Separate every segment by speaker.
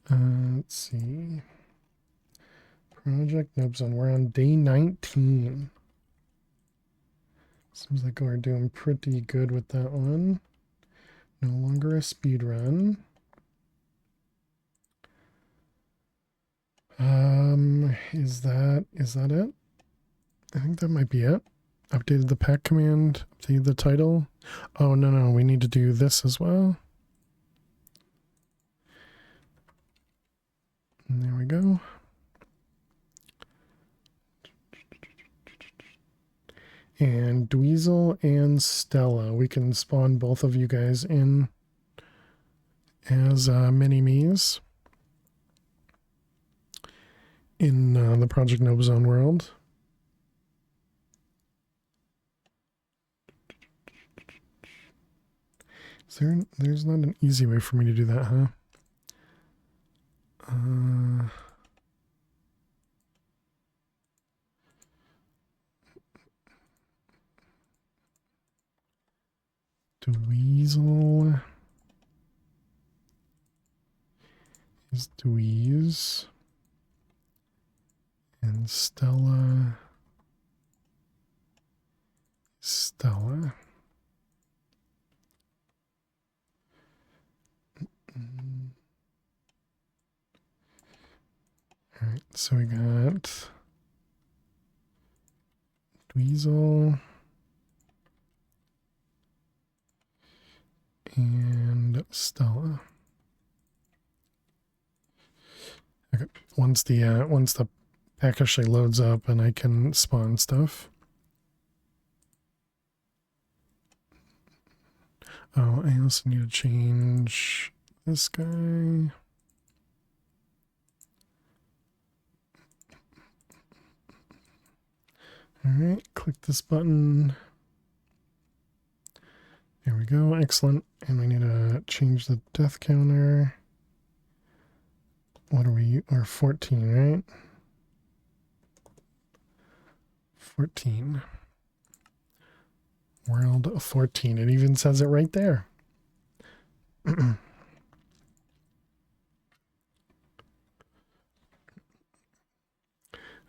Speaker 1: Let's see. Project Nope Zone. We're on day 19. Seems like we're doing pretty good with that one. No longer a speed run. Is that it? I think that might be it. Updated the pack command, updated the title. Oh, no, we need to do this as well. And there we go. And Dweezil and Stella. We can spawn both of you guys in as mini-me's in the Project Nope Zone world. There's not an easy way for me to do that, huh? Dweezil is Dweez. And Stella. Alright, so we got Dweezil and Stella. Okay, once the pack actually loads up and I can spawn stuff. Oh, I also need to change this guy. Alright, click this button. There we go, excellent. And we need to change the death counter. What are we? We're 14, right? 14. World 14. It even says it right there.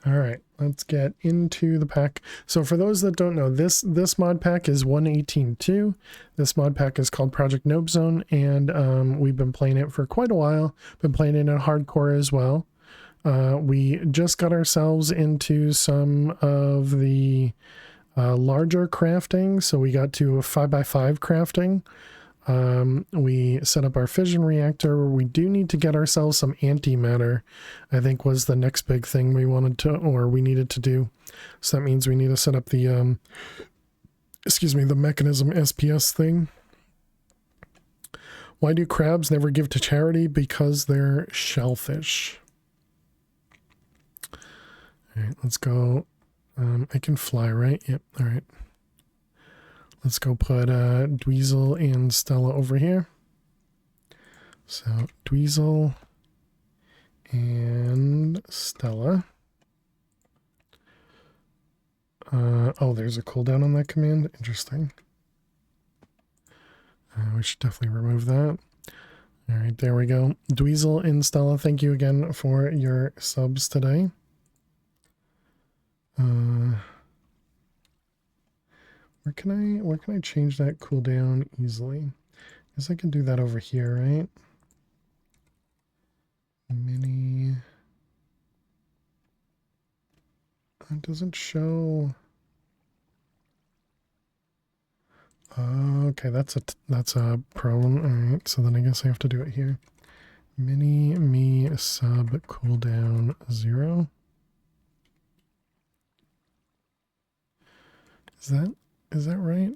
Speaker 1: All right, let's get into the pack. So for those that don't know, this mod pack is 1.18.2. This mod pack is called Project Nope Zone, and we've been playing it for quite a while. Been playing it in hardcore as well. We just got ourselves into some of the larger crafting, so we got to a 5x5 crafting. We set up our fission reactor. We do need to get ourselves some antimatter, I think was the next big thing we wanted to, or we needed to do. So that means we need to set up the, the mechanism SPS thing. Why do crabs never give to charity? Because they're shellfish. All right, let's go. I can fly, right? Yep, all right. Let's go put Dweezil and Stella over here. So Dweezil and Stella. Oh, there's a cooldown on that command. Interesting. We should definitely remove that. All right, there we go. Dweezil and Stella, thank you again for your subs today. Where can I change that cooldown easily? Guess I can do that over here, right? Mini. It doesn't show. Okay, that's a problem. All right, so then I guess I have to do it here. Mini me sub cooldown 0. Is that right?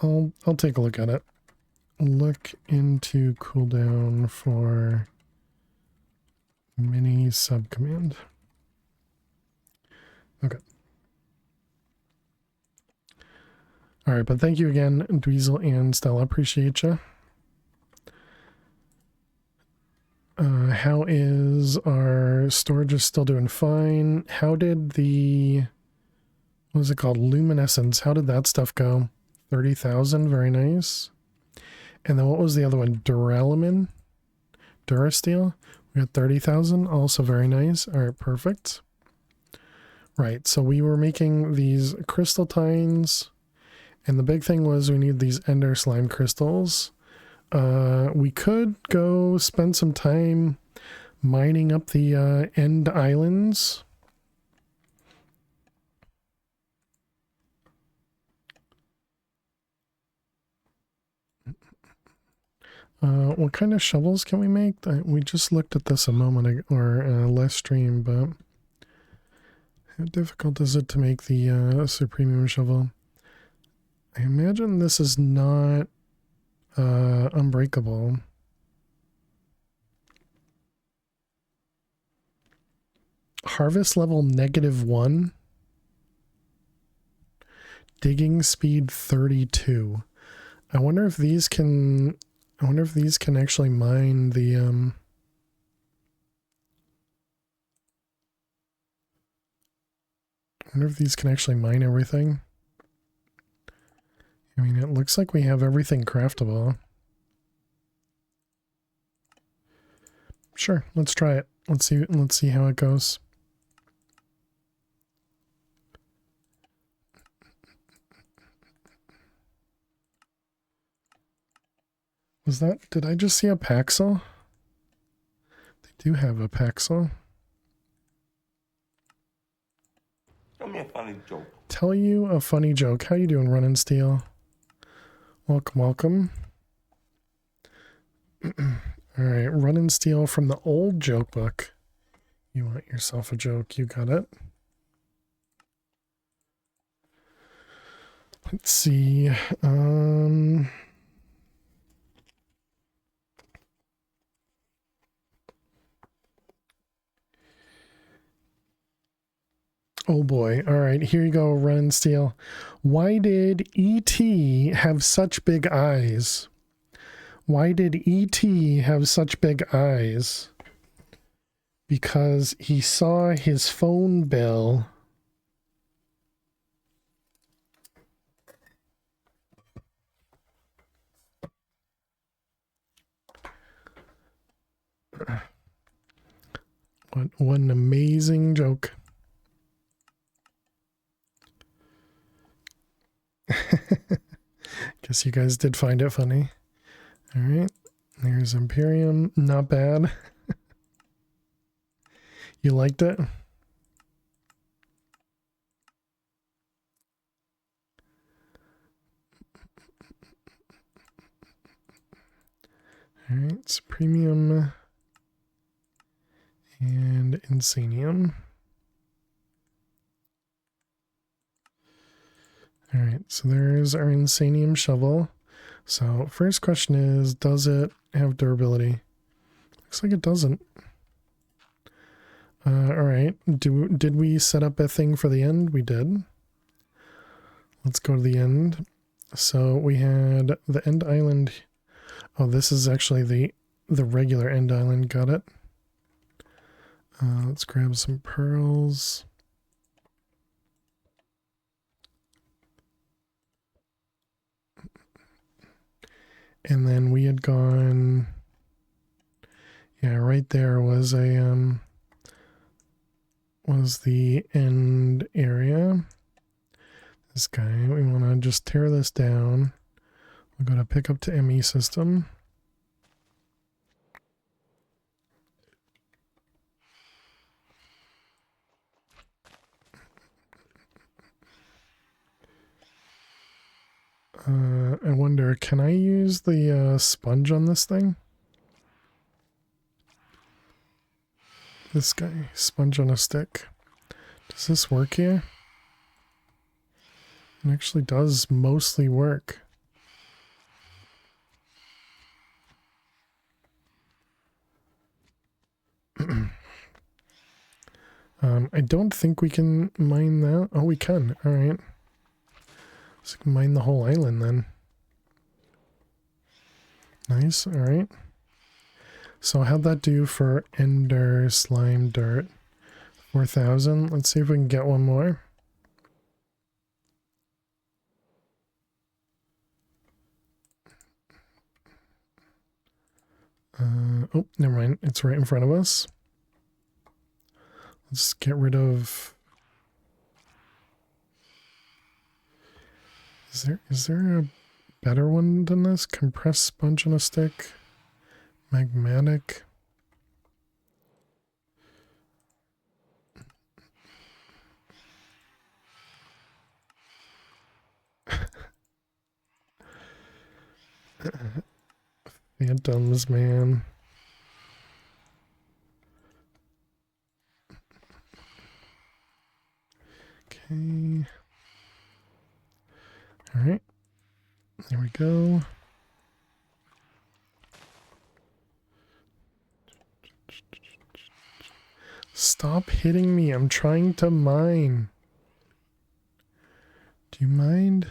Speaker 1: I'll take a look at it. Look into cooldown for mini sub command. Okay. All right, but thank you again, Dweezil and Stella. Appreciate you. How is our storage? Is still doing fine. How did the, what was it called? Luminescence. How did that stuff go? 30,000, very nice. And then what was the other one? Duralumin? Durasteel? We got 30,000, also very nice. All right, perfect. Right, so we were making these crystal tines, and the big thing was we need these ender slime crystals. We could go spend some time mining up the end islands. What kind of shovels can we make? We just looked at this a moment ago, or last stream, but how difficult is it to make the Supremium shovel? I imagine this is not unbreakable. Harvest level -1. Digging speed 32. I wonder if these can actually mine the I wonder if these can actually mine everything. I mean, it looks like we have everything craftable. Sure, let's try it. Let's see how it goes. Was that, did I just see a Paxel? They do have a Paxel.
Speaker 2: Tell me a funny joke.
Speaker 1: Tell you a funny joke. How you doing, Run and Steel? Welcome, welcome. Alright, Run and Steal from the old joke book. You want yourself a joke, you got it. Let's see. Oh boy. Alright, here you go, Run and Steal. Why did E.T. have such big eyes? Why did E.T. have such big eyes? Because he saw his phone bill. What an amazing joke. Guess you guys did find it funny. Alright, there's Imperium. Not bad. You liked it? Alright, it's Premium and Insanium. Alright, so there's our Insanium shovel. So first question is, does it have durability? Looks like it doesn't. Alright, did we set up a thing for the end? We did. Let's go to the end. So we had the end island. Oh, this is actually the regular end island. Got it. Let's grab some pearls. And then we had gone, yeah, right there was a was the end area. This guy, we want to just tear this down. We'll go to pick up to ME system. I wonder, can I use the sponge on this thing? This guy, sponge on a stick. Does this work here? It actually does mostly work. I don't think we can mine that. Oh, we can. All right. So we can mine the whole island then. Nice. All right. So how'd that do for Ender Slime Dirt? 4,000. Let's see if we can get one more. Oh, never mind. It's right in front of us. Let's get rid of... Is there a better one than this? Compressed sponge on a stick? Magmatic? Phantoms, man. Okay. Alright. There we go. Stop hitting me. I'm trying to mine. Do you mind?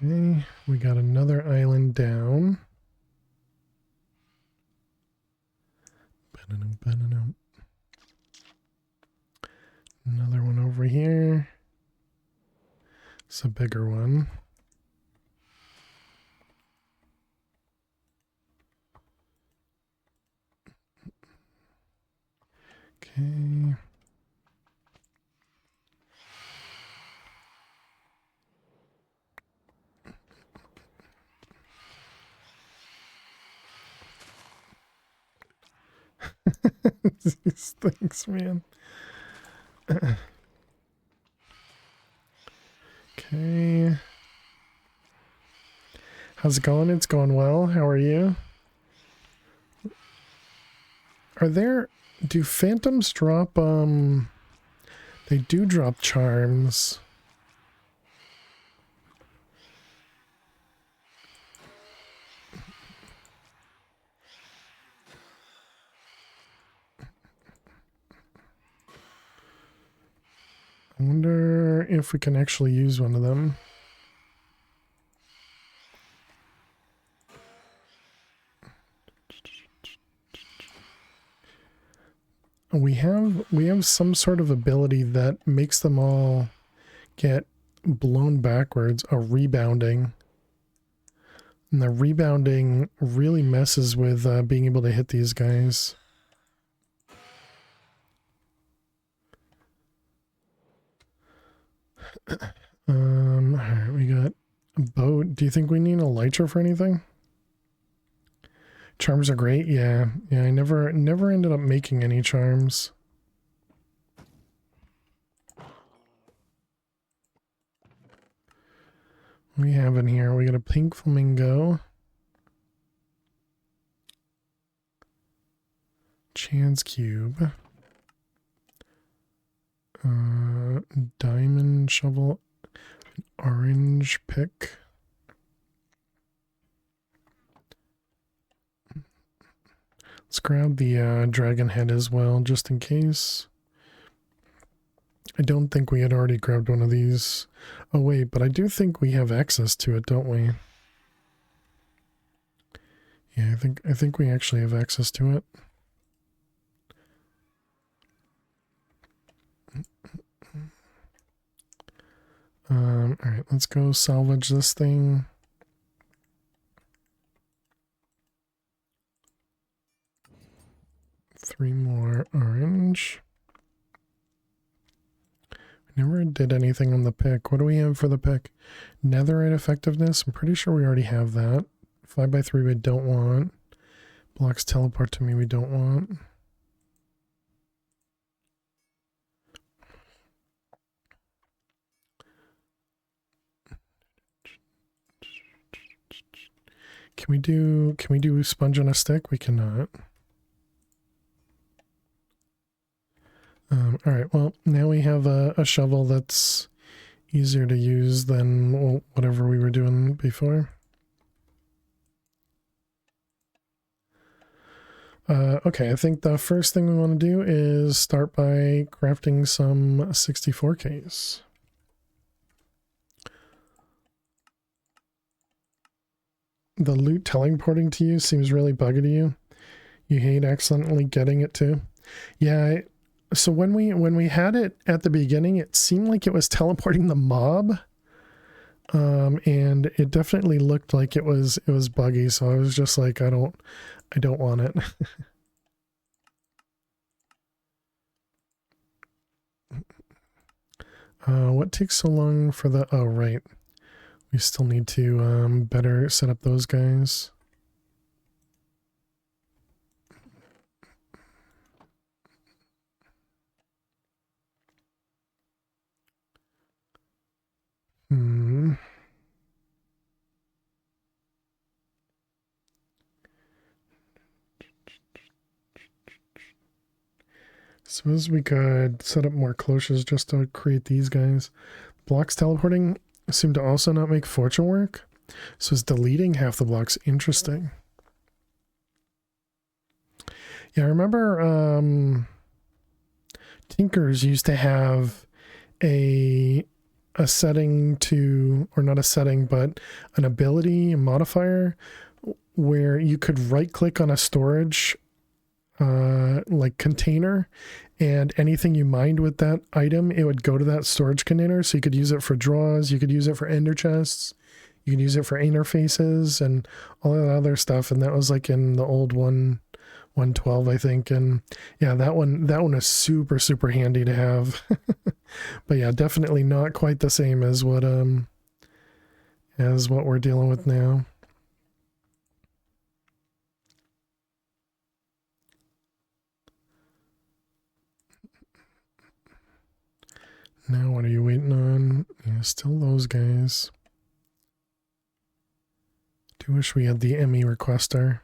Speaker 1: Okay, we got another island down. Another one over here. It's a bigger one. Okay. These things, man. Okay. How's it going? It's going well. How are you? Do phantoms drop, they do drop charms. I wonder if we can actually use one of them. We have some sort of ability that makes them all get blown backwards, a rebounding. And the rebounding really messes with being able to hit these guys. Alright, we got a boat. Do you think we need a elytra for anything? Charms are great, yeah. Yeah, I never ended up making any charms. What do we have in here? We got a pink flamingo. Chance cube. Diamond shovel. Orange pick. Let's grab the dragon head as well, just in case. I don't think we had already grabbed one of these. Oh wait, but I do think we have access to it, don't we? Yeah, I think we actually have access to it. Alright, let's go salvage this thing. Three more orange. We never did anything on the pick. What do we have for the pick? Netherite effectiveness. I'm pretty sure we already have that. 5x3 we don't want. Blocks teleport to me we don't want. Can we do sponge on a stick? We cannot. Alright, well, now we have a shovel that's easier to use than whatever we were doing before. Okay, I think the first thing we want to do is start by crafting some 64Ks. The loot teleporting to you seems really buggy to you. You hate accidentally getting it too. Yeah, So when we had it at the beginning, it seemed like it was teleporting the mob. And it definitely looked like it was buggy, so I was just like, I don't want it. What takes so long for the, oh right, we still need to better set up those guys. Suppose we could set up more cloches just to create these guys. Blocks teleporting seem to also not make fortune work. So it's deleting half the blocks. Interesting. Yeah, I remember Tinkers used to have a setting to, or not a setting, but an ability, a modifier, where you could right click on a storage like container, and anything you mined with that item, it would go to that storage container. So you could use it for draws, you could use it for ender chests, you could use it for interfaces and all that other stuff. And that was like in the old 112, I think. And yeah, that one is super, super handy to have. But yeah, definitely not quite the same as what we're dealing with now. Now what are you waiting on? Yeah, still those guys. Do wish we had the ME requester.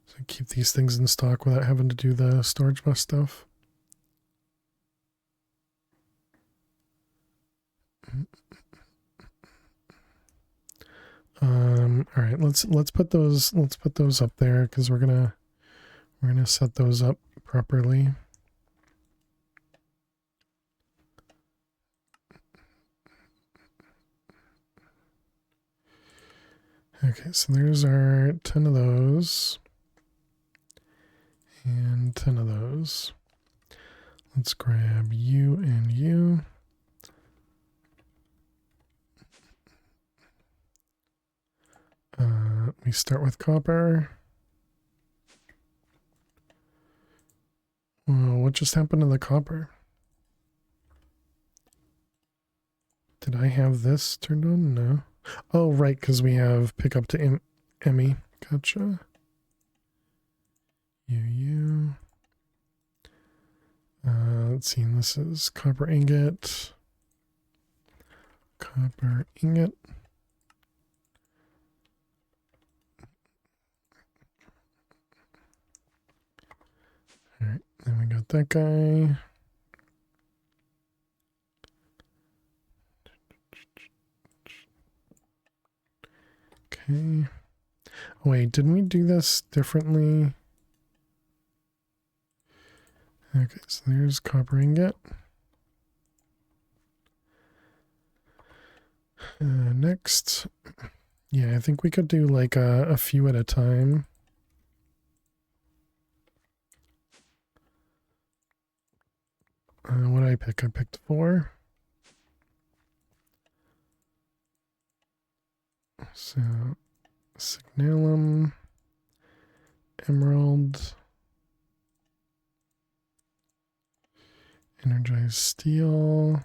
Speaker 1: So keep these things in stock without having to do the storage bus stuff. All right, let's put those up there because we're gonna set those up properly. Okay, so there's our 10 of those and 10 of those. Let's grab you and you. We start with copper. What just happened to the copper? Did I have this turned on? No. Oh, right, because we have pick up to Emmy. Gotcha. You. Let's see, this is copper ingot. Copper ingot. Alright, then we got that guy. Okay. Oh, wait, didn't we do this differently? Okay, so there's copper ingot. Next. Yeah, I think we could do like a few at a time. What did I pick? I picked 4. So, signalum, emerald, energized steel,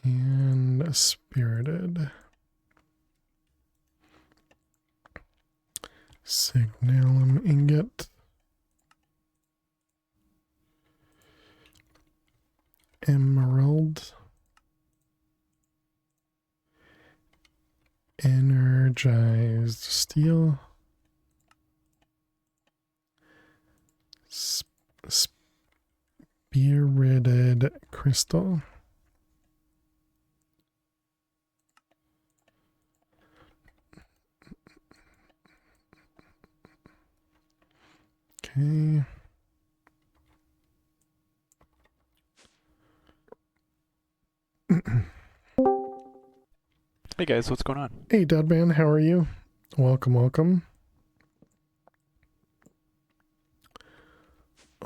Speaker 1: and a spirited. Signalum ingot. Emerald. Energized steel. Spirited crystal. Okay.
Speaker 3: Hey guys, what's going on?
Speaker 1: Hey Dudman, how are you? Welcome, welcome.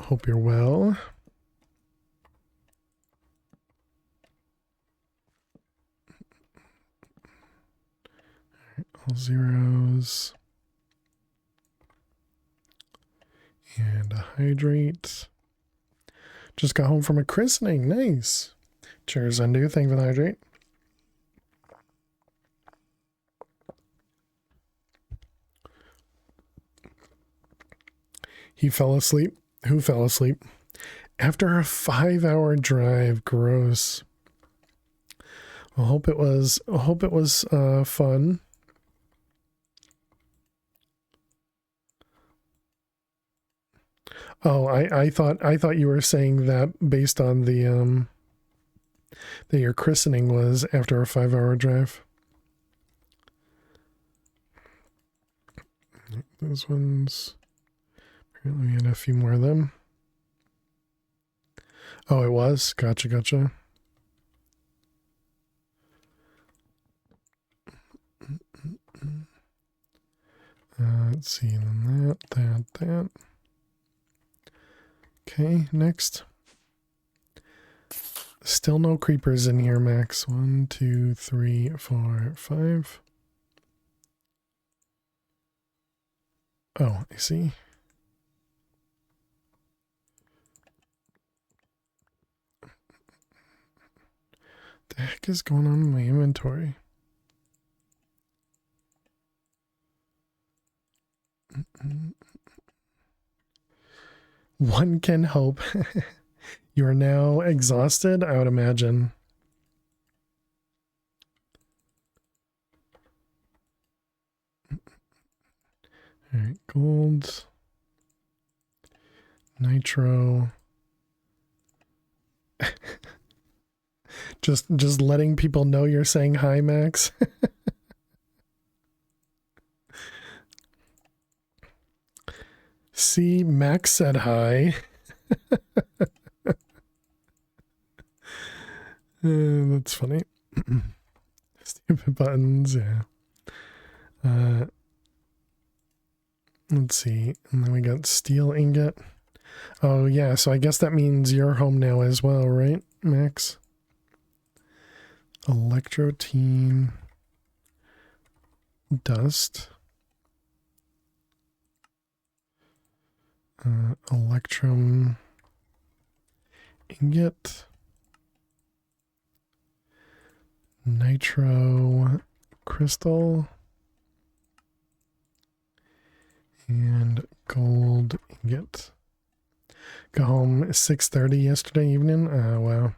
Speaker 1: Hope you're well. All zeros. And a hydrate. Just got home from a christening. Nice. Cheers, Undo. Thank you for the hydrate. He fell asleep. Who fell asleep? After a 5-hour drive. Gross. I hope it was fun. Oh, I thought you were saying that based on the that your christening was after a 5-hour drive. Those ones. Apparently we had a few more of them. Oh, it was? Gotcha. Let's see, then that. Okay, next. Still no creepers in here, Max. 1, 2, 3, 4, 5. Oh, I see. The heck is going on in my inventory? One can hope. You are now exhausted, I would imagine. All right, gold, nitro. just letting people know you're saying hi, Max. See, Max said hi. That's funny. Stupid buttons, yeah. Let's see. And then we got steel ingot. Oh, yeah, so I guess that means you're home now as well, right, Max? Electrotine. Dust. Electrum. Ingot. Nitro. Crystal. And gold ingot. Got home at 6:30 yesterday evening. Wow.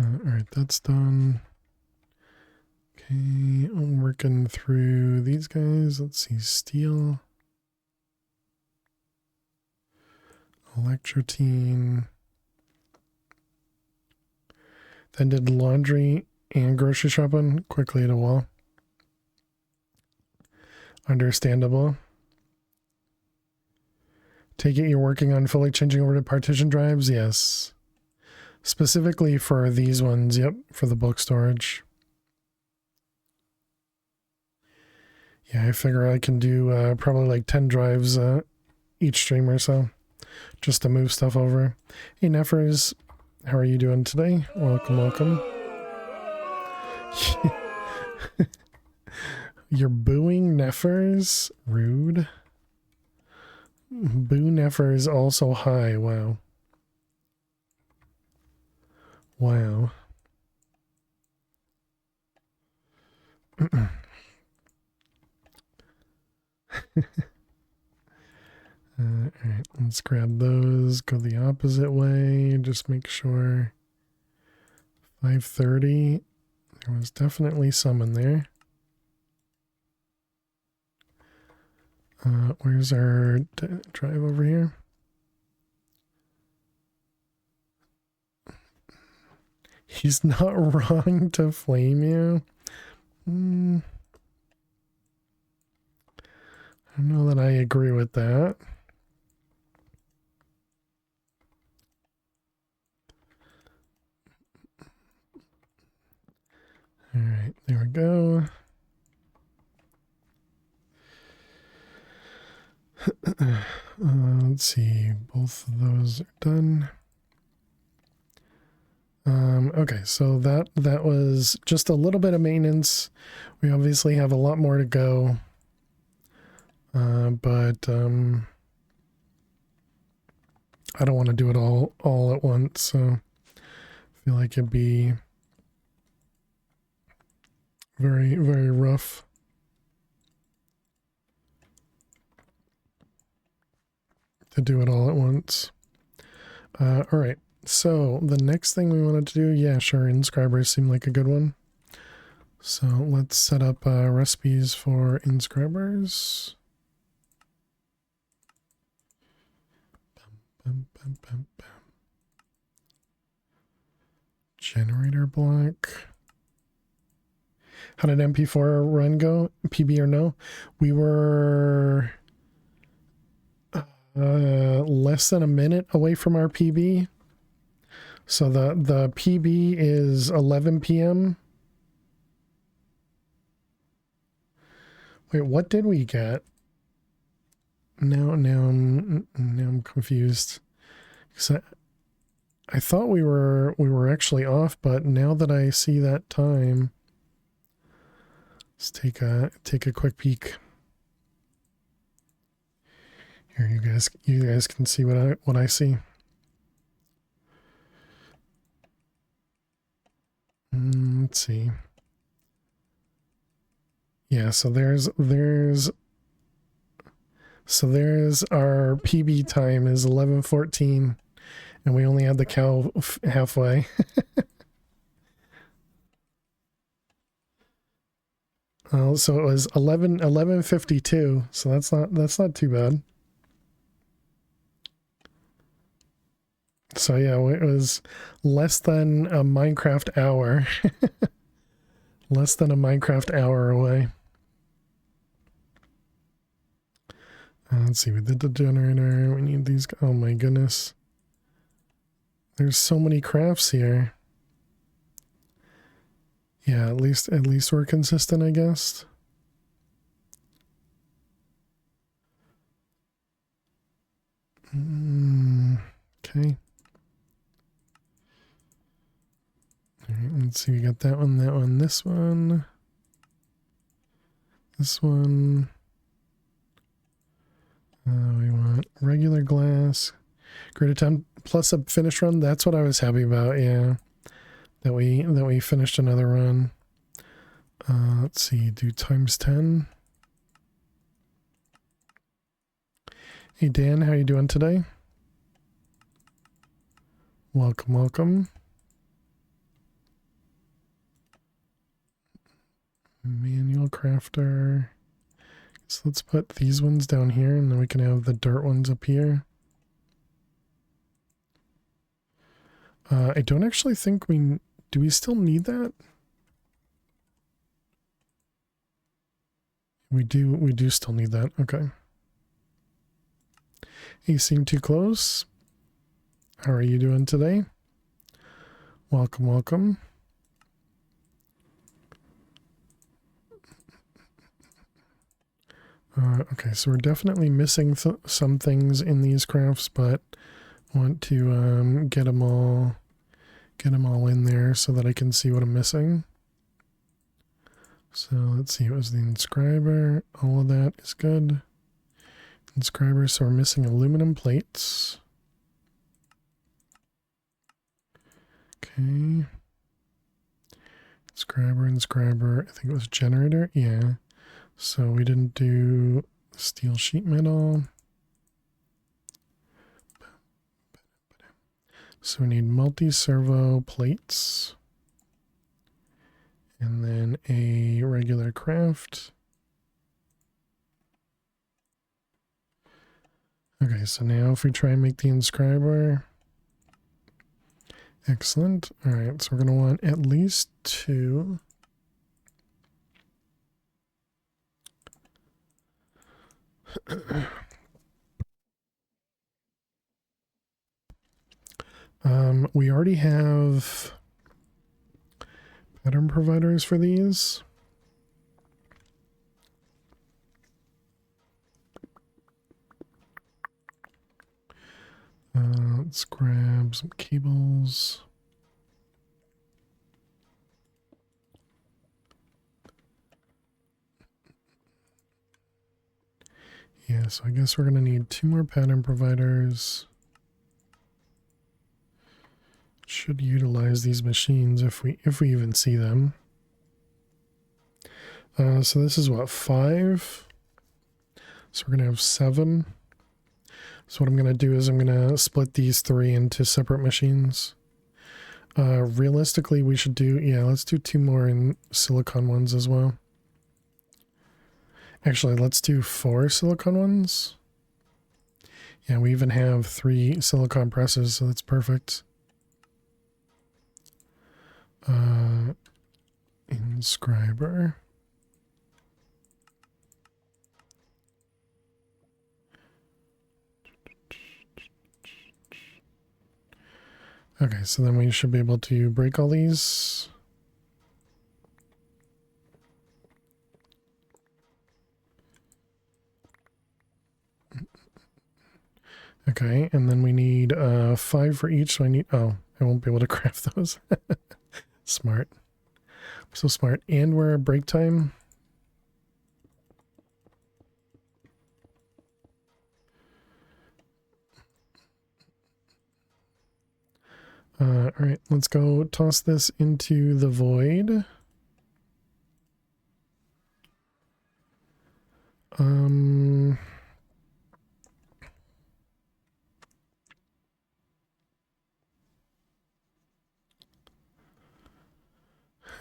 Speaker 1: Alright, that's done. Okay, I'm working through these guys. Let's see, steel. Electrotine. Then did laundry and grocery shopping quickly at a wall. Understandable. Take it you're working on fully changing over to partition drives? Yes. Specifically for these ones, yep, for the bulk storage. Yeah, I figure I can do probably like 10 drives each stream or so, just to move stuff over. Hey, Neffers, how are you doing today? Welcome. You're booing Neffers? Rude. Boo Neffers also high. Wow. Wow. Alright, let's grab those, go the opposite way, just make sure. 530. There was definitely some in there. Where's our drive over here? He's not wrong to flame you. I don't know that I agree with that. All right, there we go. Let's see, both of those are done. Okay, so that was just a little bit of maintenance. We obviously have a lot more to go, but I don't want to do it all at once. So I feel like it'd be very, very rough. To do it all at once. All right. So the next thing we wanted to do, yeah, sure, inscribers seem like a good one. So let's set up recipes for inscribers. Bum, bum, bum, bum. Generator block. How did MP4 run go? PB or no? We were less than a minute away from our PB. So the PB is 11 p.m. Wait, what did we get? Now I'm confused. Because I thought we were actually off, but now that I see that time, let's take a quick peek. Here, you guys can see what I see. Let's see. Yeah, so there's our PB time is 11:14, and we only had the cow halfway. So it was 11:52. So that's not too bad. So yeah, it was less than a Minecraft hour. Less than a Minecraft hour away. Let's see, we did the generator. We need these. Oh my goodness. There's so many crafts here. Yeah, at least we're consistent, I guess. Okay. All right, let's see. We got that one, this one. This one. We want regular glass. Great attempt plus a finish run. That's what I was happy about. Yeah, that we finished another run. Let's see. Do times 10. Hey Dan, how you doing today? Welcome, welcome. Manual crafter. So let's put these ones down here, and then we can have the dirt ones up here. I don't actually think do we still need that? We do still need that. Okay. You seem too close. How are you doing today? Welcome, welcome. Okay, so we're definitely missing some things in these crafts, but I want to get them all in there so that I can see what I'm missing. So let's see, it was the inscriber. All of that is good. Inscriber, so we're missing aluminum plates. Okay. Inscriber, I think it was generator, yeah. So we didn't do steel sheet metal. So we need multi-servo plates. And then a regular craft. Okay, so now if we try and make the inscriber. Excellent. All right, so we're going to want at least 2. We already have pattern providers for these. Let's grab some cables. Yeah, so I guess we're going to need 2 more pattern providers. Should utilize these machines if we even see them. So this is what, 5? So we're going to have 7. So what I'm going to do is I'm going to split these 3 into separate machines. Realistically, we should do, yeah, let's do 2 more in silicon ones as well. Actually, let's do 4 silicon ones. Yeah, we even have 3 silicon presses, so that's perfect. Inscriber. Okay, so then we should be able to break all these. Okay, and then we need 5 for each, so I need, oh, I won't be able to craft those. Smart. So smart. And we're at break time. All right, let's go toss this into the void.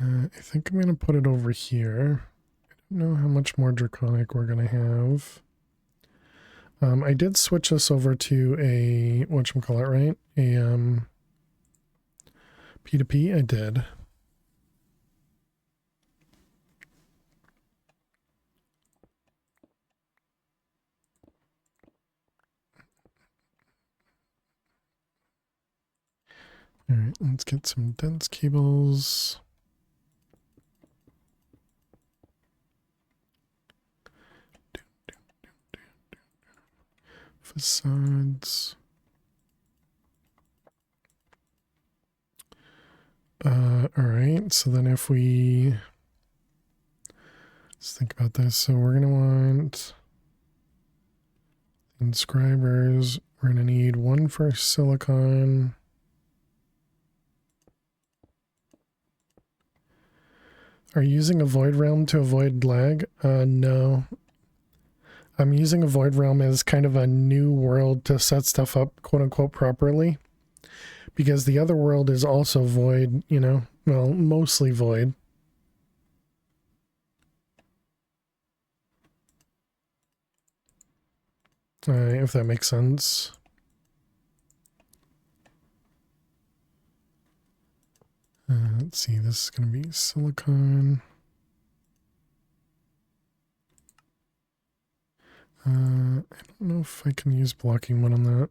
Speaker 1: I think I'm going to put it over here. I don't know how much more draconic we're going to have. I did switch this over to a, whatchamacallit, right? A P2P, I did. All right, let's get some dense cables. Facades. All right, so then if we, let's think about this. So we're going to want inscribers. We're going to need 1 for silicon. Are you using a void realm to avoid lag? No. I'm using a void realm as kind of a new world to set stuff up, quote unquote, properly. Because the other world is also void, you know, well, mostly void. If that makes sense. Let's see, this is going to be silicon. I don't know if I can use blocking one on that.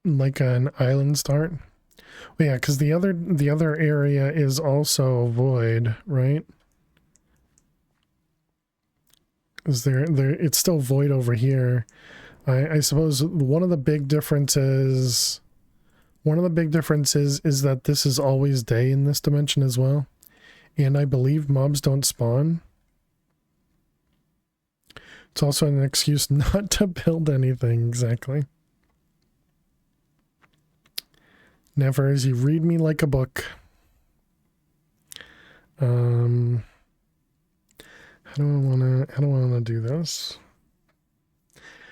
Speaker 1: Like an island start. Well, yeah, because the other area is also void, right? Is there it's still void over here. I suppose one of the big differences is that this is always day in this dimension as well. And I believe mobs don't spawn. It's also an excuse not to build anything, exactly. Never as you read me like a book. How do I wanna do this?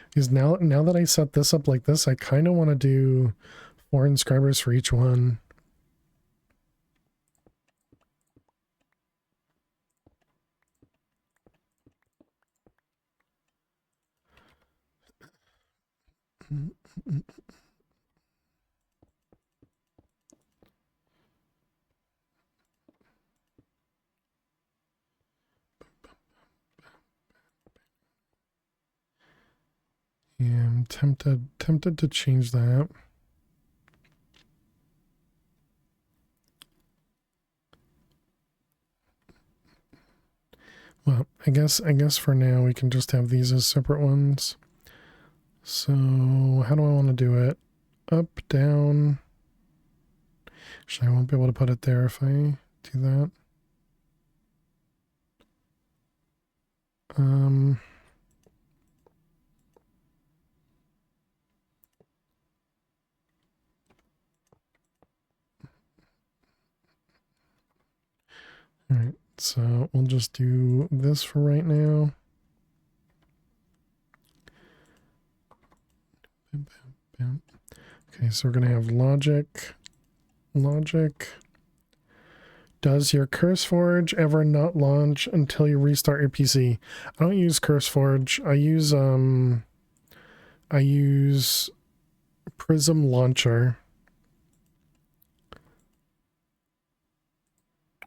Speaker 1: Because now that I set this up like this, I kind of want to do 4 inscribers for each one. Yeah, I'm tempted to change that. Well, I guess for now we can just have these as separate ones. So how do I want to do it? Up, down. Actually, I won't be able to put it there if I do that. All right, so we'll just do this for right now. Okay, so we're going to have logic. Does your CurseForge ever not launch until you restart your PC? I don't use CurseForge. I use Prism Launcher.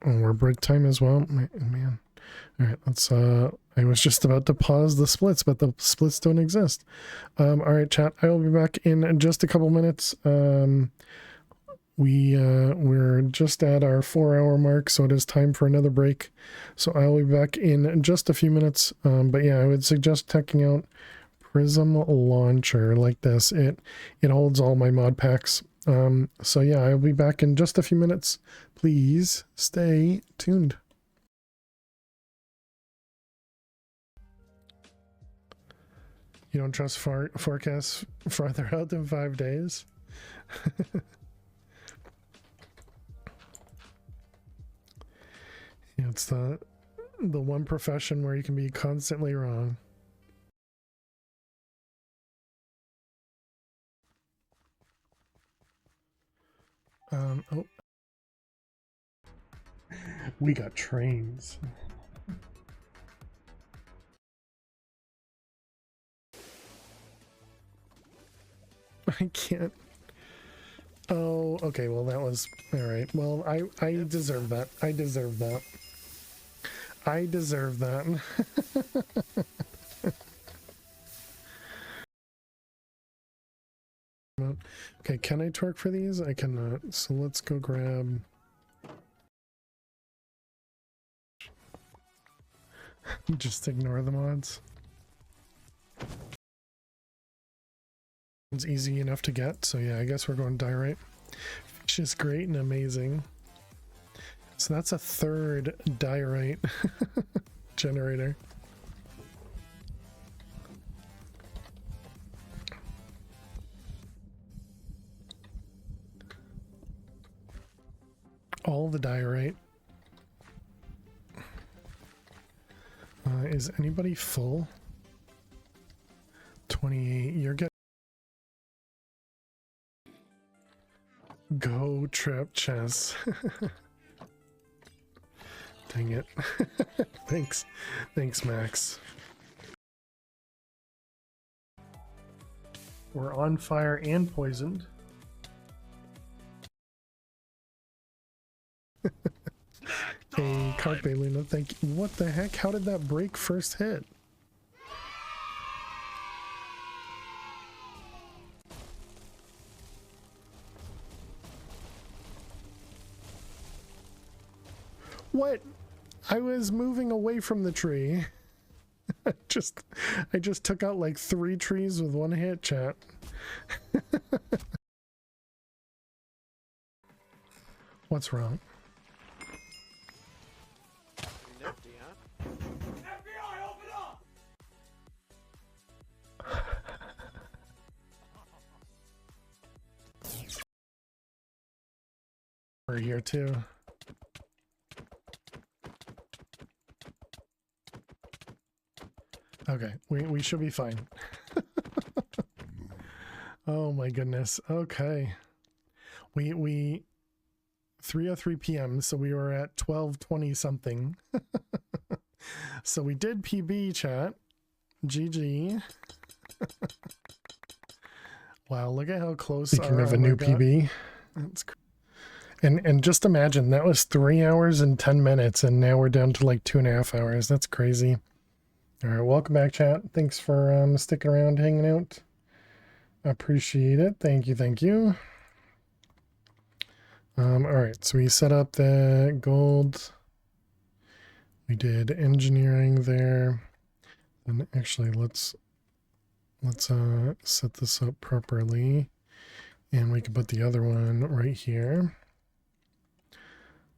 Speaker 1: Oh, we're break time as well. Man. All right, let's I was just about to pause the splits, but the splits don't exist. All right, chat. I will be back in just a couple minutes. We're just at our 4-hour mark, so it is time for another break. So I'll be back in just a few minutes. But yeah, I would suggest checking out Prism Launcher like this. It holds all my mod packs. So yeah, I'll be back in just a few minutes. Please stay tuned. You don't trust forecasts farther out than 5 days? Yeah, it's the one profession where you can be constantly wrong. Oh. We got trains. I can't. Oh, okay, well that was all right. Well, I deserve that. I deserve that. I deserve that. Okay, can I torque for these? I cannot. So let's go grab. Just ignore the mods. It's easy enough to get, so yeah, I guess we're going diorite, which is great and amazing. So that's a third diorite generator. All the diorite. Is anybody full? 28. You're getting. Go trip chess. Dang it. Thanks, Max. We're on fire and poisoned. Hey, Carpe Luna, thank you. What the heck? How did that break first hit? What? I was moving away from the tree. I just took out like 3 trees with one hit, chat. What's wrong?
Speaker 3: Nifty, huh? FBI, open up!
Speaker 1: We're here too. Okay, we should be fine. Oh my goodness. Okay. We 3:03 p.m. so we were at 12:20 something. So we did PB, chat. GG. Wow, look at how close. Speaking of a new PB. That's and just imagine that was 3 hours and 10 minutes and now we're down to like 2.5 hours. That's crazy. All right, welcome back, chat. Thanks for sticking around, hanging out. Appreciate it. Thank you. All right, so we set up the gold We did engineering there. And actually, let's set this up properly, and we can put the other one right here.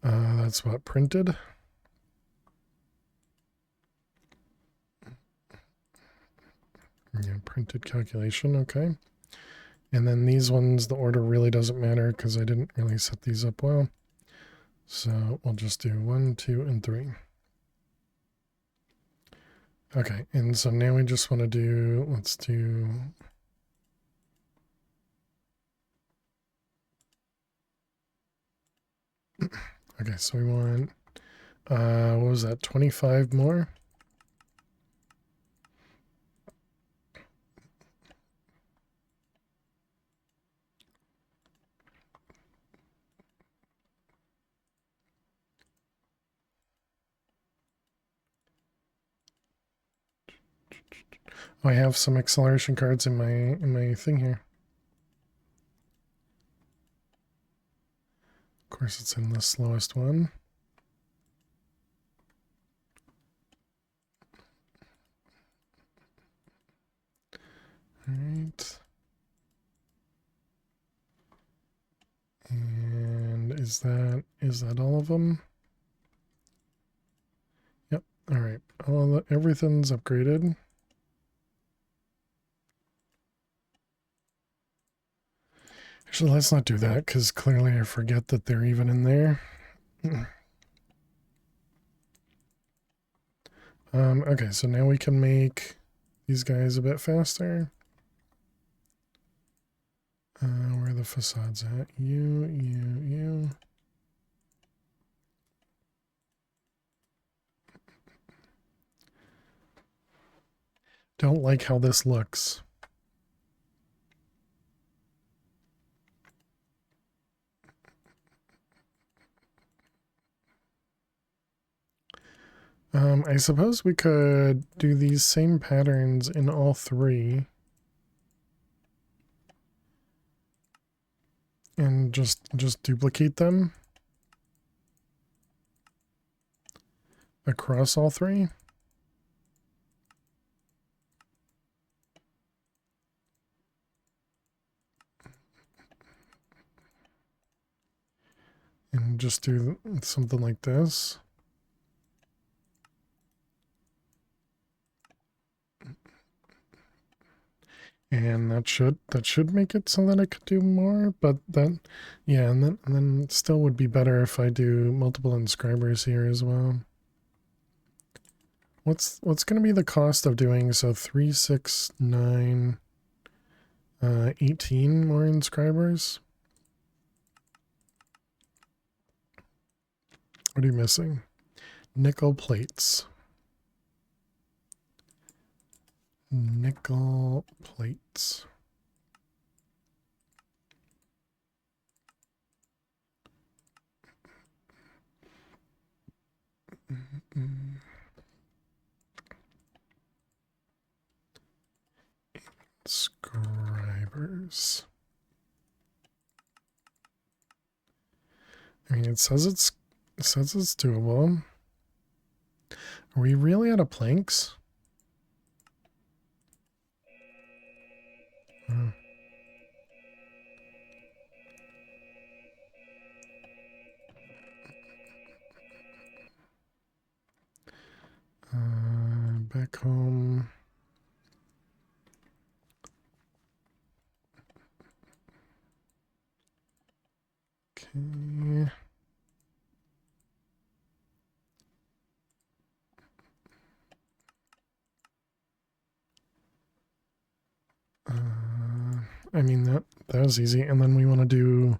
Speaker 1: That's what printed. Yeah, printed calculation. Okay. And then these ones, the order really doesn't matter because I didn't really set these up well. So we'll just do 1, 2, and 3. Okay, and so now we just want to do, let's do, okay, so we want, what was that, 25 more? Oh, I have some acceleration cards in my thing here. Of course, it's in the slowest one. All right. And is that all of them? Yep. All right. Everything's upgraded. Actually, let's not do that because clearly I forget that they're even in there. Okay, so now we can make these guys a bit faster. Where are the facades at? You. Don't like how this looks. I suppose we could do these same patterns in all three. And just duplicate them across all three. And just do something like this. And that should make it so that I could do more, but then yeah, and then it still would be better if I do multiple inscribers here as well. What's going to be the cost of doing so 3, 6, 9, 18 more inscribers? What are you missing? Nickel plates. Nickel plates. Inscribers. I mean, it says it's doable. Are we really out of planks? Back home. Okay. I mean that was easy. And then we want to do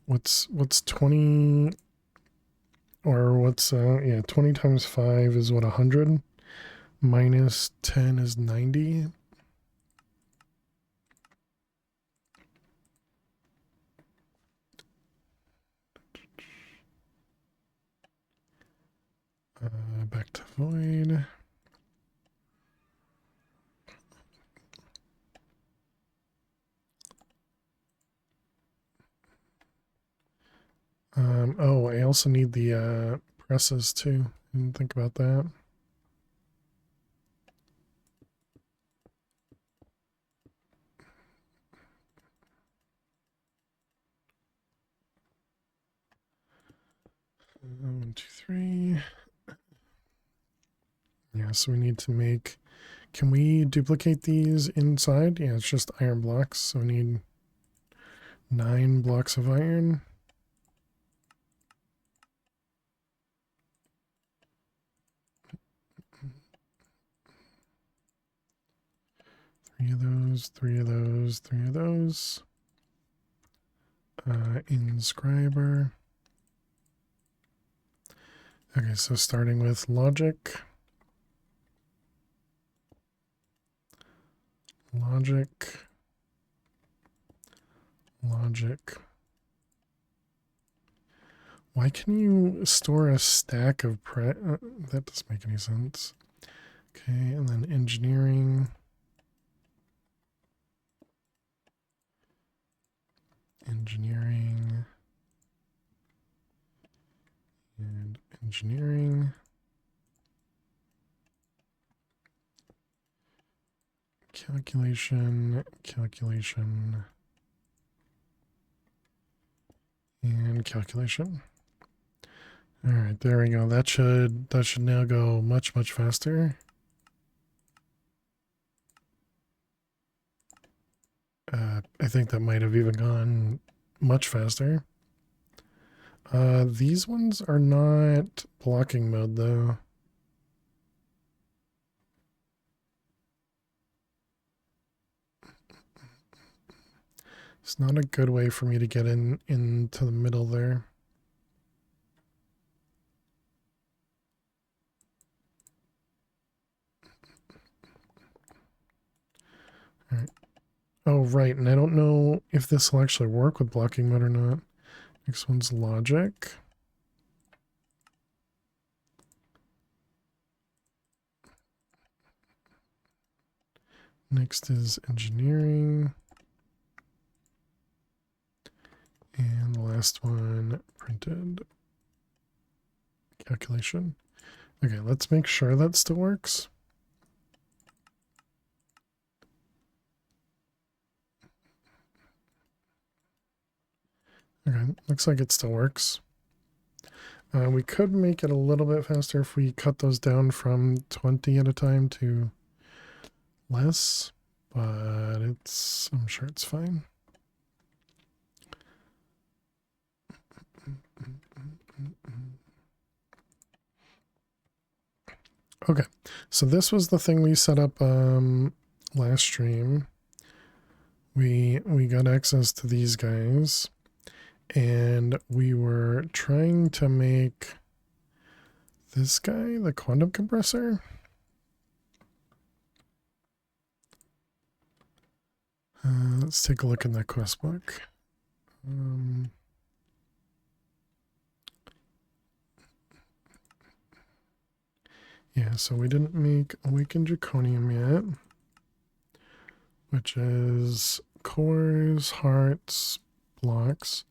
Speaker 1: what's 20 or what's yeah, 20 times 5 is what, 100 minus 10 is 90. Back to void. Oh, I also need the presses too. Didn't think about that. One, two, three. Yeah, so we need to make... Can we duplicate these inside? Yeah, it's just iron blocks, so we need 9 blocks of iron. Three of those, 3 of those, 3 of those. Inscriber. Okay, so starting with logic. Logic. Logic. Why can you store a stack of that doesn't make any sense. Okay, and then engineering. Engineering. And engineering. Calculation, calculation, and calculation. All right, there we go. That should now go much faster. I think that might have even gone much faster. These ones are not blocking mode though. It's not a good way for me to get into the middle there. All right. Oh, right. And I don't know if this will actually work with blocking mode or not. Next one's logic. Next is engineering. And the last one, printed. Calculation. Okay, let's make sure that still works. Okay, looks like it still works. We could make it a little bit faster if we cut those down from 20 at a time to less, but I'm sure it's fine. Okay, so this was the thing we set up last stream. We got access to these guys, and we were trying to make this guy the quantum compressor. Let's take a look in that quest book. Yeah, so we didn't make Awakened Draconium yet, which is cores, hearts, blocks.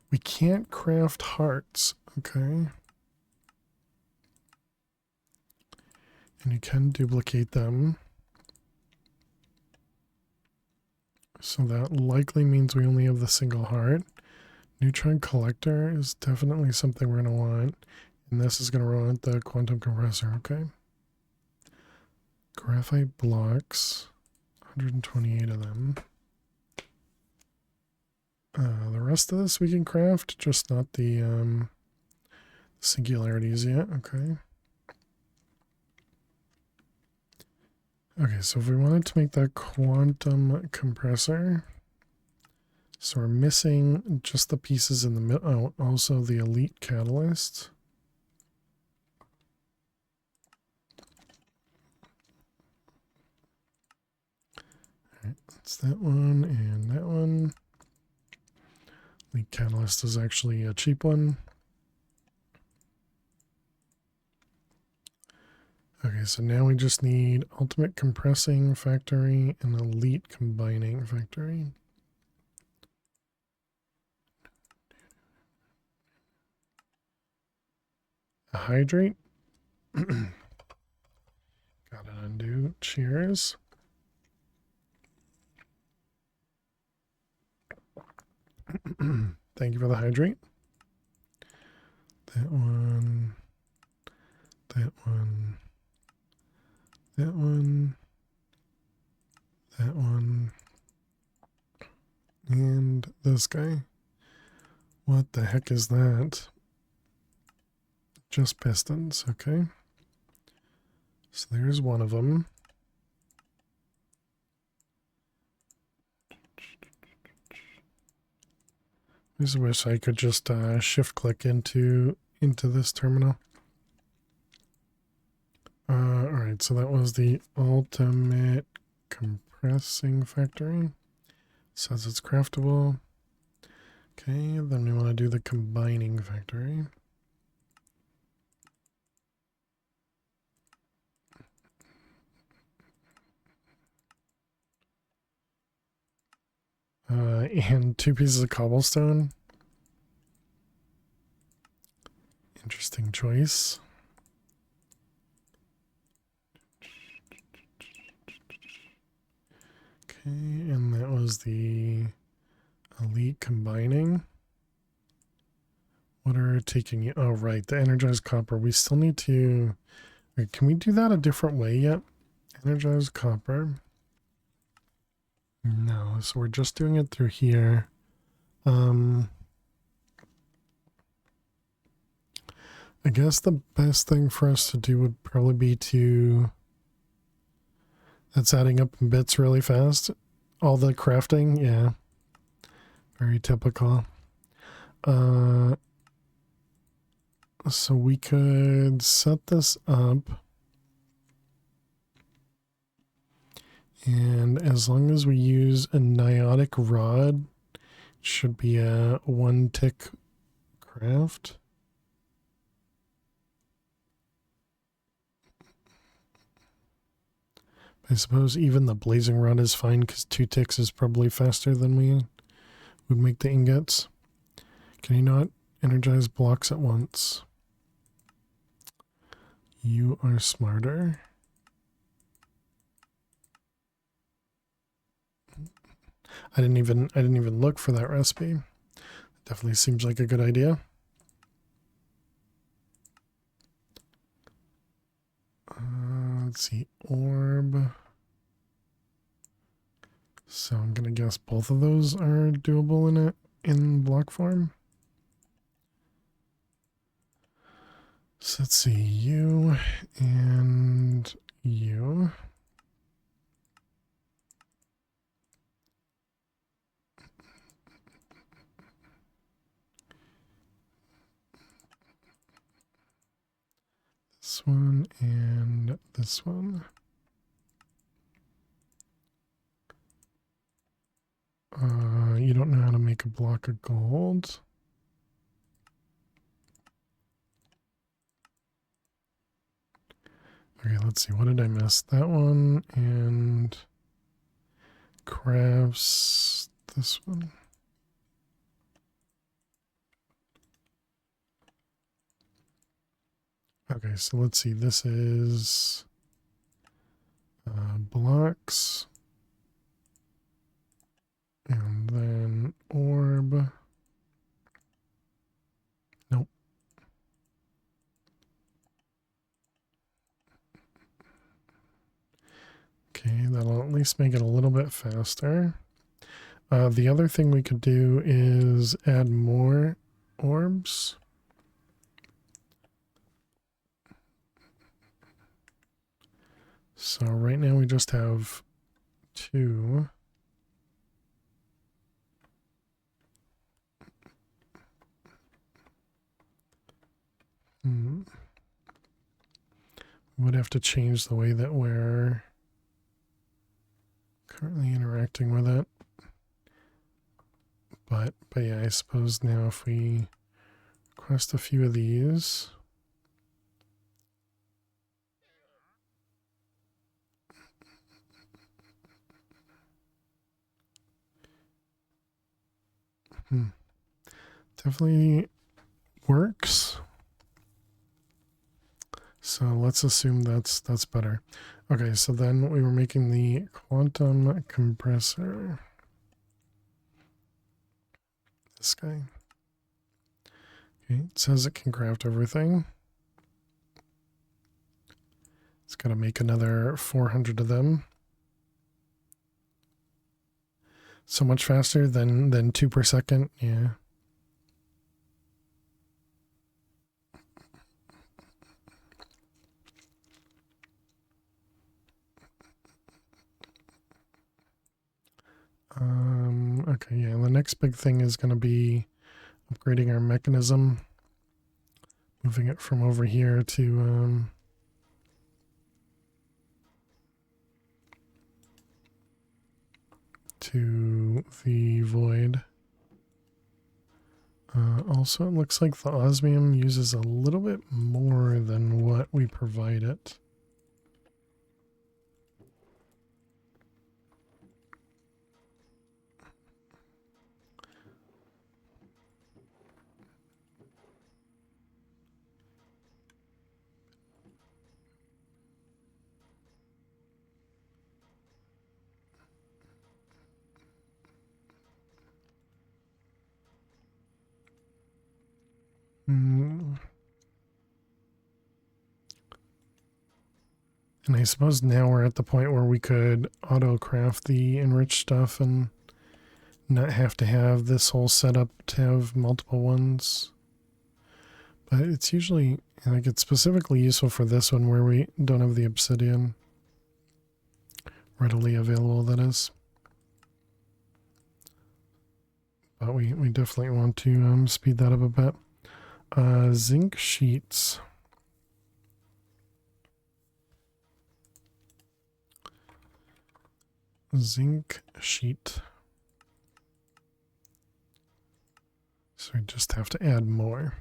Speaker 1: We can't craft hearts, okay? And you can duplicate them. So that likely means we only have the single heart. Neutron collector is definitely something we're going to want. And this is going to run the quantum compressor, okay? Graphite blocks, 128 of them. The rest of this we can craft, just not the singularities yet, okay? Okay, so if we wanted to make that quantum compressor, so we're missing just the pieces in the middle. Oh, also the elite catalyst. All right, that's that one and that one. Elite catalyst is actually a cheap one. Okay, so now we just need ultimate compressing factory and elite combining factory. A hydrate? Gotta undo. Cheers. Thank you for the hydrate. That one. That one. That one. That one. And this guy. What the heck is that? Just pistons, okay. So there's one of them. I just wish I could just shift click into this terminal. Alright, so that was the ultimate compressing factory. Says it's craftable. Okay, then we want to do the combining factory. And 2 pieces of cobblestone. Interesting choice. Okay, and that was the elite combining. What are taking you? Oh, right, the energized copper. We still need to... Wait, can we do that a different way yet? Energized copper. No, so we're just doing it through here. I guess the best thing for us to do would probably be to... That's adding up in bits really fast. All the crafting, yeah. Very typical. So we could set this up. And as long as we use a niotic rod, it should be a 1-tick craft. I suppose even the blazing rod is fine because 2 ticks is probably faster than we would make the ingots. Can you not energize blocks at once? You are smarter. I didn't even look for that recipe. Definitely seems like a good idea. Let's see, orb. So I'm gonna guess both of those are doable in block form. So let's see, you and you. This one and this one. You don't know how to make a block of gold. Okay, let's see. What did I miss? That one and crafts this one. Okay, so let's see. This is blocks. And then orb. Nope. Okay, that'll at least make it a little bit faster. The other thing we could do is add more orbs. So right now we just have 2. We would have to change the way that we're currently interacting with it. But yeah, I suppose now if we request a few of these. Definitely works. So let's assume that's better. Okay, so then we were making the quantum compressor. This guy. Okay, it says it can craft everything. It's got to make another 400 of them. So much faster than 2 per second. Yeah. Okay, yeah, the next big thing is going to be upgrading our mechanism. Moving it from over here to the void. Also, it looks like the osmium uses a little bit more than what we provide it. And I suppose now we're at the point where we could auto-craft the enriched stuff and not have to have this whole setup to have multiple ones. But it's usually, like, it's specifically useful for this one where we don't have the obsidian readily available, that is. But we definitely want to speed that up a bit. Zinc sheets. Zinc sheet. So we just have to add more.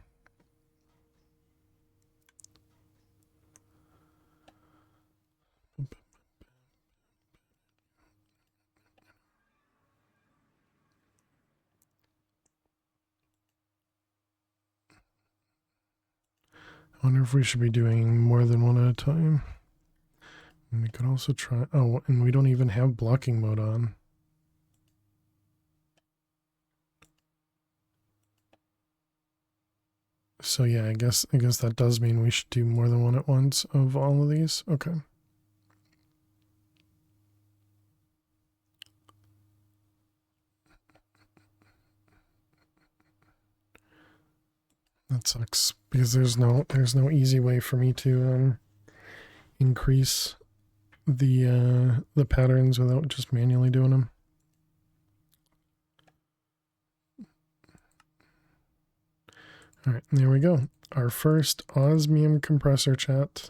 Speaker 1: I wonder if we should be doing more than one at a time. And we could also try... Oh, and we don't even have blocking mode on. So yeah, I guess that does mean we should do more than one at once of all of these. Okay. That sucks because there's no easy way for me to increase the patterns without just manually doing them. All right, there we go. Our first osmium compressor chat.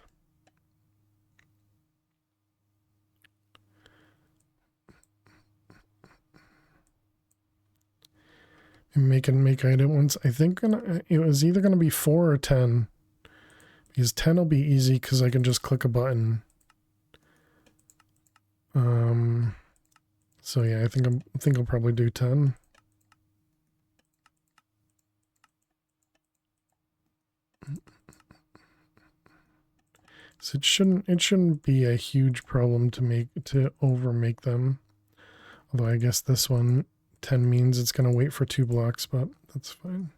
Speaker 1: And make item ones. I think it was either going to be 4 or 10. Because 10 will be easy because I can just click a button. So yeah, I think I'll probably do 10. So it shouldn't be a huge problem to over make them. Although I guess this one 10 means it's going to wait for 2 blocks, but that's fine.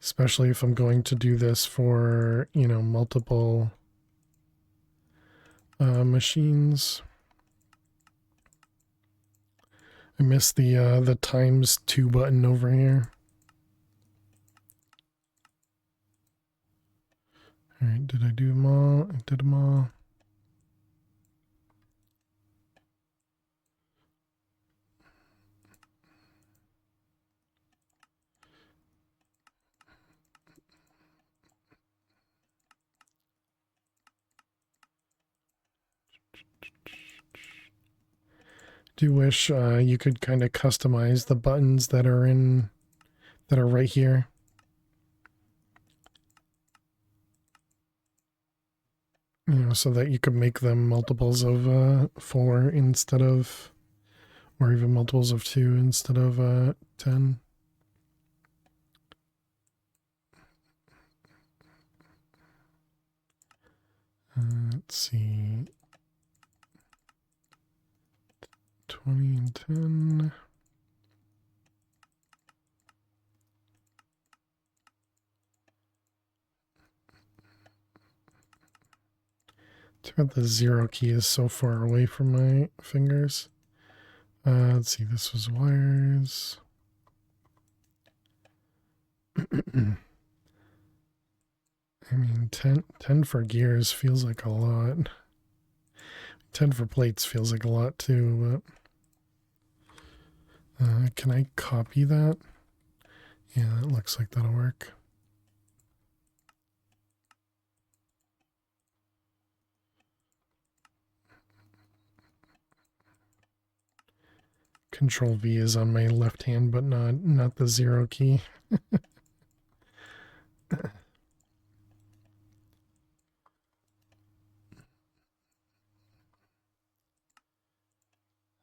Speaker 1: Especially if I'm going to do this for, you know, multiple machines. I missed the times 2 button over here. All right, did I do them all? I did them all. Do wish you could kind of customize the buttons that are right here. You know, so that you could make them multiples of 4 instead of, or even multiples of 2 instead of 10. Let's see. 20 and 10. Too bad the 0 key is so far away from my fingers. Let's see, this was wires. I mean, 10 for gears feels like a lot. 10 for plates feels like a lot too, but can I copy that? Yeah, it looks like that'll work. Control V is on my left hand, but not the 0 key.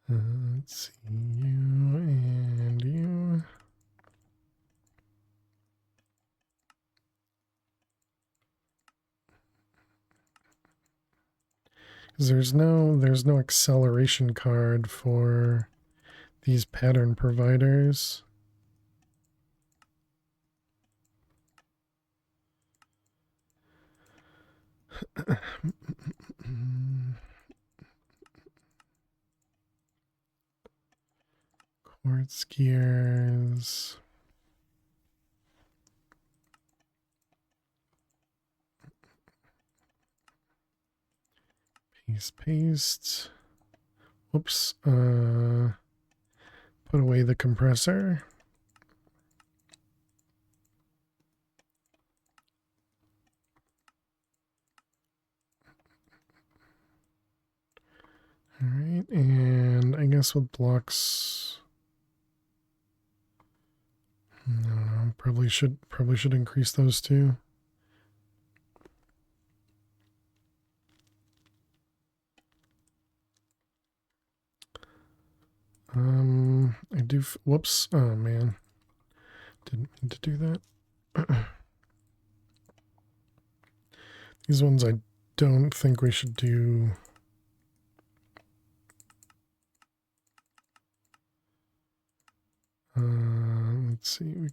Speaker 1: Let's see, you and you. Because there's no acceleration card for these pattern providers. Quartz gears. Paste. Whoops. Put away the compressor. All right, and I guess with blocks, I don't know, probably should increase those too. I do. Whoops! Oh man, didn't mean to do that. These ones I don't think we should do. Let's see,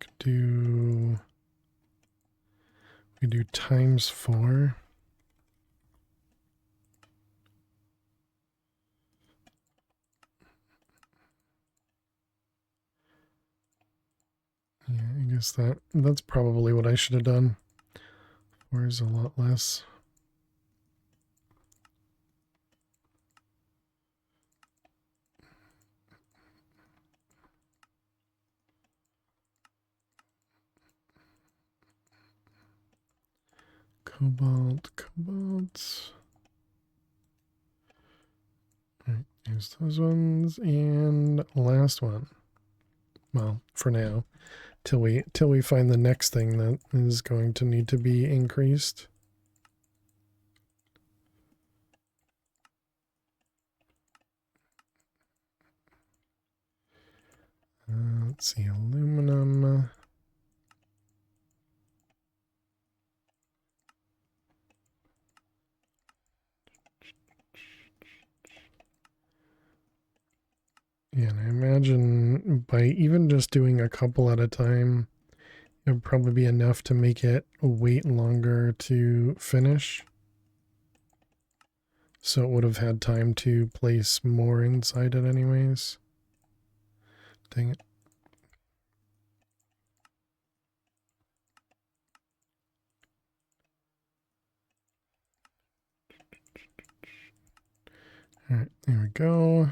Speaker 1: we do times 4. Yeah, I guess that's probably what I should have done. 4 is a lot less. Cobalt. Alright, here's those ones. And last one. Well, for now. Till we find the next thing that is going to need to be increased. Let's see, aluminum. Yeah, and I imagine by even just doing a couple at a time, it would probably be enough to make it wait longer to finish. So it would have had time to place more inside it anyways. Dang it. Alright, there we go.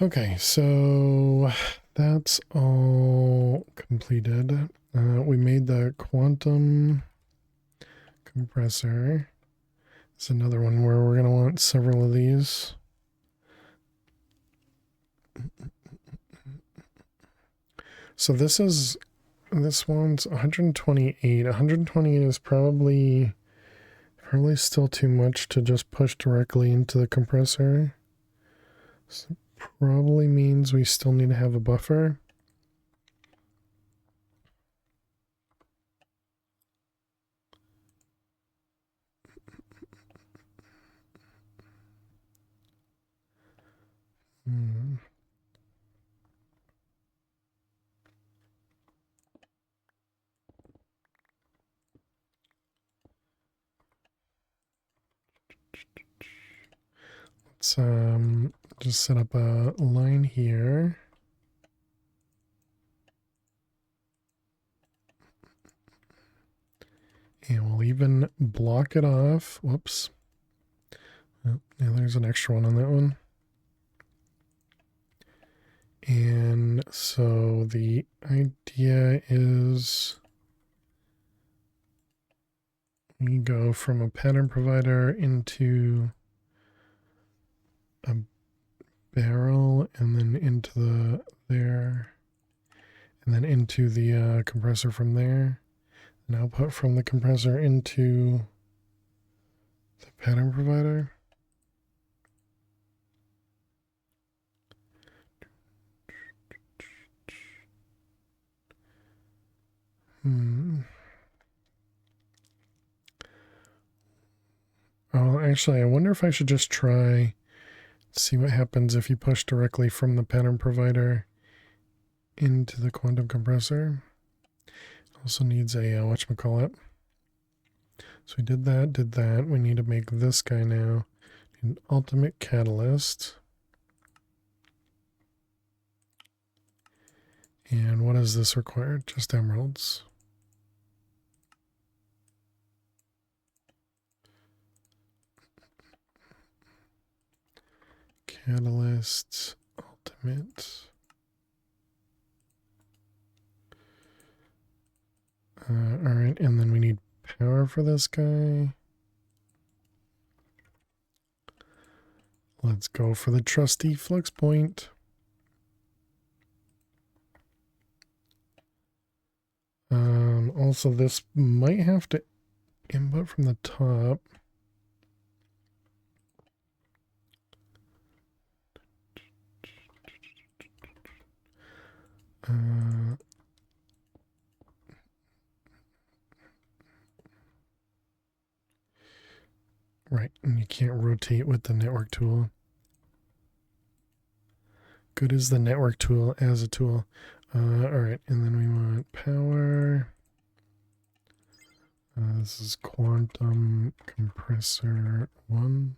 Speaker 1: Okay, so that's all completed. We made the quantum compressor. It's another one where we're going to want several of these. So this is this one's 128. 128 is probably still too much to just push directly into the compressor. So probably means we still need to have a buffer. Hmm. Let's just set up a line here. And we'll even block it off. Whoops. Oh, yeah, there's an extra one on that one. And so the idea is we go from a pattern provider into a barrel and then into there and then into the compressor from there. And output from the compressor into the pattern provider. Oh, actually, I wonder if I should just try see what happens if you push directly from the pattern provider into the quantum compressor. Also needs a whatchamacallit. So we did that. We need to make this guy now an ultimate catalyst. And what does this require? Just emeralds. Catalyst ultimate. Alright, and then we need power for this guy. Let's go for the trusty flux point. Also, this might have to input from the top. Right, and you can't rotate with the network tool. Good is the network tool as a tool. Alright, and then we want power. This is quantum compressor 1.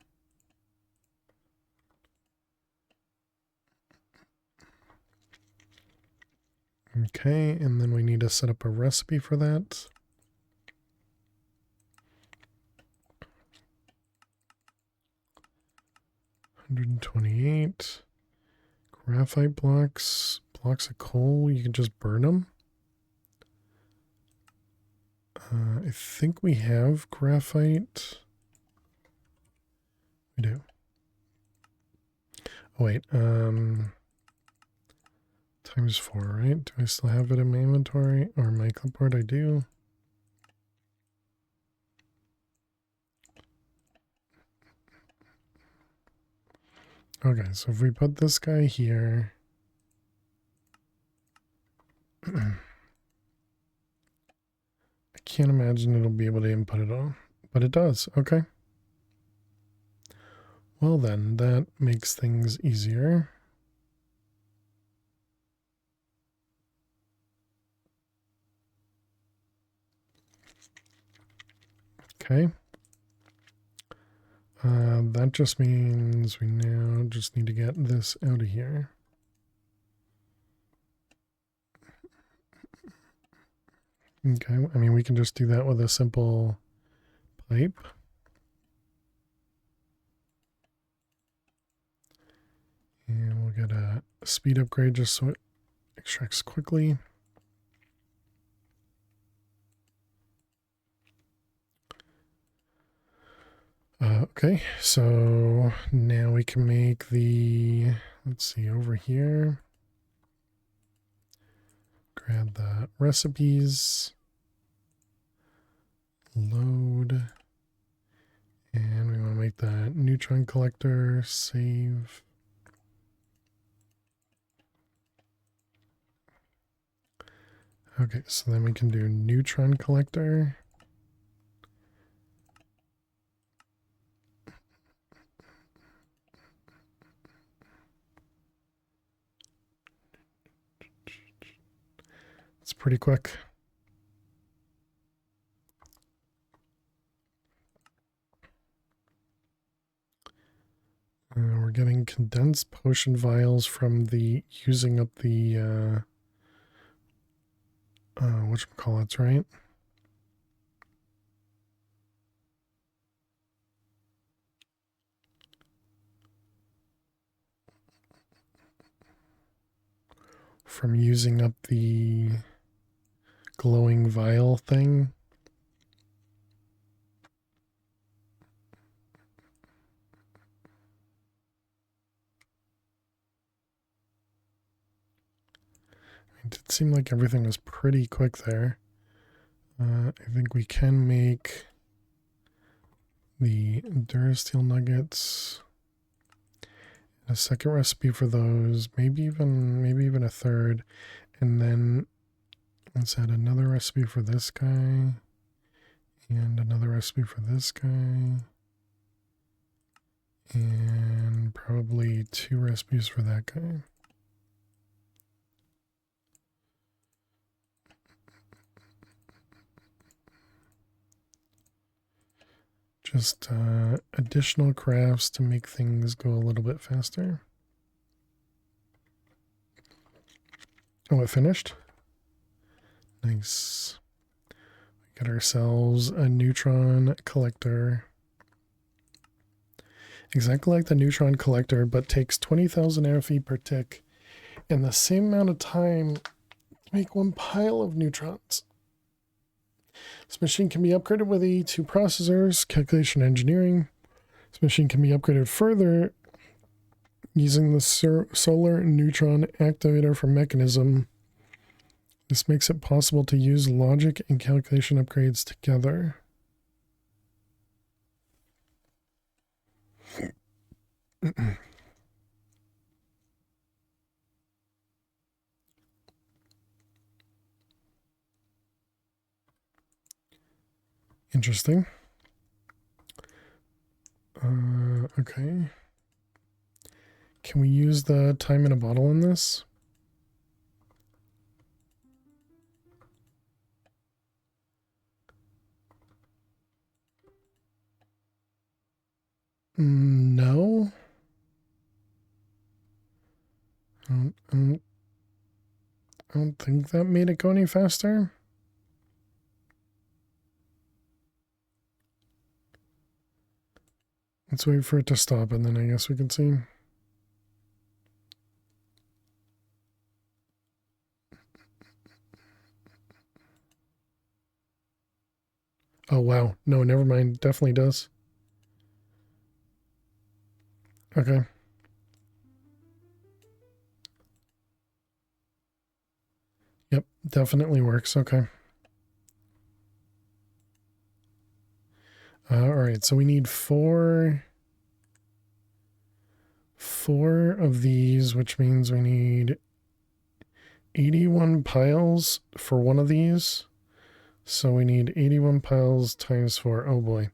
Speaker 1: Okay, and then we need to set up a recipe for that. $128. Graphite blocks of coal, you can just burn them. I think we have graphite. We do. Oh wait, times 4, right? Do I still have it in my inventory or my clipboard? I do. Okay, so if we put this guy here, I can't imagine it'll be able to input it all, but it does. Okay. Well then, that makes things easier. Okay. That just means we now just need to get this out of here. Okay, I mean, we can just do that with a simple pipe. And we'll get a speed upgrade just so it extracts quickly. Okay, so now we can make the, let's see, over here. grab the recipes, load, and we want to make the neutron collector, save. Okay, so then we can do neutron collector. It's pretty quick. We're getting condensed potion vials from the using up the whatchamacallits, right? From using up the glowing vial thing. It did seem like everything was pretty quick there. I think we can make the Durasteel nuggets. A second recipe for those, maybe even a third, and then let's add another recipe for this guy, and another recipe for this guy, and probably 2 recipes for that guy. Just additional crafts to make things go a little bit faster. Oh, it finished? Nice. We got ourselves a neutron collector. Exactly like the neutron collector, but takes 20,000 AFE per tick and the same amount of time to make 1 pile of neutrons. This machine can be upgraded with E2 processors, calculation engineering. This machine can be upgraded further using the solar neutron activator from mechanism. This makes it possible to use logic and calculation upgrades together. Interesting. Okay. Can we use the time in a bottle in this? No. I don't think that made it go any faster. Let's wait for it to stop and then I guess we can see. Oh, wow. No, never mind. Definitely does. Okay. Yep, definitely works. Okay. All right, so we need four of these, which means we need 81 piles for one of these. So we need 81 piles times 4. Oh boy.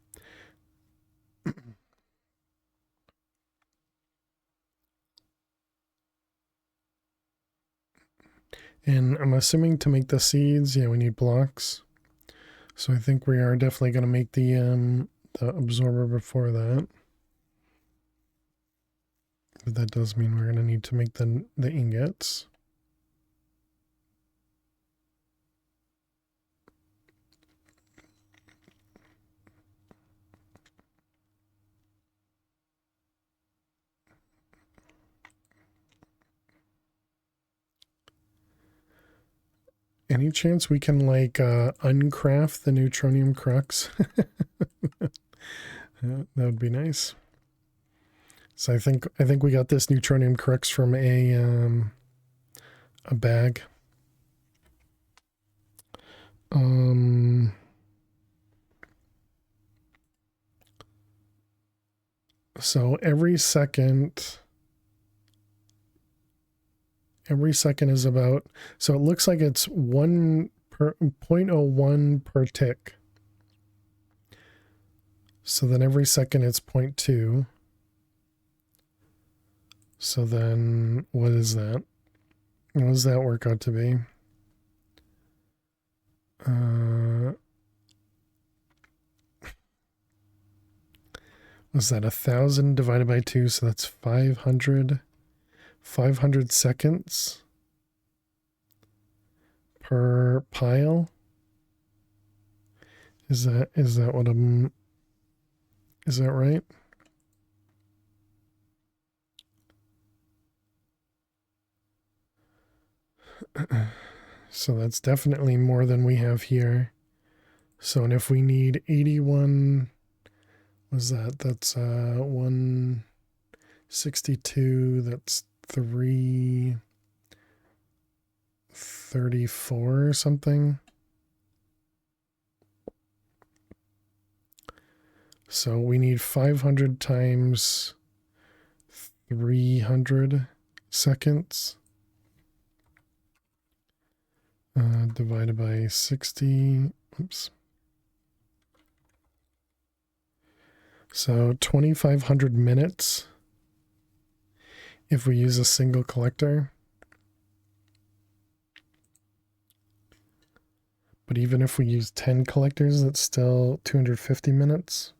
Speaker 1: And I'm assuming to make the seeds, yeah, we need blocks. So I think we are definitely going to make the absorber before that. But that does mean we're going to need to make the ingots. Any chance we can like uncraft the neutronium crux? That would be nice. So I think we got this neutronium crux from a bag. So every second is about, so it looks like it's 1 per 0.01 per tick. So then every second it's 0.2. So then what is that? What does that work out to be? Was that 1,000 divided by 2? So that's 500 seconds per pile. Is that what I'm, is that right? So that's definitely more than we have here. So, and if we need 81, was that? That's 162. That's 334 or something. So we need 500 times 300 seconds. Divided by 60. Oops. So 2,500 minutes if we use a single collector. But even if we use 10 collectors, that's still 250 minutes.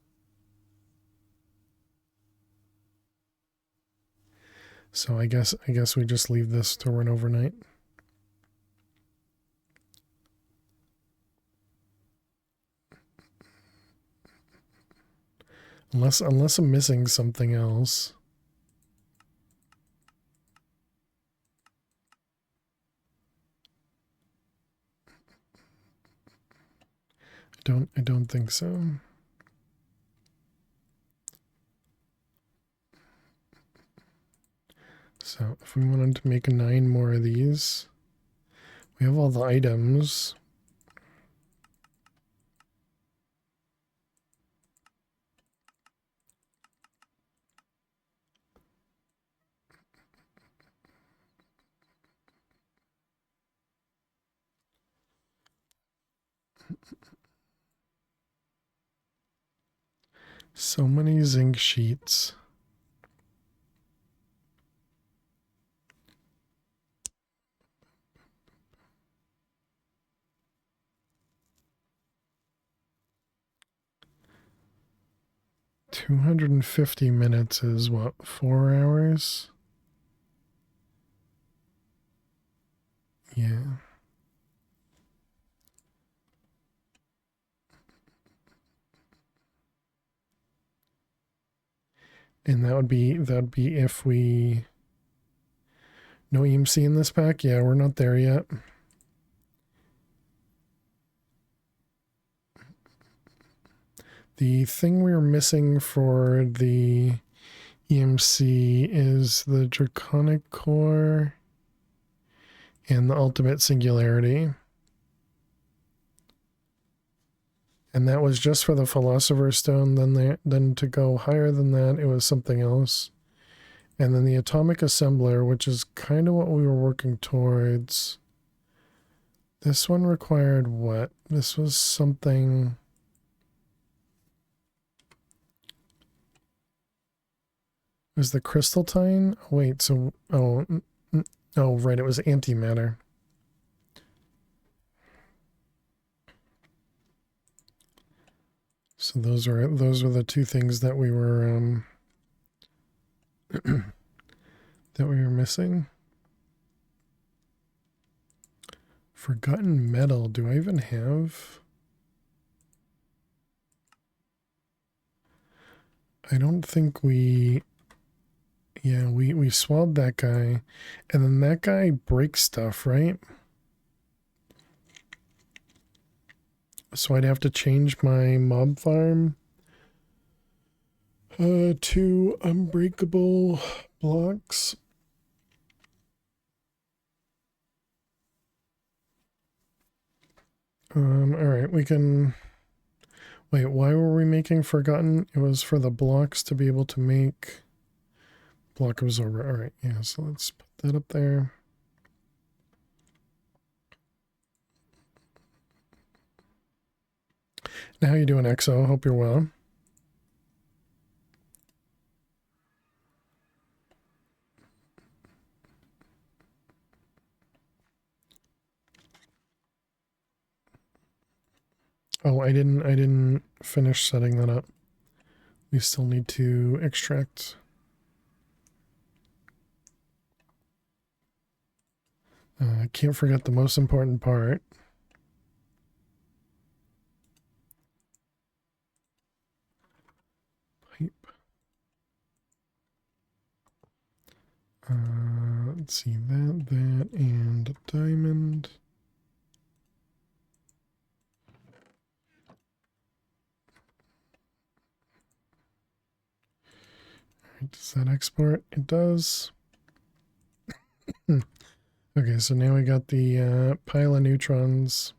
Speaker 1: So I guess we just leave this to run overnight. Unless I'm missing something else. I don't think so. So if we wanted to make 9 more of these, we have all the items. So many zinc sheets. $250 is what, 4 hours? Yeah. And that would be if we, no EMC in this pack? Yeah, we're not there yet. The thing we were missing for the EMC is the Draconic Core and the Ultimate Singularity. And that was just for the Philosopher's Stone. Then to go higher than that, it was something else. And then the Atomic Assembler, which is kind of what we were working towards. This one required what? This was something... Was the crystalline? Wait, so... Oh, right, it was antimatter. So those were the two things that we were that we were missing. Forgotten metal. Do I even have? I don't think we. Yeah, we swabbed that guy, and then that guy breaks stuff, right? So I'd have to change my mob farm to unbreakable blocks. All right, we can... Wait, why were we making Forgotten? It was for the blocks to be able to make block absorber. All right, yeah, so let's put that up there. Now, how you doing, EXO? Hope you're well. Oh, I didn't finish setting that up. We still need to extract. Can't forget the most important part. Pipe. Let's see, that, and diamond. Does that export? It does. Okay, so now we got the pile of neutrons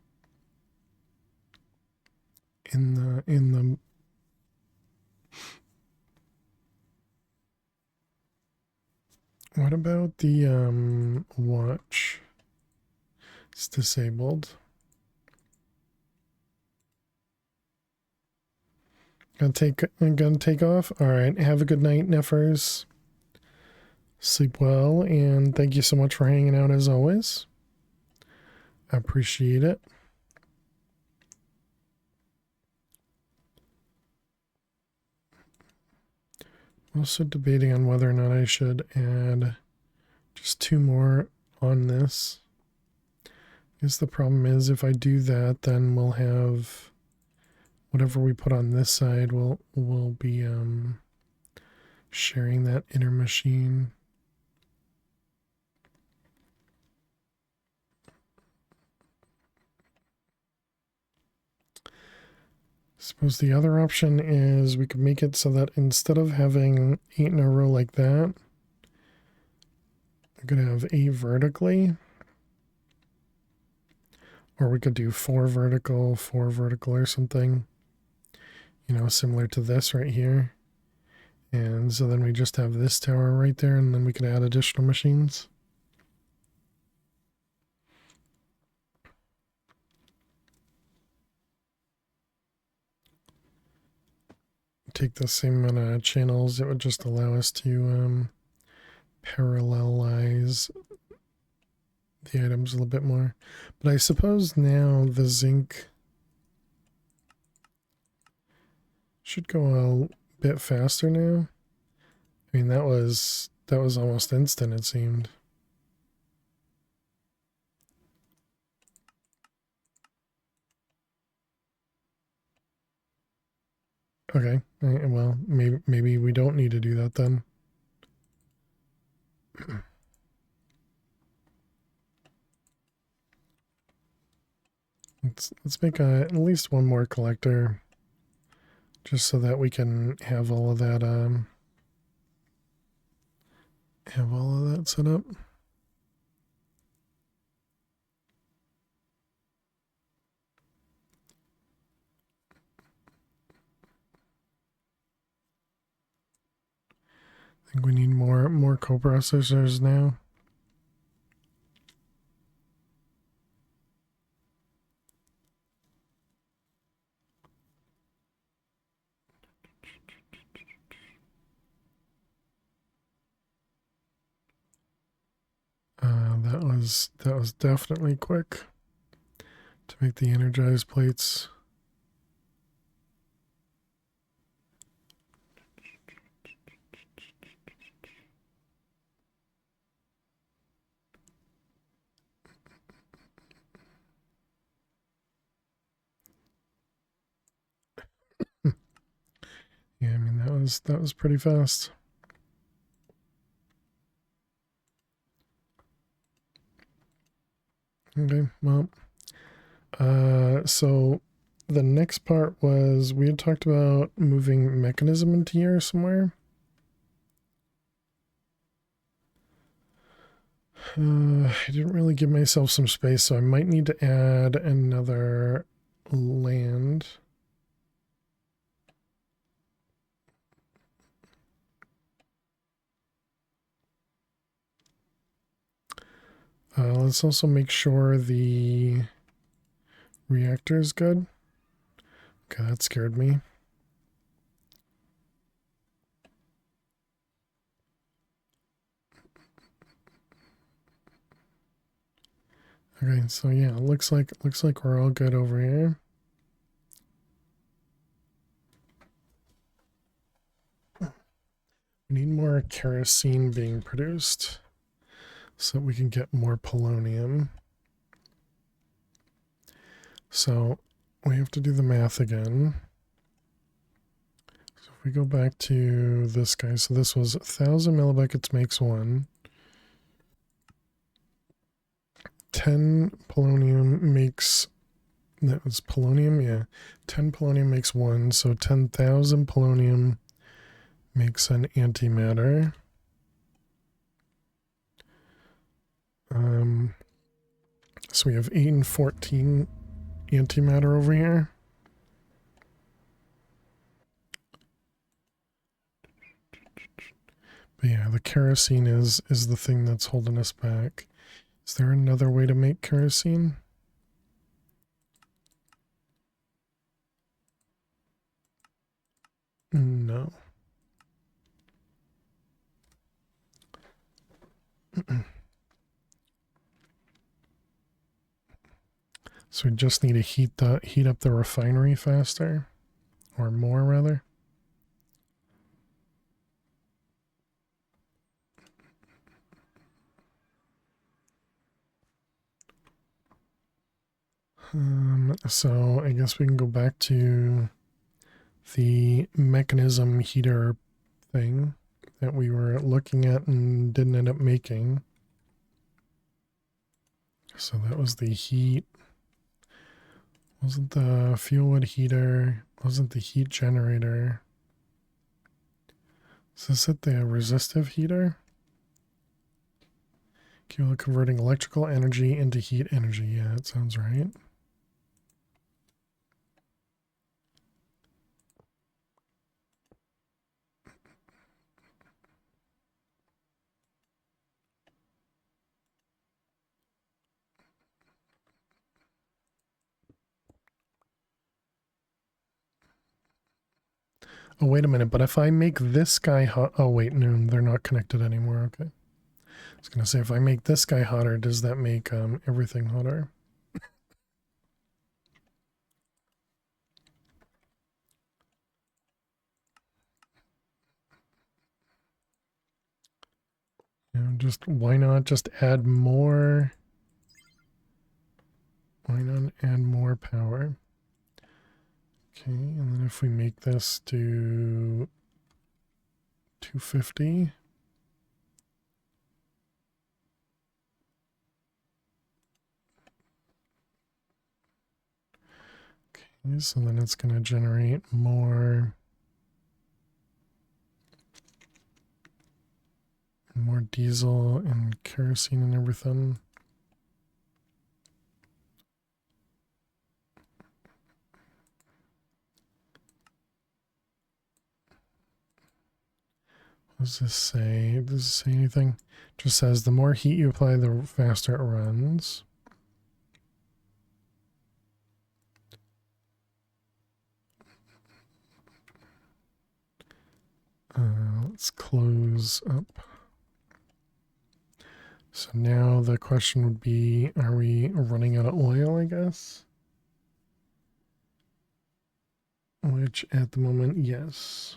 Speaker 1: in the what about the watch? It's disabled. Gonna take off. All right. Have a good night, Neffers. Sleep well, and thank you so much for hanging out as always. I appreciate it. I'm also debating on whether or not I should add just 2 more on this. I guess the problem is if I do that, then we'll have whatever we put on this side will be sharing that inner machine. Suppose the other option is we could make it so that instead of having 8 in a row like that, we're going to have 8 vertically. Or we could do 4 vertical or something. You know, similar to this right here. And so then we just have this tower right there, and then we could add additional machines. Take the same amount of channels, it would just allow us to parallelize the items a little bit more. But I suppose now the zinc should go a bit faster now. I mean, that was almost instant, it seemed. Okay, well, maybe we don't need to do that then. Let's make at least one more collector, just so that we can have all of that set up. I think we need more coprocessors now. That was definitely quick to make the energized plates. Yeah, I mean that was pretty fast. Okay, well, so the next part was we had talked about moving mechanism into here somewhere. I didn't really give myself some space, so I might need to add another land. Let's also make sure the reactor is good. Okay, that scared me. Okay, so yeah, looks like we're all good over here. We need more kerosene being produced so that we can get more polonium. So we have to do the math again. So if we go back to this guy, so this was 1,000 millibuckets makes 1. 10 polonium makes, that was polonium, yeah. 10 polonium makes 1, so 10,000 polonium makes an antimatter. So we have 8 and 14 antimatter over here. But yeah, the kerosene is the thing that's holding us back. Is there another way to make kerosene? No. So we just need to heat up the refinery faster, or more rather. So I guess we can go back to the mechanism heater thing that we were looking at and didn't end up making. So that was the heat. Wasn't the fuel wood heater, wasn't the heat generator. Is this it, the resistive heater? Capable of converting electrical energy into heat energy. Yeah, it sounds right. Oh, wait a minute, but if I make this guy hot... Oh, wait, no, they're not connected anymore. Okay. I was going to say, if I make this guy hotter, does that make everything hotter? Just, why not just add more... Why not add more power? Okay, and then if we make this to 250... Okay, so then it's going to generate more diesel and kerosene and everything. What does this say? Does it say anything? It just says the more heat you apply, the faster it runs. Let's close up. So now the question would be, are we running out of oil, I guess? Which at the moment, yes.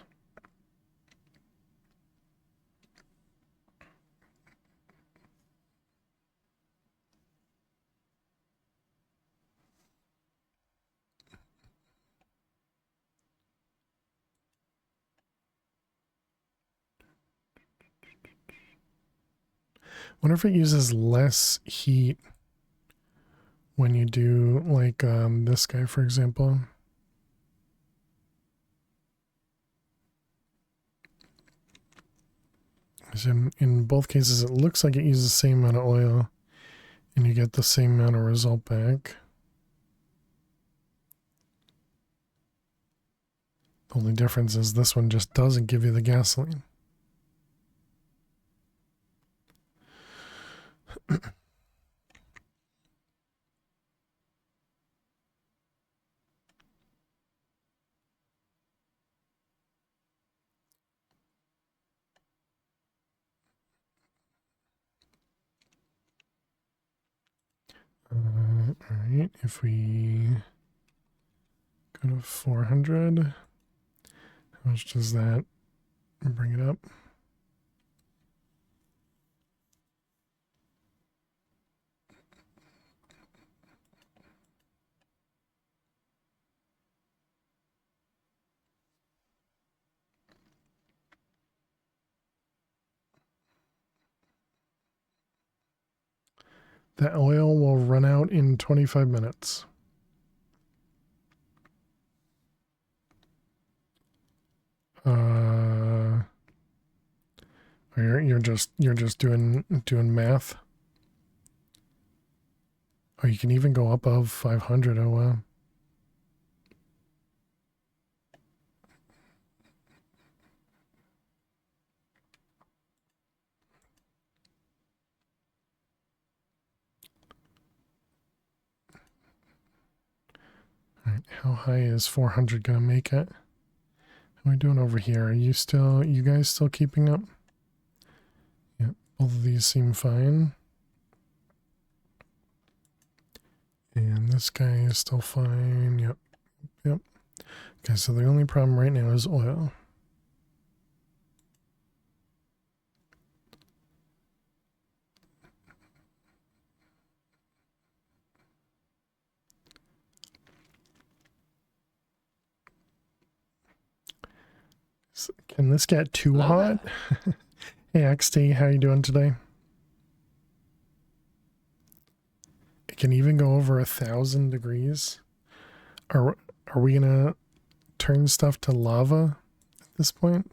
Speaker 1: Wonder if it uses less heat when you do like this guy, for example. Because in both cases, it looks like it uses the same amount of oil, and you get the same amount of result back. The only difference is this one just doesn't give you the gasoline. All right, if we go to 400, how much does that bring it up? That oil will run out in 25 minutes. You're just doing math. Oh, you can even go above 500. Oh wow. All right, how high is 400 gonna make it? How are we doing over here? Are you guys still keeping up? Yep, both of these seem fine. And this guy is still fine. Yep. Yep. Okay, so the only problem right now is oil. So can this get too hot? Hey XT, how you doing today? It can even go over 1,000 degrees. Are we gonna turn stuff to lava at this point?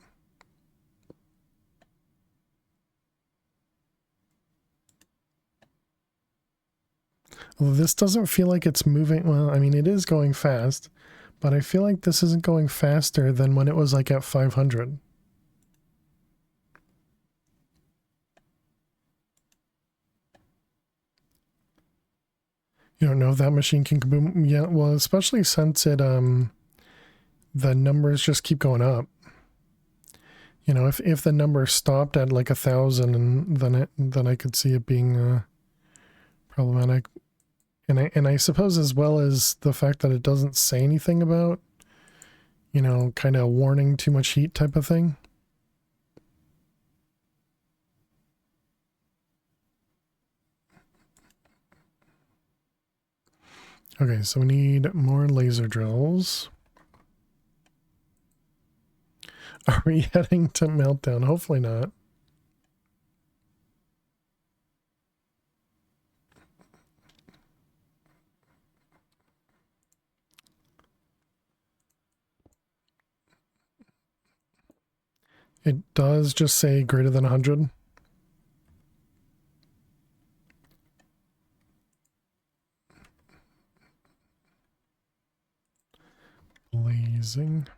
Speaker 1: Well, this doesn't feel like it's moving. Well, I mean, it is going fast, but I feel like this isn't going faster than when it was like at 500. You don't know if that machine can kaboom. Yeah, well, especially since the numbers just keep going up. You know, if the number stopped at like 1,000, and then I could see it being problematic. And I suppose as well as the fact that it doesn't say anything about, you know, kind of warning too much heat type of thing. Okay, so we need more laser drills. Are we heading to meltdown? Hopefully not. It does just say greater than 100. Blazing.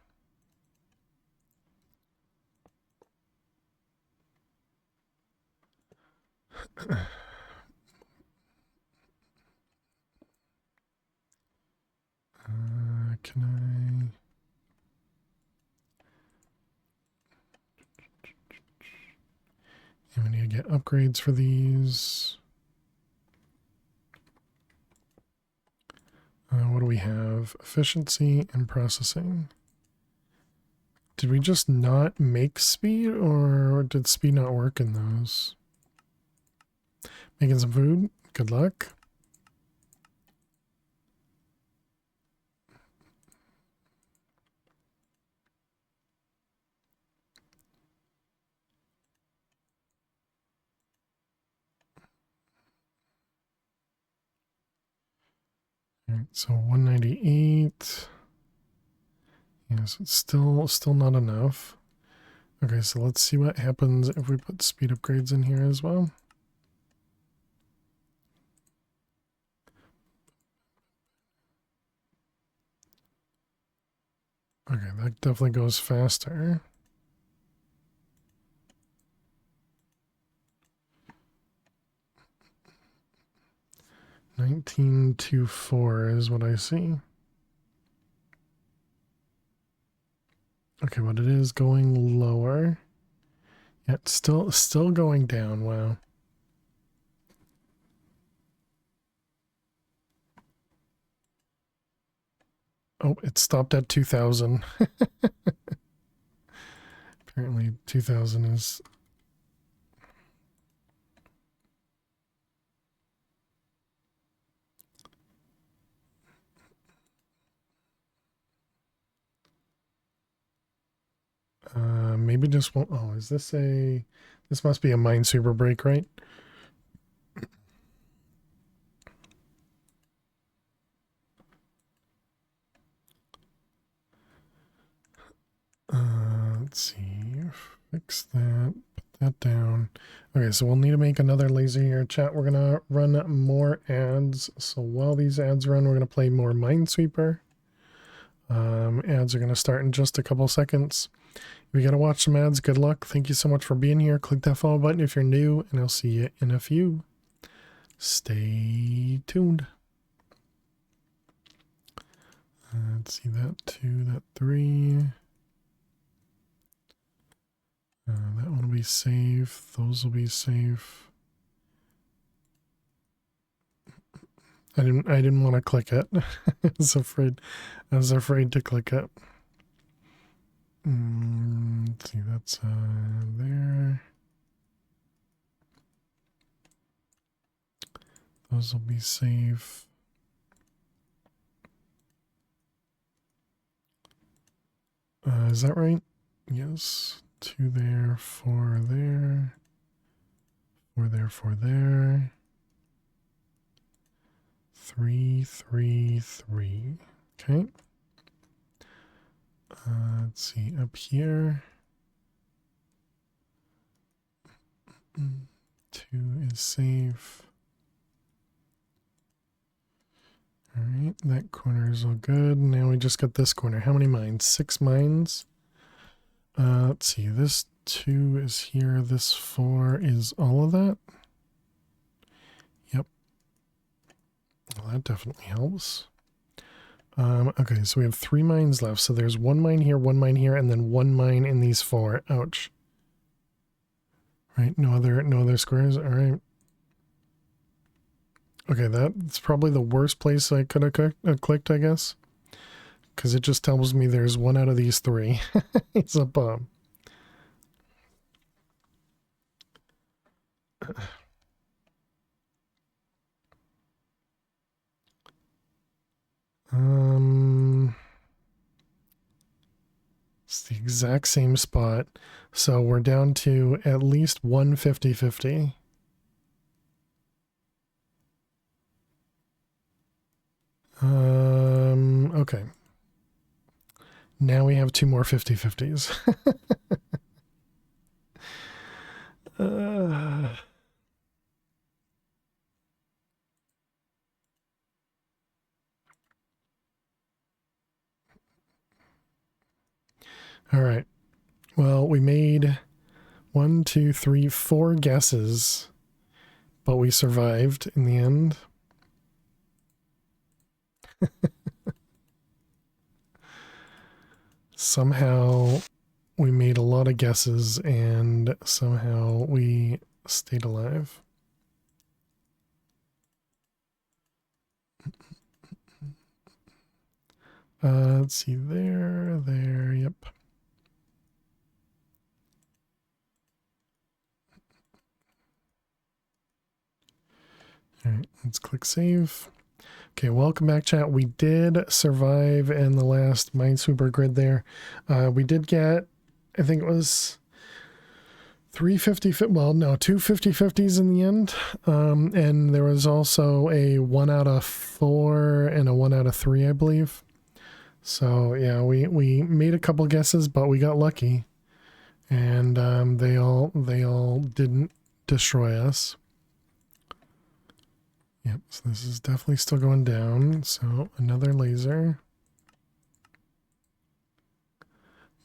Speaker 1: Can I? And we need to get upgrades for these. What do we have? Efficiency and processing. Did we just not make speed, or did speed not work in those? Making some food. Good luck. All right, so 198. Yes, it's still not enough. Okay, so let's see what happens if we put speed upgrades in here as well. Okay, that definitely goes faster. $19.24 is what I see. Okay, but it is going lower. Yeah, it's still going down. Wow. Oh, it stopped at 2,000. Apparently 2,000 is... maybe just one... Oh, is this a... This must be a Minesweeper break, right? Let's see. Fix that. Put that down. Okay, so we'll need to make another laser here. Chat, we're going to run more ads. So while these ads run, we're going to play more Minesweeper. Ads are going to start in just a couple seconds. If you got to watch some ads, good luck. Thank you so much for being here. Click that follow button if you're new, and I'll see you in a few. Stay tuned. Let's see, that 2, that 3. That one will be safe. Those will be safe. I didn't want to click it. I was afraid to click it. Let's see, that's there. Those will be safe. Is that right? Yes. 2 there, 4 there. 4 there, 4 there. 3, 3, 3. Okay. Let's see, up here. 2 is safe. Alright, that corner is all good. Now we just got this corner. How many mines? 6 mines. Let's see, this 2 is here. This 4 is all of that. Yep. Well, that definitely helps. Okay, so we have 3 mines left. So there's 1 mine here, 1 mine here, and then 1 mine in these 4. Ouch. Right, no other squares. All right. Okay, that's probably the worst place I could have clicked, I guess. Because it just tells me there's 1 out of these 3. It's a bomb. It's the exact same spot. So we're down to at least 1 50-50. Okay. Now we have 2 more 50-50s. All right. Well, we made 1, 2, 3, 4 guesses, but we survived in the end. Somehow we made a lot of guesses and somehow we stayed alive. Let's see, there, yep. All right, let's click save. Okay, welcome back, chat. We did survive in the last Minesweeper grid there. We did get, I think it was 2 50-50s in the end. And there was also a 1 out of 4 and a 1 out of 3, I believe. So yeah, we made a couple guesses, but we got lucky. And they all didn't destroy us. Yep, so this is definitely still going down. So another laser.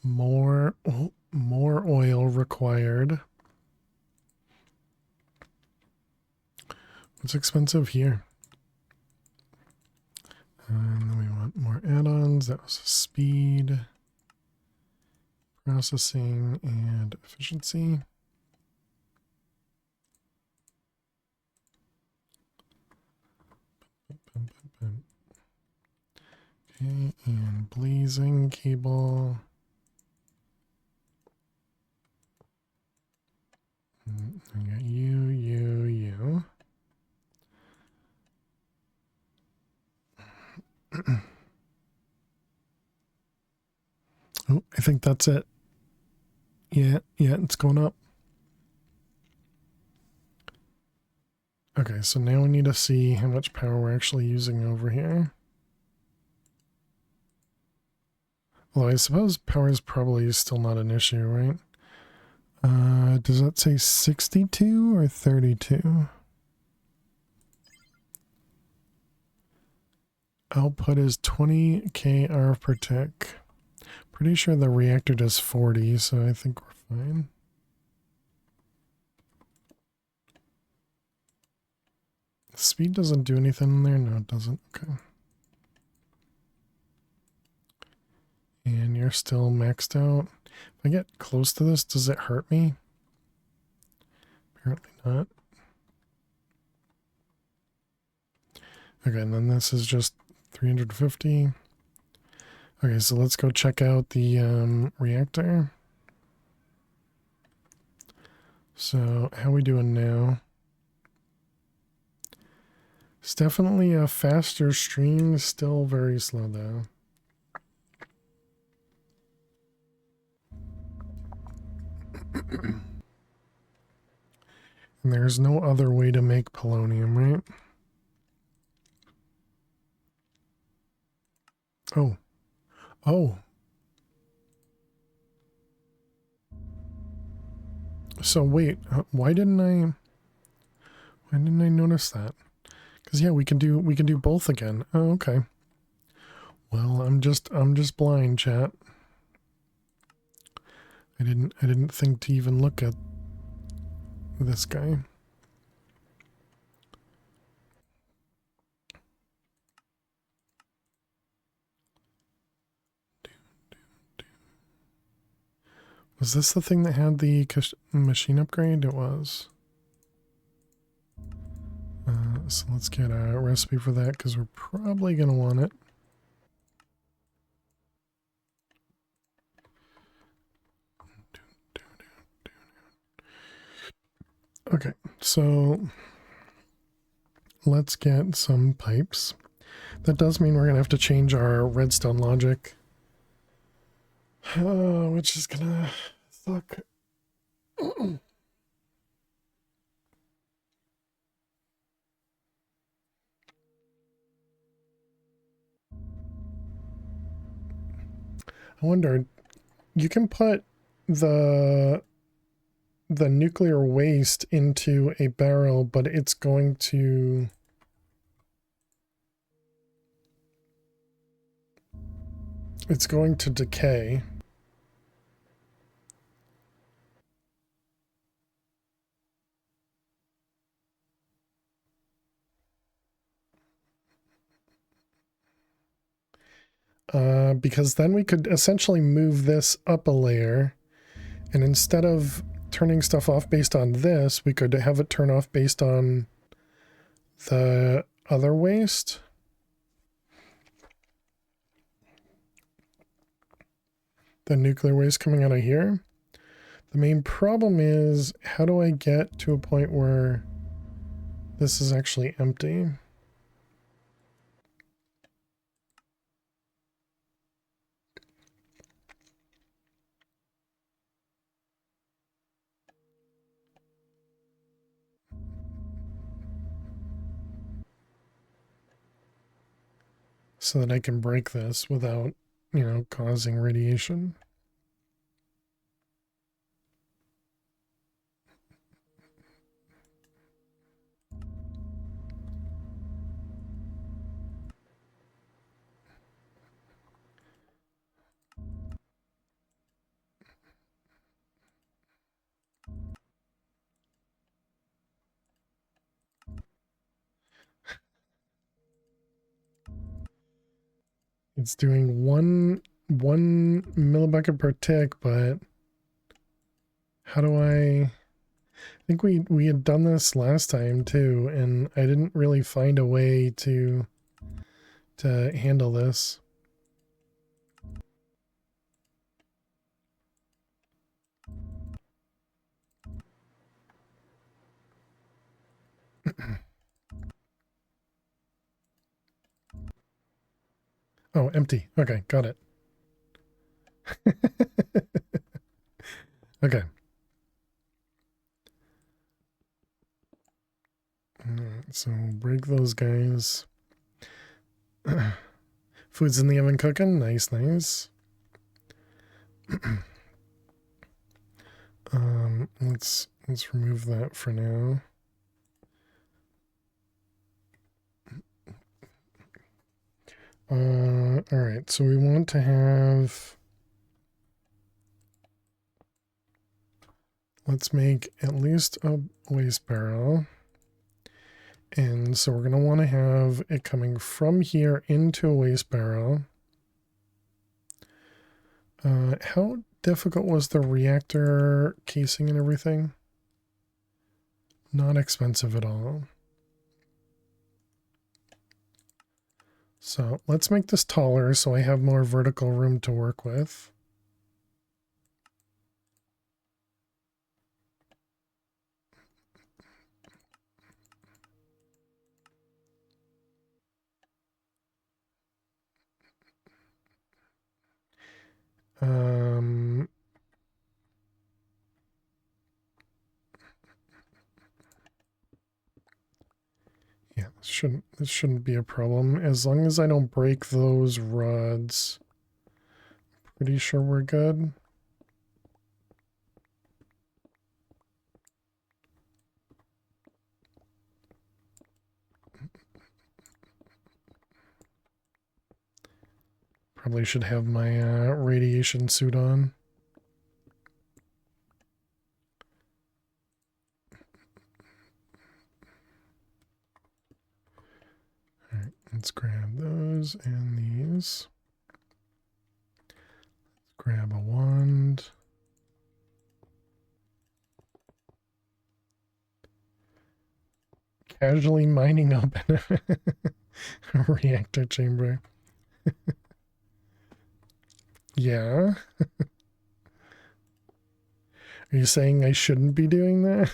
Speaker 1: More oil required. What's expensive here? And then we want more add-ons. That was speed, processing, and efficiency. Okay, and blazing cable. I got you. Oh, I think that's it. Yeah, it's going up. Okay, so now we need to see how much power we're actually using over here. Although I suppose power is probably still not an issue, right? Does that say 62 or 32? Output is 20 kR per tick. Pretty sure the reactor does 40, so I think we're fine. Speed doesn't do anything in there? No, it doesn't. Okay. And you're still maxed out. If I get close to this, does it hurt me? Apparently not. Okay, and then this is just 350. Okay, so let's go check out the reactor. So how we doing now? It's definitely a faster stream, still very slow though. And there's no other way to make polonium, right? Oh. So wait, why didn't I notice that? Because yeah, we can do both again. Oh, okay. Well, I'm just blind, chat. I didn't think to even look at this guy. Was this the thing that had the machine upgrade? It was. So let's get a recipe for that because we're probably going to want it. Okay, so let's get some pipes. That does mean we're going to have to change our redstone logic. Which is going to suck. I wonder, you can put the nuclear waste into a barrel, but it's going to decay. Because then we could essentially move this up a layer, and instead of turning stuff off based on this, we could have it turn off based on the other waste. The nuclear waste coming out of here. The main problem is, how do I get to a point where this is actually empty? So that I can break this without, causing radiation. It's doing one millibucket per tick, but how do I think we had done this last time too, and I didn't really find a way to handle this. Oh, empty. Okay, got it. Okay. Alright, so break those guys. Food's in the oven cooking. Nice, nice. Let's remove that for now. All right, so we want to have, let's make at least a waste barrel. And so we're going to want to have it coming from here into a waste barrel. How difficult was the reactor casing and everything? Not expensive at all. So let's make this taller so I have more vertical room to work with. Yeah, this shouldn't be a problem as long as I don't break those rods. Pretty sure we're good. Probably should have my radiation suit on. All right, let's grab those and these. Let's grab a wand. Casually mining open a reactor chamber. Yeah. Are you saying I shouldn't be doing that?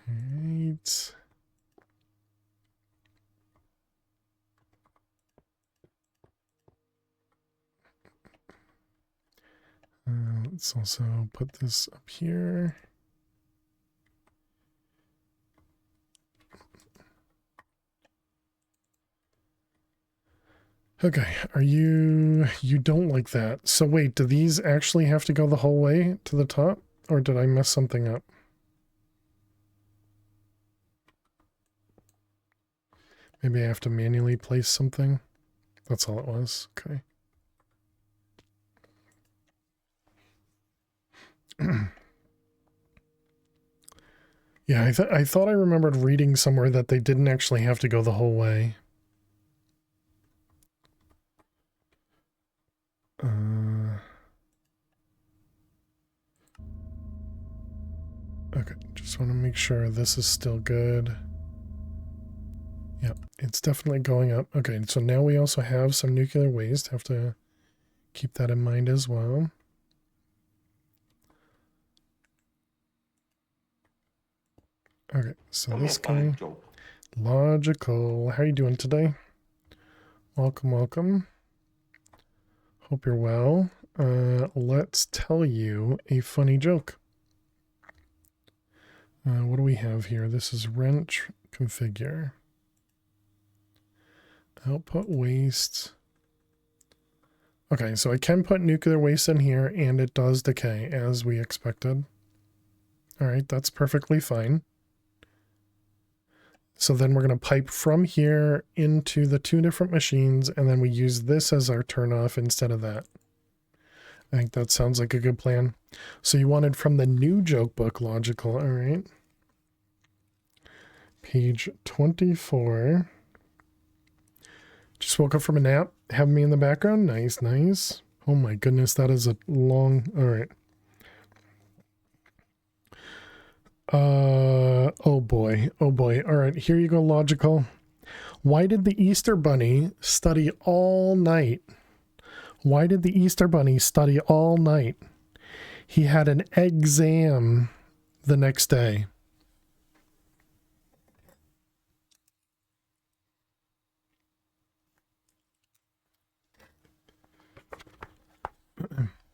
Speaker 1: Right. Let's also put this up here. Okay, you don't like that. So wait, do these actually have to go the whole way to the top? Or did I mess something up? Maybe I have to manually place something? That's all it was. Okay. Yeah, I thought I remembered reading somewhere that they didn't actually have to go the whole way. Okay, just want to make sure this is still good. Yep, it's definitely going up. Okay, so now we also have some nuclear waste. Have to keep that in mind as well. Okay, so this guy, logical. How are you doing today? Welcome, welcome. Hope you're well. Let's tell you a funny joke. What do we have here? This is wrench configure. Output waste. Okay, so I can put nuclear waste in here and it does decay as we expected. All right, that's perfectly fine. So then we're going to pipe from here into the two different machines, and then we use this as our turnoff instead of that. I think that sounds like a good plan. So you wanted from the new joke book, logical. All right. Page 24. Just woke up from a nap. Have me in the background. Nice, nice. Oh my goodness, that is a long... All right. Oh boy. Oh boy. All right, here you go, logical. Why did the Easter Bunny study all night? Why did the Easter Bunny study all night? He had an exam the next day.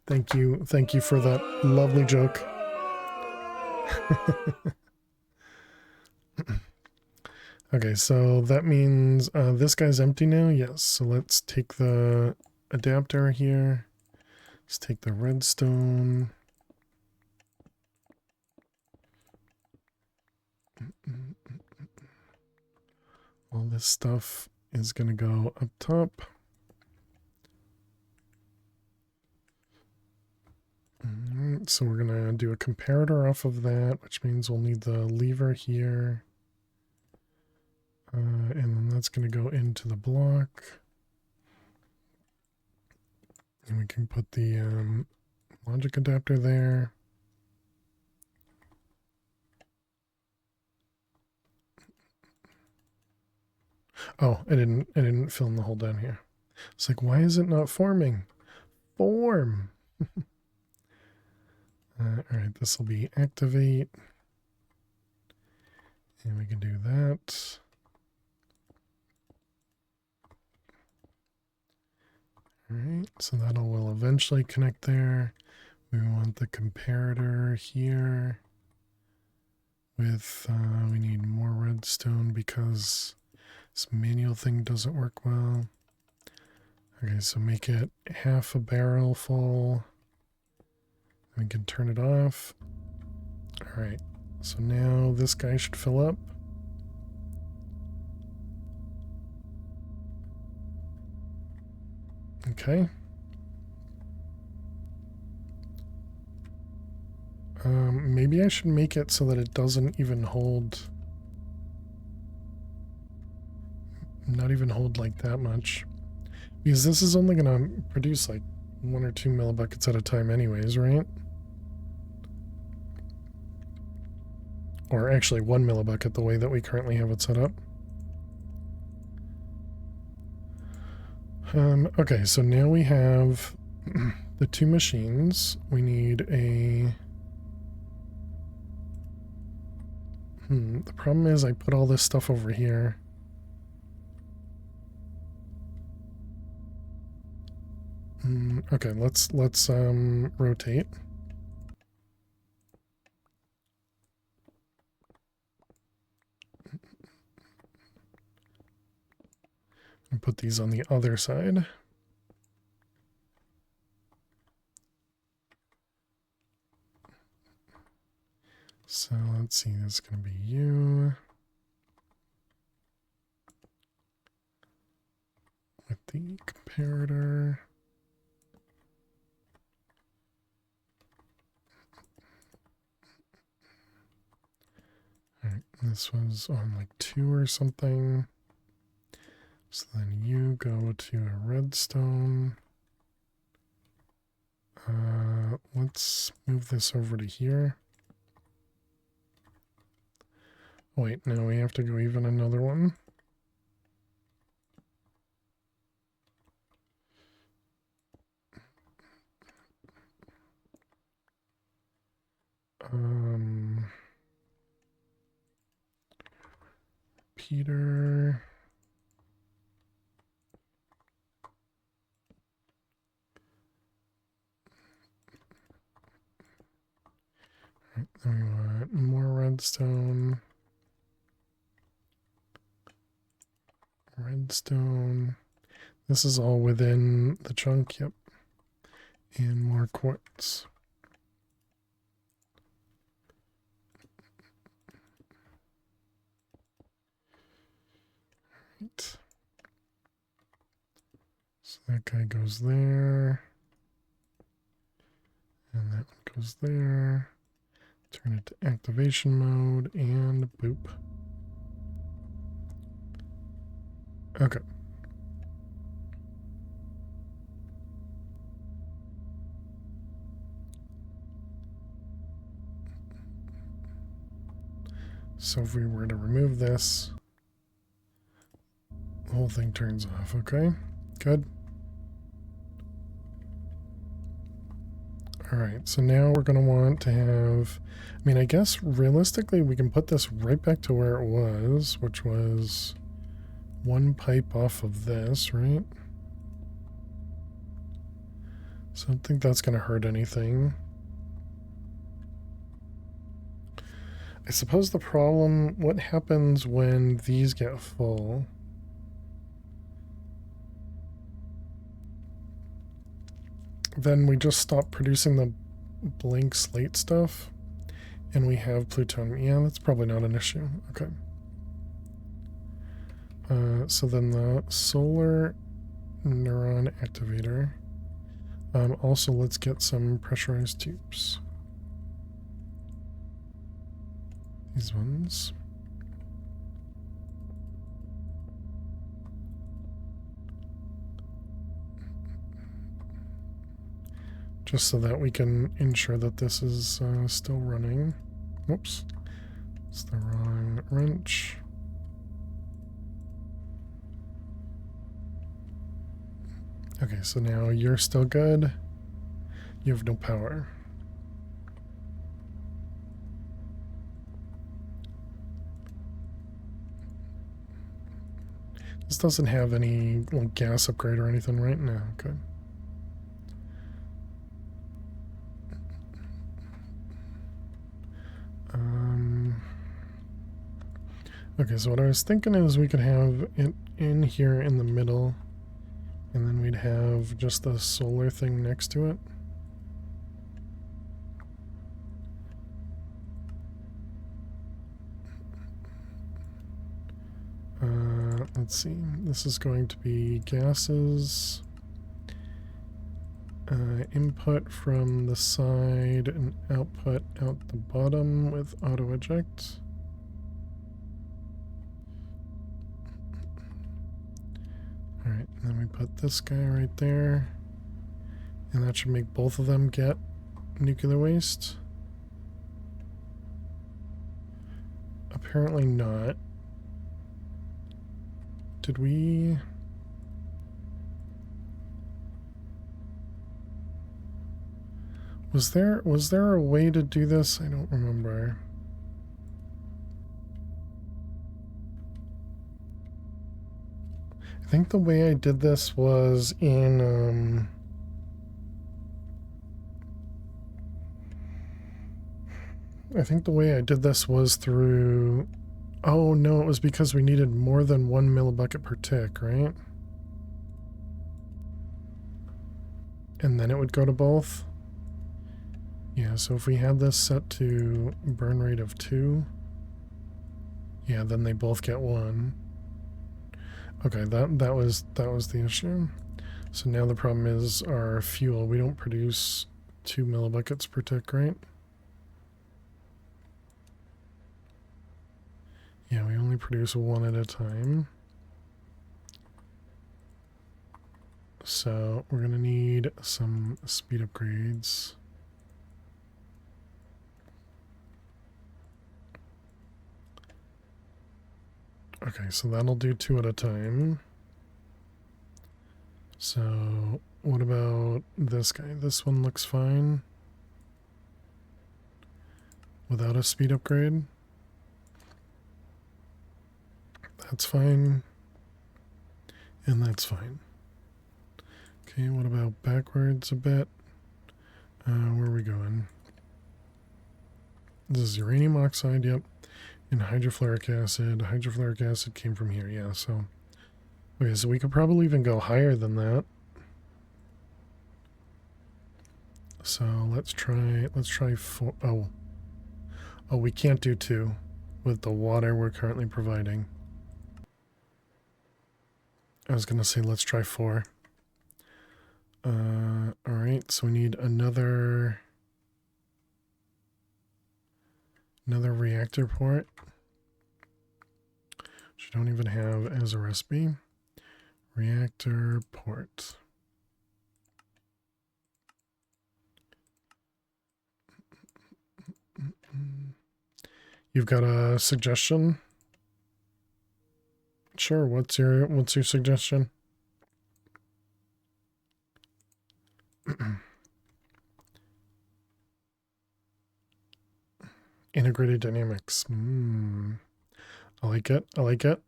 Speaker 1: Thank you for that lovely joke. Okay, so that means this guy's empty now. Yes, so let's take the adapter here. Let's take the redstone. All this stuff is going to go up top. Alright, so we're going to do a comparator off of that, which means we'll need the lever here. And then that's going to go into the block. And we can put the logic adapter there. Oh, I didn't film the hole down here. It's like, why is it not forming? Form. All right, this will be activate. And we can do that. All right, so that will eventually connect there. We want the comparator here with, we need more redstone because this manual thing doesn't work well. Okay, so make it half a barrel full. We can turn it off. All right, so now this guy should fill up. Okay. Maybe I should make it so that it doesn't even hold... Not even hold like that much. Because this is only going to produce like 1 or 2 millibuckets at a time anyways, right? Or actually 1 millibucket the way that we currently have it set up. Okay, so now we have the 2 machines. We need a... the problem is I put all this stuff over here. Okay, let's rotate. And put these on the other side. So let's see, this is going to be you. With the comparator. Alright, this was on like 2 or something. So then you go to a redstone. Let's move this over to here. Oh, wait, no, we have to go even another one. Peter. Right, then we want more redstone. Redstone. This is all within the chunk, yep. And more quartz. Right. So that guy goes there. And that one goes there. Turn it to activation mode and boop. Okay. So if we were to remove this, the whole thing turns off. Okay, good. All right, so now we're going to want to have, I mean, I guess realistically we can put this right back to where it was, which was one pipe off of this, right? So I don't think that's going to hurt anything. I suppose the problem, what happens when these get full? Then we just stop producing the blank slate stuff and we have plutonium. Yeah, that's probably not an issue. Okay. So then the solar neuron activator. Also, let's get some pressurized tubes. These ones. Just so that we can ensure that this is still running. Whoops. It's the wrong wrench. Okay, so now you're still good. You have no power. This doesn't have any like gas upgrade or anything right now. Okay. Okay, so what I was thinking is we could have it in here in the middle, and then we'd have just the solar thing next to it. Let's see. This is going to be gases. Input from the side and output out the bottom with auto eject. Alright, and then we put this guy right there. And that should make both of them get nuclear waste. Apparently not. Did we... Was there a way to do this? I don't remember. I think the way I did this was in I think the way I did this was through, oh no, it was because we needed more than 1 millibucket per tick, right? And then it would go to both. Yeah, so if we had this set to burn rate of 2, yeah, then they both get 1. Okay, that was the issue. So now the problem is our fuel. We don't produce 2 millibuckets per tick, right? Yeah, we only produce 1 at a time. So we're gonna need some speed upgrades. Okay, so that'll do 2 at a time. So what about this guy? This one looks fine. Without a speed upgrade. That's fine. And that's fine. Okay, what about backwards a bit? Where are we going? This is uranium oxide, yep. And hydrofluoric acid. Hydrofluoric acid came from here, yeah, so... Okay, so we could probably even go higher than that. So let's try 4. Oh, we can't do 2 with the water we're currently providing. I was gonna say let's try 4. Alright, so we need another reactor port, which I don't even have as a recipe. Reactor port. You've got a suggestion? Sure, what's your suggestion? Integrated dynamics. I like it. I like it.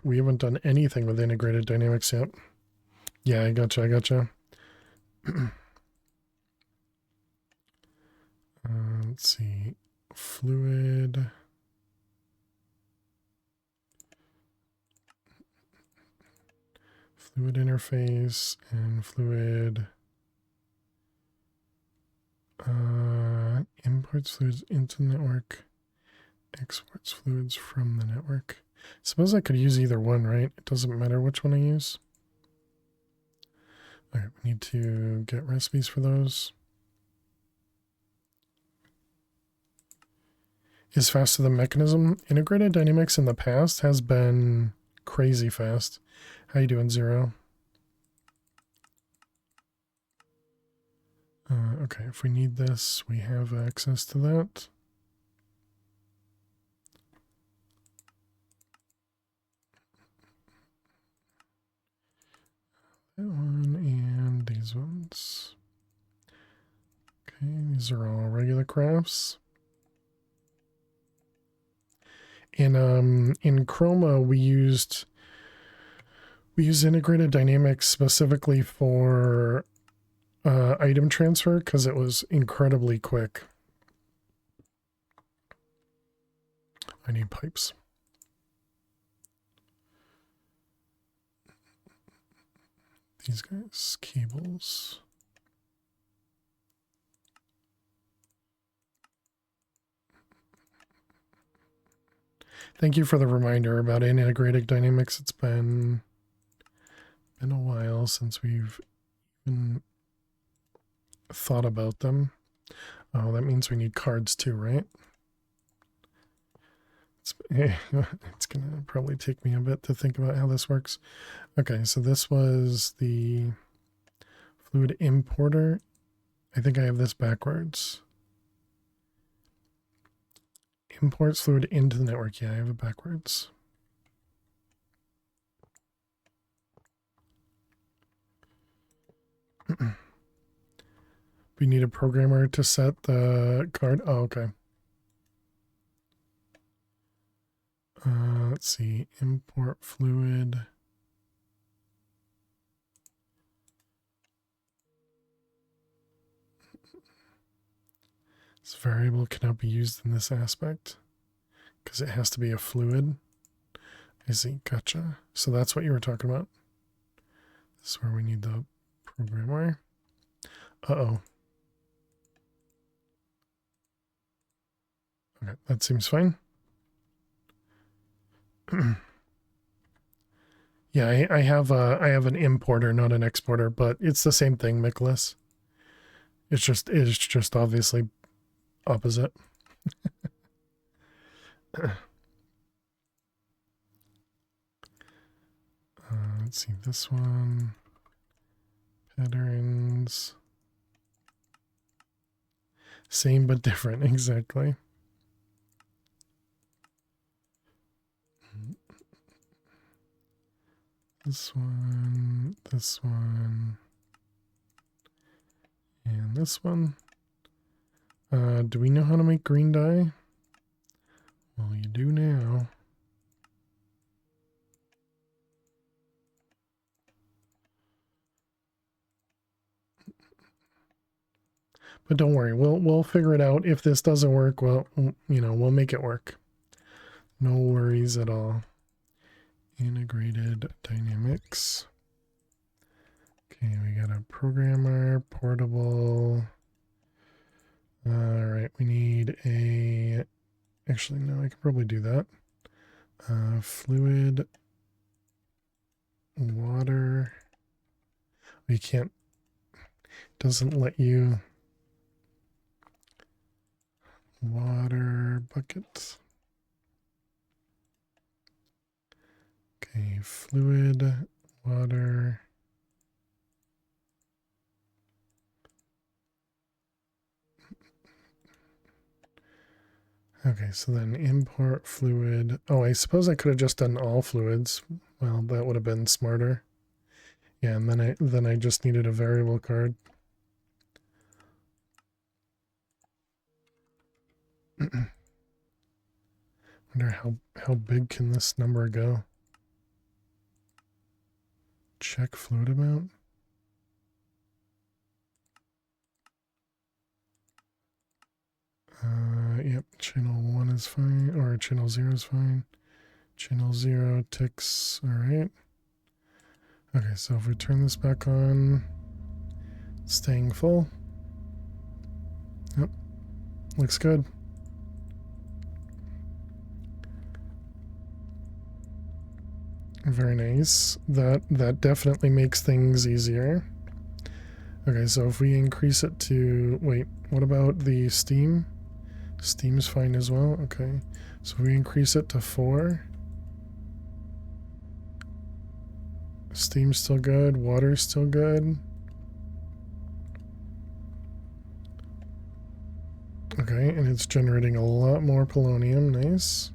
Speaker 1: We haven't done anything with integrated dynamics yet. Yeah, I gotcha. I gotcha. Let's see. Fluid. Fluid interface and fluid. Imports fluids into the network. Exports fluids from the network. Suppose I could use either one, right? It doesn't matter which one I use. All right, we need to get recipes for those. Is faster than mechanism. Integrated dynamics in the past has been crazy fast. How you doing, Zero? Okay, if we need this, we have access to that. That one and these ones. Okay, these are all regular crafts. In Chroma, we used integrated dynamics specifically for item transfer because it was incredibly quick. I need pipes. These guys, cables. Thank you for the reminder about integrated dynamics. It's been a while since we've even thought about them. Oh, that means we need cards too, right? It's gonna probably take me a bit to think about how this works. Okay, so this was the fluid importer. I think I have this backwards. Imports fluid into the network. Yeah, I have it backwards. We need a programmer to set the card. Oh, okay. Let's see. Import fluid. This variable cannot be used in this aspect because it has to be a fluid. I see. Gotcha. So that's what you were talking about. This is where we need the programmer. Uh-oh. Okay, that seems fine. Yeah, I have an importer, not an exporter, but it's the same thing, Nicholas. It's just obviously opposite. Let's see this one. Patterns. Same but different, exactly. This one, and this one. Do we know how to make green dye? Well, you do now. But don't worry, we'll figure it out. If this doesn't work, well, you know, we'll make it work. No worries at all. Integrated dynamics. Okay, we got a programmer, portable. All right, we need a. Actually, no, I could probably do that. Fluid, water. We can't. Doesn't let you. Water bucket. Okay, fluid, water. Okay, so then import fluid. Oh, I suppose I could have just done all fluids. Well, that would have been smarter. Yeah, and then I just needed a variable card. Wonder how big can this number go? Check fluid amount. Yep, channel 1 is fine, or channel 0 is fine. Channel 0 ticks, alright. Okay, so if we turn this back on, staying full. Yep, looks good. Very nice. That definitely makes things easier. Okay, so if we increase it to, wait, what about the steam? Steam's fine as well. Okay, so we increase it to 4. Steam's still good. Water's still good. Okay, and it's generating a lot more polonium. Nice.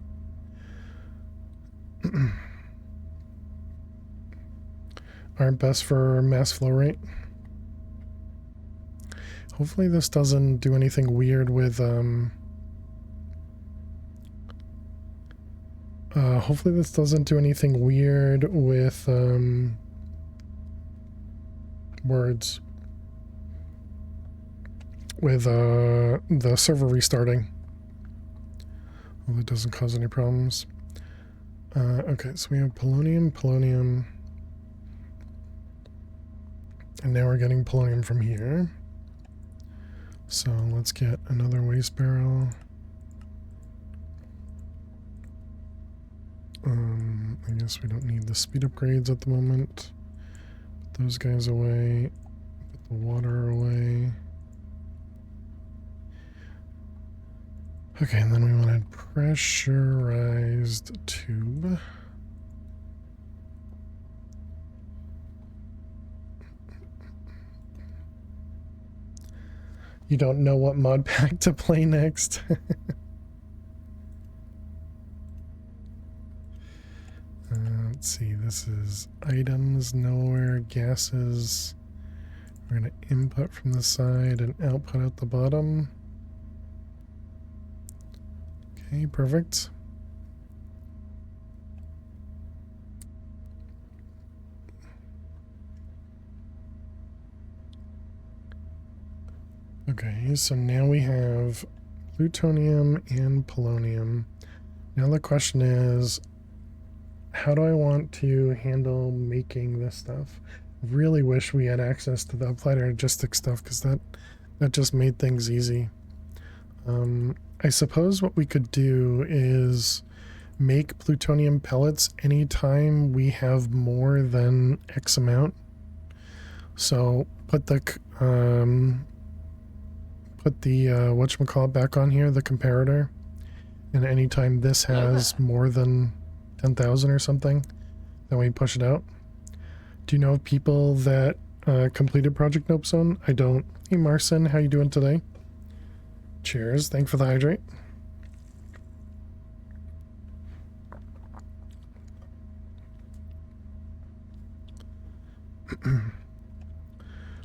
Speaker 1: Aren't best for mass flow rate. Hopefully this doesn't do anything weird with hopefully this doesn't do anything weird with words. With the server restarting. Well, it doesn't cause any problems. Okay, so we have polonium, and now we're getting polonium from here. So let's get another waste barrel. I guess we don't need the speed upgrades at the moment. Put those guys away. Put the water away. Okay, and then we wanted pressurized tube. You don't know what mod pack to play next? Let's see, this is items, nowhere, gases. We're going to input from the side and output at the bottom. Okay, perfect. Okay, so now we have plutonium and polonium. Now the question is, how do I want to handle making this stuff? Really wish we had access to the applied energistic stuff, because that just made things easy. I suppose what we could do is make plutonium pellets anytime we have more than X amount. So put the whatchamacallit back on here, the comparator, and anytime this has more than 10,000 or something, then we push it out. Do you know of people that completed Project Nope Zone? I don't. Hey Marcin, how you doing today? Cheers, thanks for the hydrate.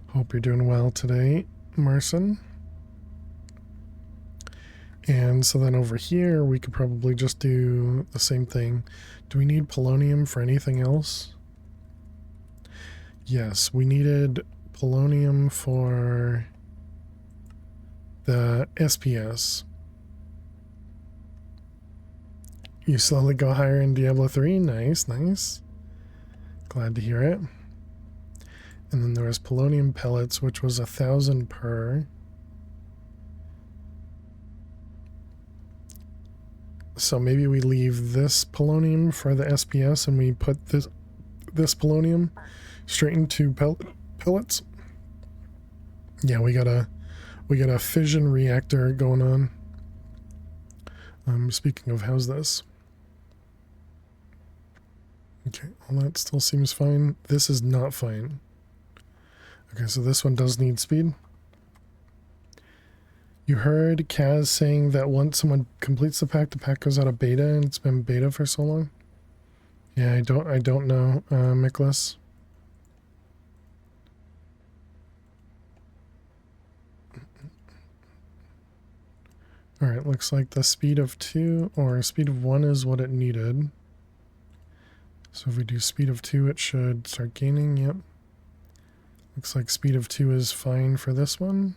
Speaker 1: Hope you're doing well today, Marcin. And so then over here, we could probably just do the same thing. Do we need polonium for anything else? Yes, we needed polonium for the SPS. You slowly go higher in Diablo 3. Nice, nice. Glad to hear it. And then there was polonium pellets, which was 1,000 per. So maybe we leave this polonium for the SPS and we put this polonium straight into pellets. Yeah, we got a fission reactor going on. Speaking of, how's this? Okay, well that still seems fine. This is not fine. Okay, so this one does need speed. You heard Kaz saying that once someone completes the pack goes out of beta, and it's been beta for so long. Yeah, I don't know, Miklas. Alright, looks like the speed of 2 or speed of 1 is what it needed. So if we do speed of 2, it should start gaining, yep. Looks like speed of 2 is fine for this one.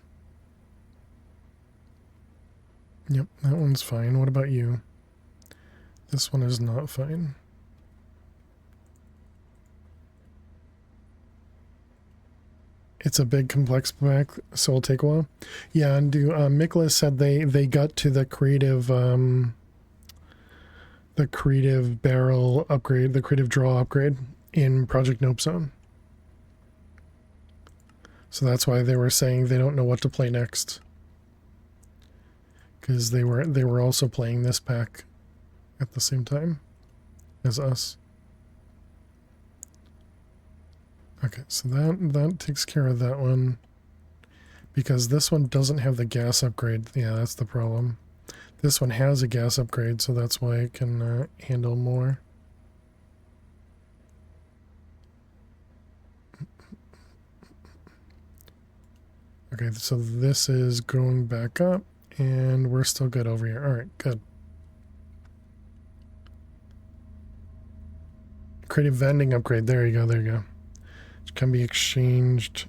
Speaker 1: Yep, that one's fine. What about you? This one is not fine. It's a big complex pack, so it'll take a while. Yeah, and Miklas said they got to the creative barrel upgrade, the creative draw upgrade in Project Nope Zone. So that's why they were saying they don't know what to play next. Because they were also playing this pack at the same time as us. Okay, so that takes care of that one. Because this one doesn't have the gas upgrade. Yeah, that's the problem. This one has a gas upgrade, so that's why it can handle more. Okay, so this is going back up, and we're still good over here. Alright, good. Creative vending upgrade. There you go, there you go. It can be exchanged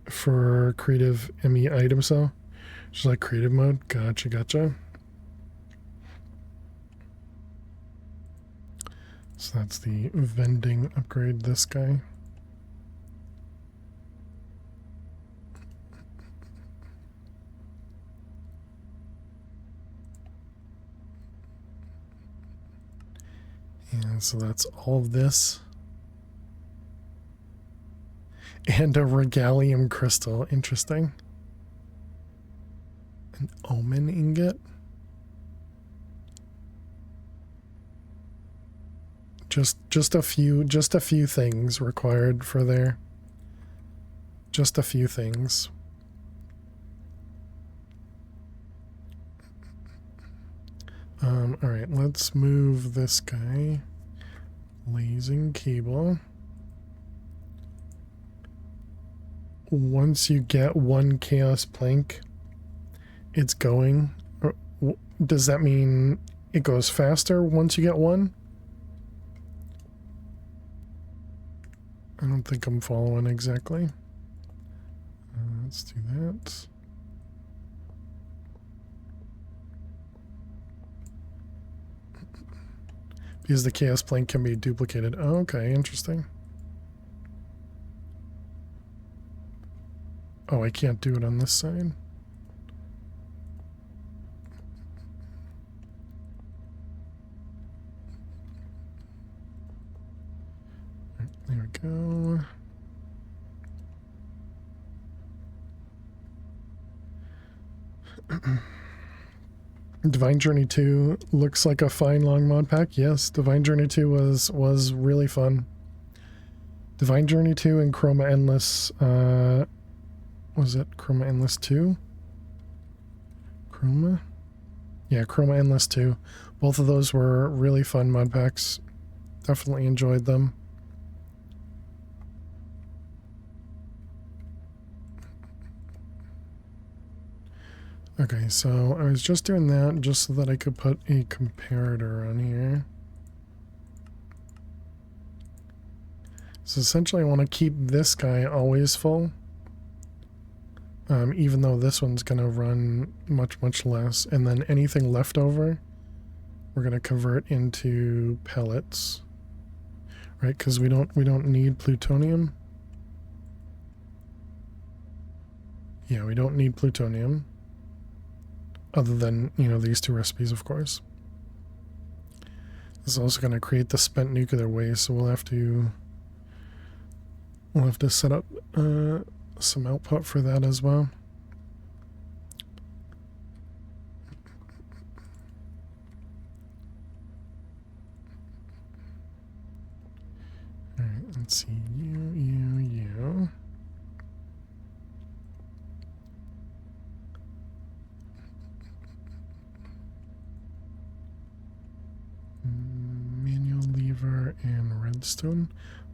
Speaker 1: for creative ME item cell. Just like creative mode. Gotcha, gotcha. So that's the vending upgrade, this guy. And so that's all of this. And a regalium crystal. Interesting. An omen ingot. Just a few things required for there. Just a few things. Alright, let's move this guy. Blazing cable. Once you get one chaos plank, it's going. Does that mean it goes faster once you get one? I don't think I'm following exactly. Let's do that. Because the chaos plank can be duplicated. Oh, okay, interesting. Oh, I can't do it on this side. There we go. Divine Journey 2 looks like a fine long mod pack. Yes, Divine Journey 2 was really fun. Divine Journey 2 and Chroma Endless, was it Chroma Endless 2? Chroma? Yeah, Chroma Endless 2. Both of those were really fun mod packs. Definitely enjoyed them. Okay, so I was just doing that just so that I could put a comparator on here. So essentially I want to keep this guy always full. Even though this one's going to run much less. And then anything left over, we're going to convert into pellets. Right, because we don't need plutonium. Yeah, we don't need plutonium. Other than, you know, these two recipes, of course. This is also going to create the spent nuclear waste, so we'll have to set up some output for that as well. redstone.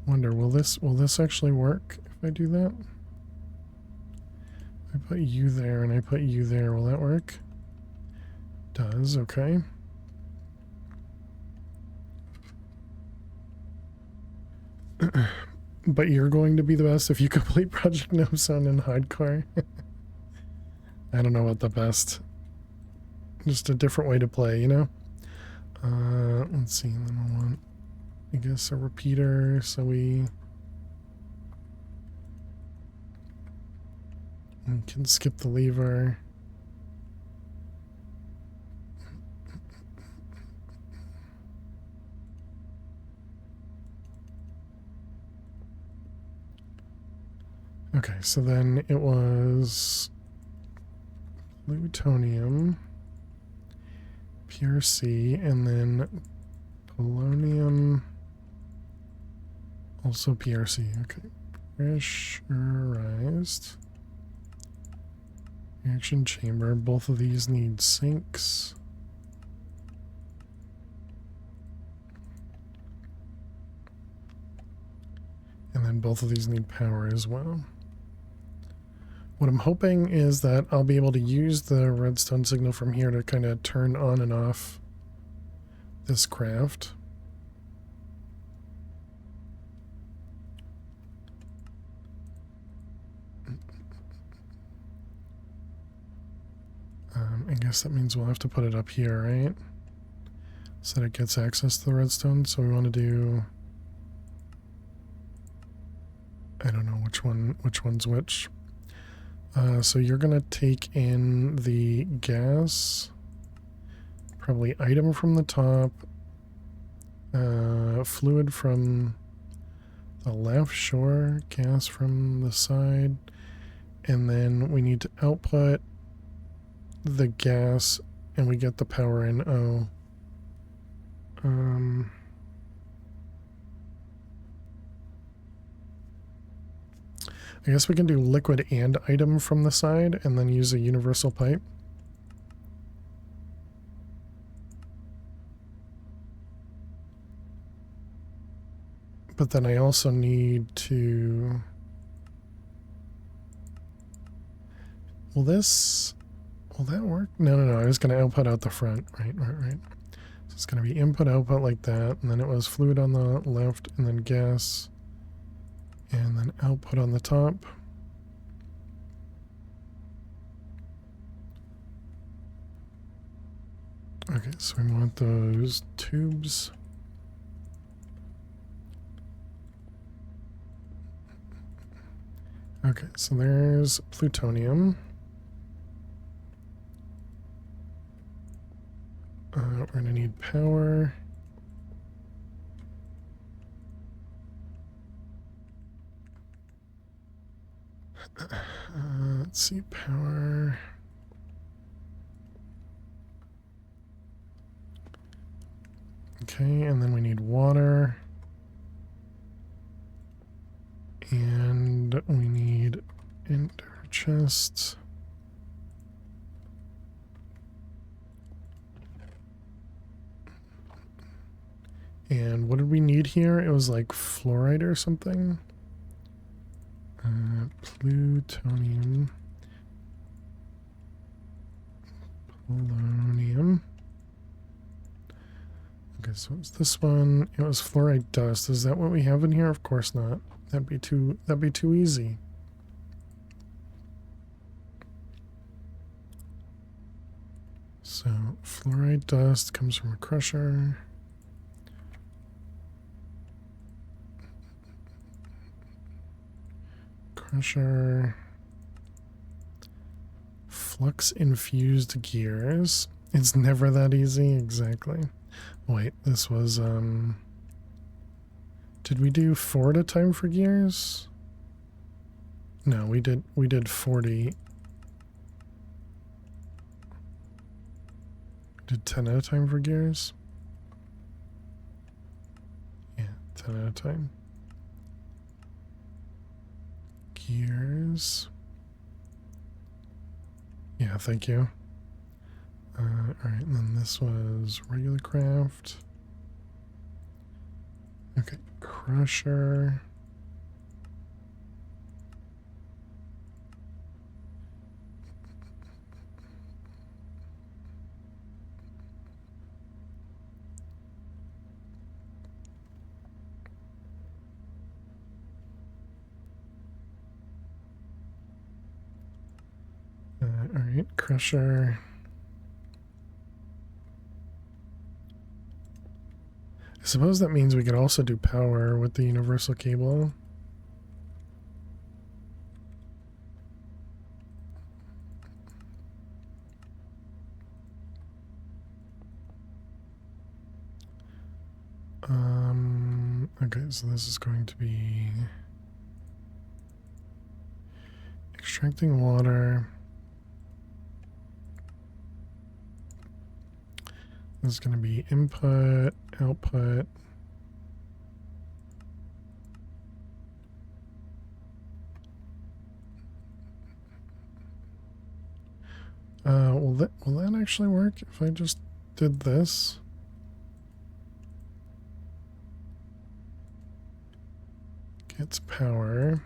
Speaker 1: Wonder, will this actually work if I do that? I put you there and I put you there. Will that work? Does, okay. But you're going to be the best if you complete Project No Zone in hardcore. I don't know what the best. Just a different way to play, you know? Let's see, then we'll want, I guess, a repeater, so we can skip the lever. Okay, so then it was plutonium, PRC, and then polonium, also PRC. Okay, pressurized reaction chamber. Both of these need sinks. And then both of these need power as well. What I'm hoping is that I'll be able to use the redstone signal from here to kind of turn on and off this craft. I guess that means we'll have to put it up here, right? So that it gets access to the redstone. So we want to do... I don't know which one's which. So you're gonna take in the gas, probably item from the top, fluid from the left, sure, gas from the side, and then we need to output the gas, and we get the power in O. I guess we can do liquid and item from the side and then use a universal pipe. But then I also need to... Will that work? No. I was going to output out the front. Right. So it's going to be input, output like that. And then it was fluid on the left and then gas. And then output on the top. Okay, so we want those tubes. Okay, so there's plutonium. We're going to need power. Let's see, power. Okay, and then we need water. And we need ender chests. And what did we need here? It was like fluoride or something. Plutonium. Polonium. Okay, so it's this one. It was fluoride dust. Is that what we have in here? Of course not. That'd be too easy. So fluoride dust comes from a crusher. Crusher. Flux infused gears. It's never that easy, exactly. Wait, this was did we do 4 at a time for gears? No, we did 40. Did 10 at a time for gears? Yeah, 10 at a time. Gears. Yeah, thank you. Alright, and then this was regular craft. Okay, crusher. All right, crusher. I suppose that means we could also do power with the universal cable. Okay, so this is going to be extracting water. This is going to be input, output. Will that actually work if I just did this? Gets power.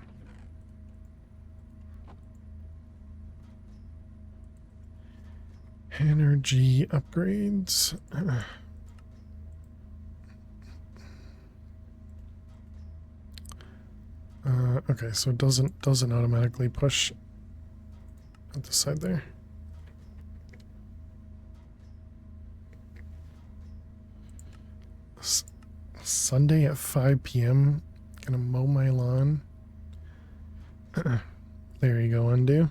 Speaker 1: Energy upgrades. Okay, so it doesn't automatically push at the side there. Sunday at 5 p.m. Gonna mow my lawn. There you go, undo.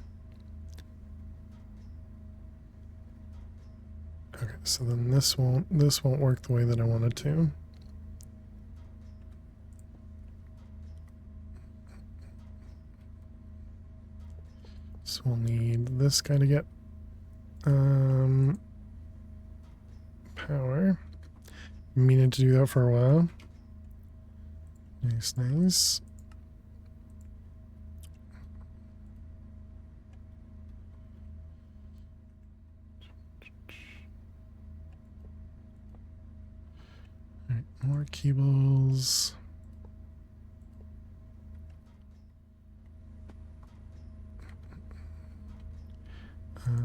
Speaker 1: Okay, so then this won't work the way that I want it to. So we'll need this guy to get power. Needed to do that for a while. Nice, nice. All right, more cables.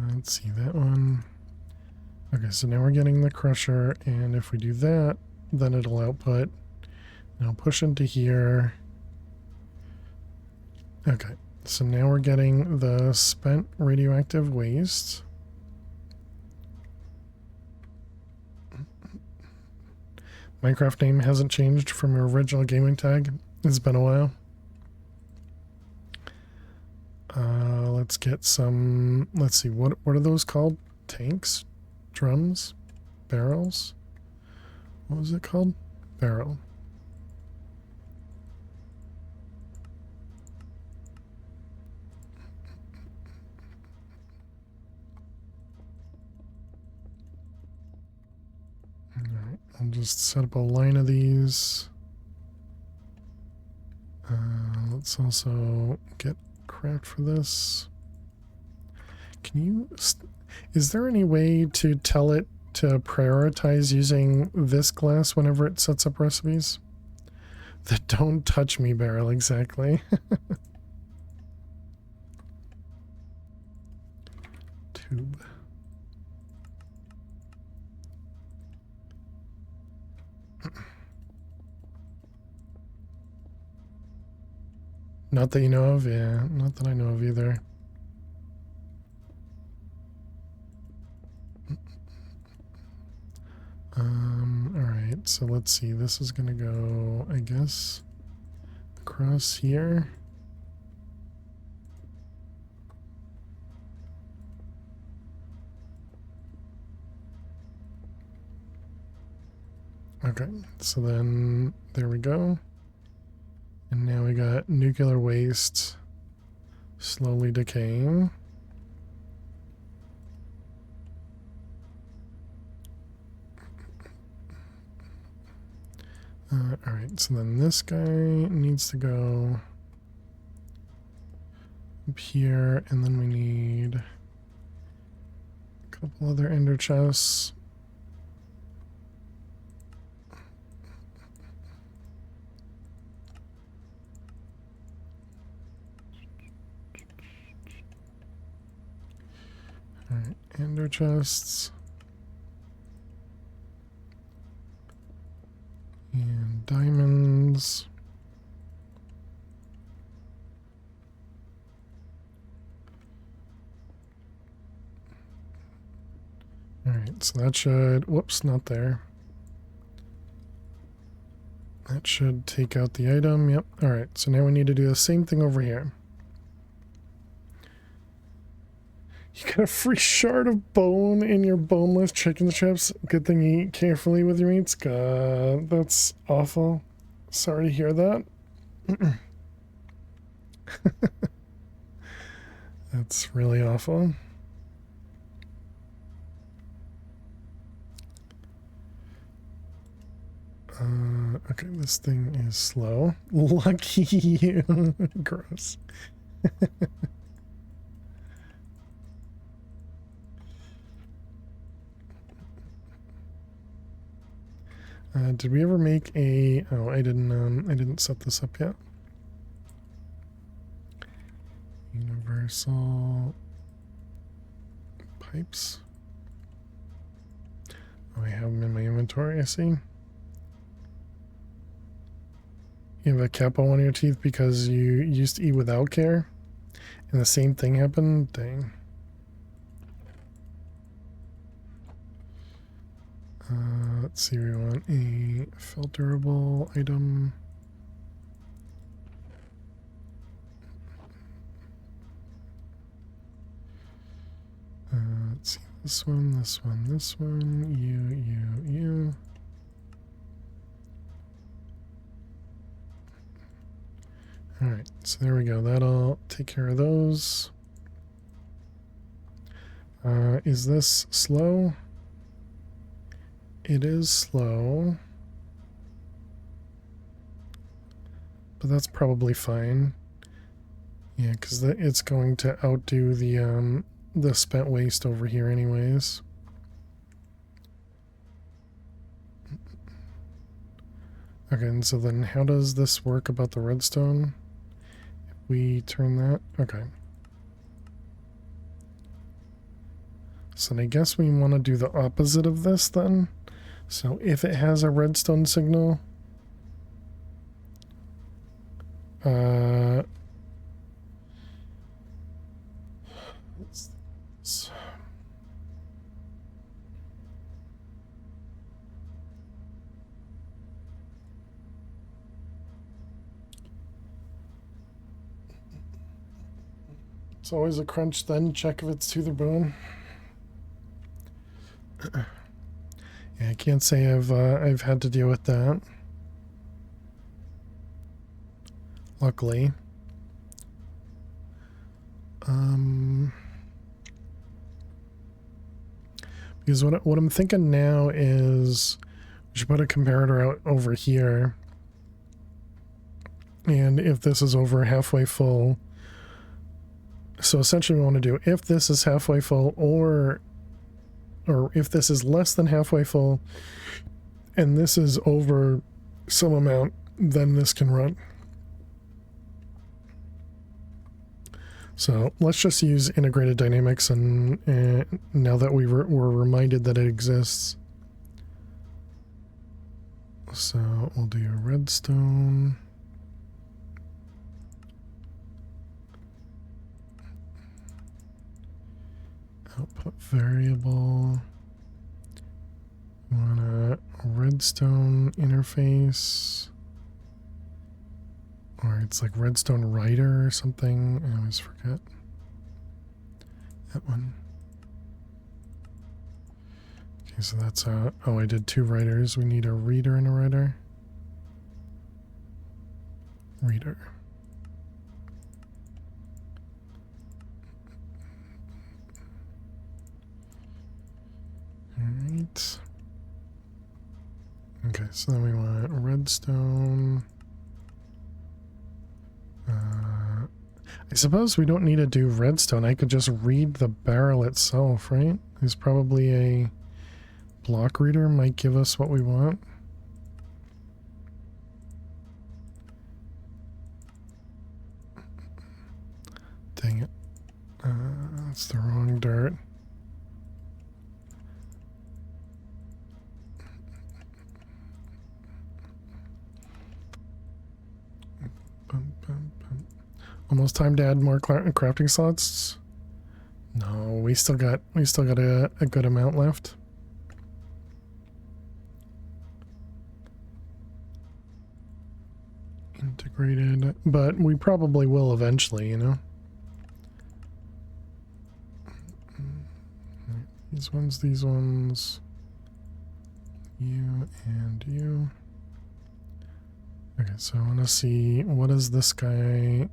Speaker 1: Let's see that one. Okay, so now we're getting the crusher, and if we do that, then it'll output. Now push into here. Okay, so now we're getting the spent radioactive waste. Minecraft name hasn't changed from your original gaming tag. It's been a while. Let's get some, let's see, what are those called? Tanks? Drums? Barrels? What was it called? Barrel. Alright, I'll just set up a line of these. Let's also get craft for this. Can you... Is there any way to tell it to prioritize using this glass whenever it sets up recipes? The don't touch me barrel, exactly. Tube. Not that you know of? Yeah, not that I know of either. Alright, so let's see. This is gonna go, I guess, across here. Okay, so then there we go. And now we got nuclear waste slowly decaying. Alright, so then this guy needs to go up here, and then we need a couple other ender chests. Alright, ender chests. And diamonds. Alright, so that should, whoops, not there. That should take out the item, yep. Alright, so now we need to do the same thing over here. You got a free shard of bone in your boneless chicken strips. Good thing you eat carefully with your meats. God, that's awful. Sorry to hear that. That's really awful. Okay, this thing is slow. Lucky you. Gross. Did we ever make a... Oh, I didn't set this up yet. Universal pipes. Oh, I have them in my inventory, I see. You have a cap on one of your teeth because you used to eat without care? And the same thing happened? Dang. Let's see, we want a filterable item. Let's see, this one, this one, this one, you. Alright, so there we go. That'll take care of those. Is this slow? It is slow. But that's probably fine. Yeah, because it's going to outdo the spent waste over here anyways. Okay, and so then how does this work about the redstone? If we turn that... Okay. So I guess we want to do the opposite of this then. So if it has a redstone signal... It's always a crunch, then check if it's to the bone. Yeah, I can't say I've had to deal with that. Luckily. Because what I'm thinking now is we should put a comparator out over here. And if this is over halfway full, so essentially we want to do, if this is halfway full or if this is less than halfway full and this is over some amount, then this can run. So let's just use integrated dynamics and now that we're reminded that it exists. So we'll do redstone. Output variable. We want a redstone interface. Or it's like redstone writer or something. I always forget. That one. Okay, so that's oh, I did 2 writers. We need a reader and a writer. Reader. Alright. Okay, so then we want redstone. I suppose we don't need to do redstone. I could just read the barrel itself, right? There's probably a block reader might give us what we want. Dang it. That's the wrong dirt. Almost time to add more crafting slots. No, we still got a good amount left. Integrated, but we probably will eventually, you know. These ones, you and you. Okay, so I want to see, what does this guy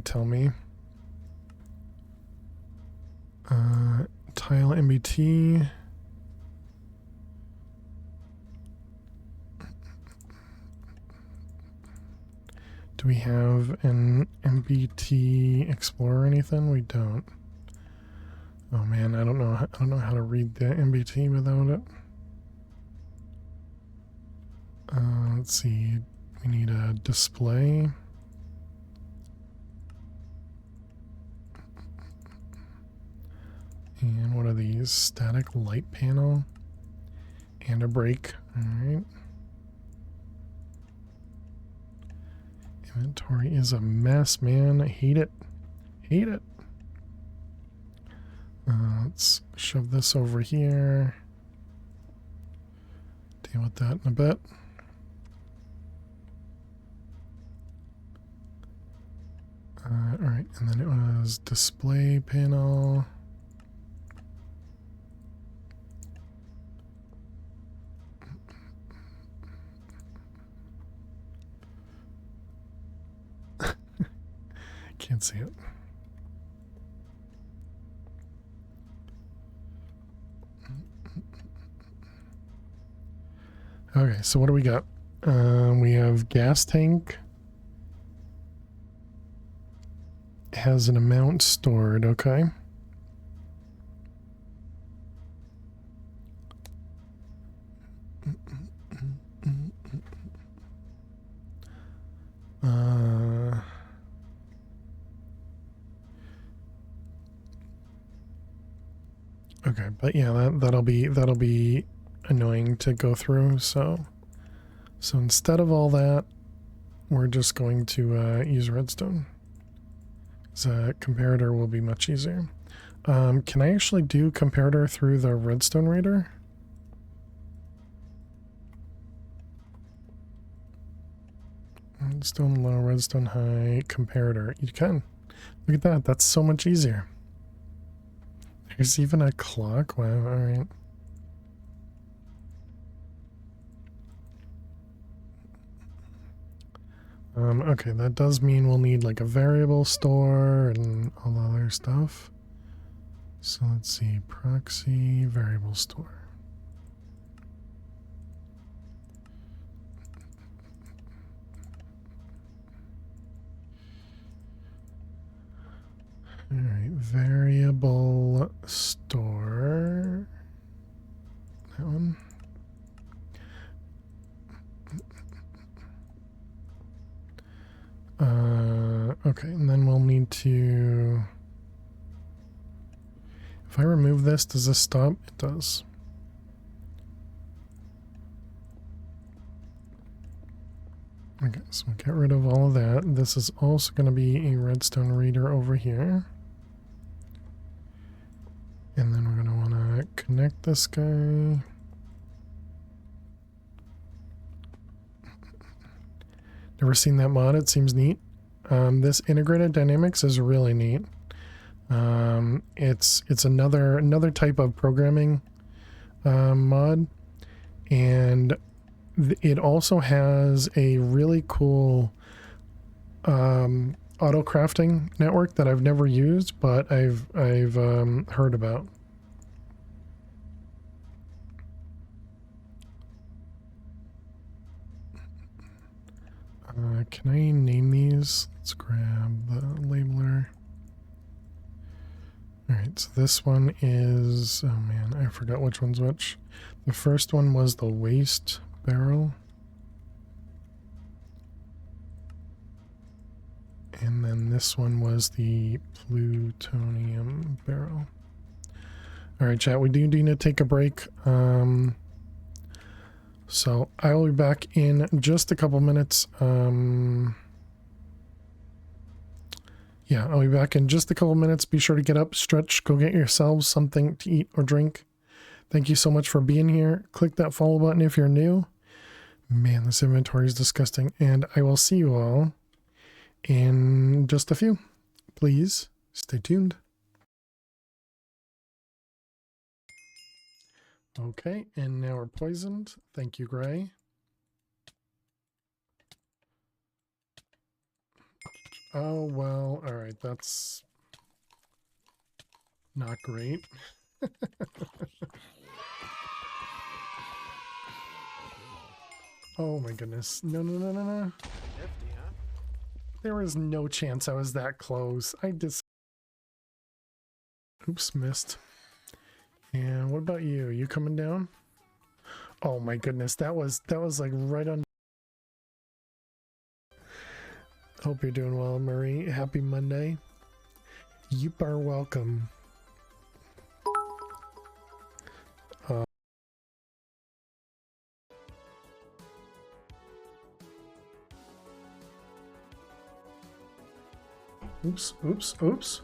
Speaker 1: tell me? Tile MBT. Do we have an MBT Explorer or anything? We don't. Oh man, I don't know how to read the MBT without it. Let's see. We need a display. And what are these? Static light panel and a brake. All right. Inventory is a mess, man. I hate it. Hate it. Let's shove this over here. Deal with that in a bit. Alright, and then it was display panel. Can't see it. Okay, so what do we got? We have gas tank. Has an amount stored, okay. Okay, but yeah, that'll be annoying to go through. So instead of all that, we're just going to use redstone. The comparator will be much easier. Can I actually do comparator through the redstone reader? Redstone low, redstone high, comparator. You can. Look at that. That's so much easier. There's even a clock. Wow, alright. Okay, that does mean we'll need like a variable store and all the other stuff. So let's see, proxy variable store. Alright, variable store. That one. Okay, and then we'll need to... If I remove this, does this stop? It does. Okay, so we'll get rid of all of that. This is also going to be a redstone reader over here. And then we're going to want to connect this guy. Never seen that mod. It seems neat. This integrated dynamics is really neat. It's another type of programming mod, and it also has a really cool auto crafting network that I've never used, but I've heard about. Can I name these? Let's grab the labeler. Alright, so this one is... Oh man, I forgot which one's which. The first one was the waste barrel. And then this one was the plutonium barrel. Alright, chat, we do need to take a break. So I will be back in just a couple minutes. Yeah, I'll be back in just a couple minutes. Be sure to get up, stretch, go get yourselves something to eat or drink. Thank you so much for being here. Click that follow button if you're new. Man, this inventory is disgusting. And I will see you all in just a few. Please stay tuned. Okay, and now we're poisoned. Thank you, Gray. Oh, well, all right, that's not great. Oh my goodness. No, no, no, no, no.
Speaker 3: Nifty, huh?
Speaker 1: There was no chance I was that close. I just... Oops, missed. And what about you? You coming down? Oh my goodness, that was like right on. Hope you're doing well, Marie. Happy Monday. You are welcome. Oops, oops, oops.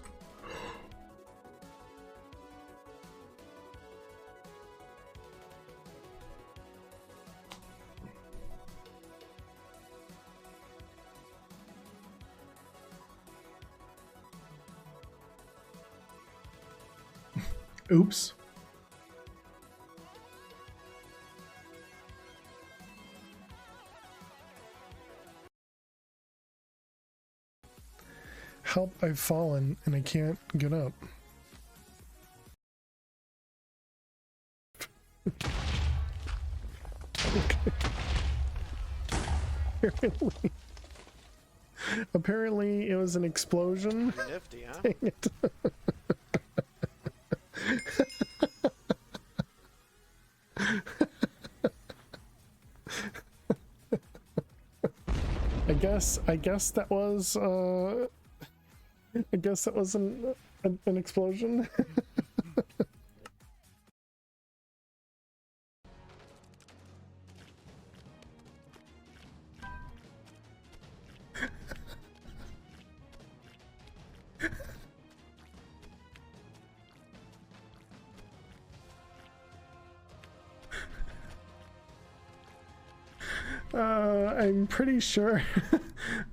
Speaker 1: Oops. Help, I've fallen and I can't get up. Apparently, apparently it was an explosion.
Speaker 3: Pretty nifty, huh?
Speaker 1: Dang it. I guess that was I guess that was an explosion. I'm pretty sure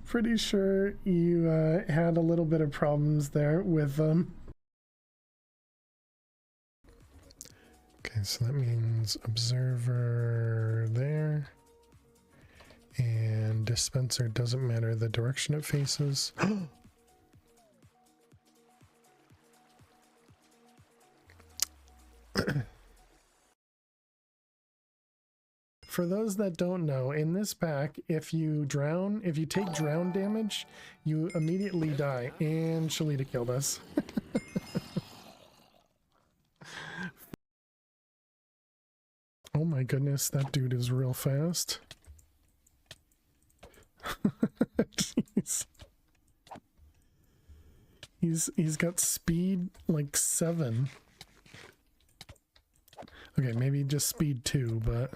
Speaker 1: pretty sure you had a little bit of problems there with okay, so that means observer there, and dispenser doesn't matter the direction it faces. For those that don't know, in this pack, if you take drown damage, you immediately die. And Shalita killed us. Oh my goodness, that dude is real fast. Jeez. He's got speed like 7. Okay, maybe just speed 2, but...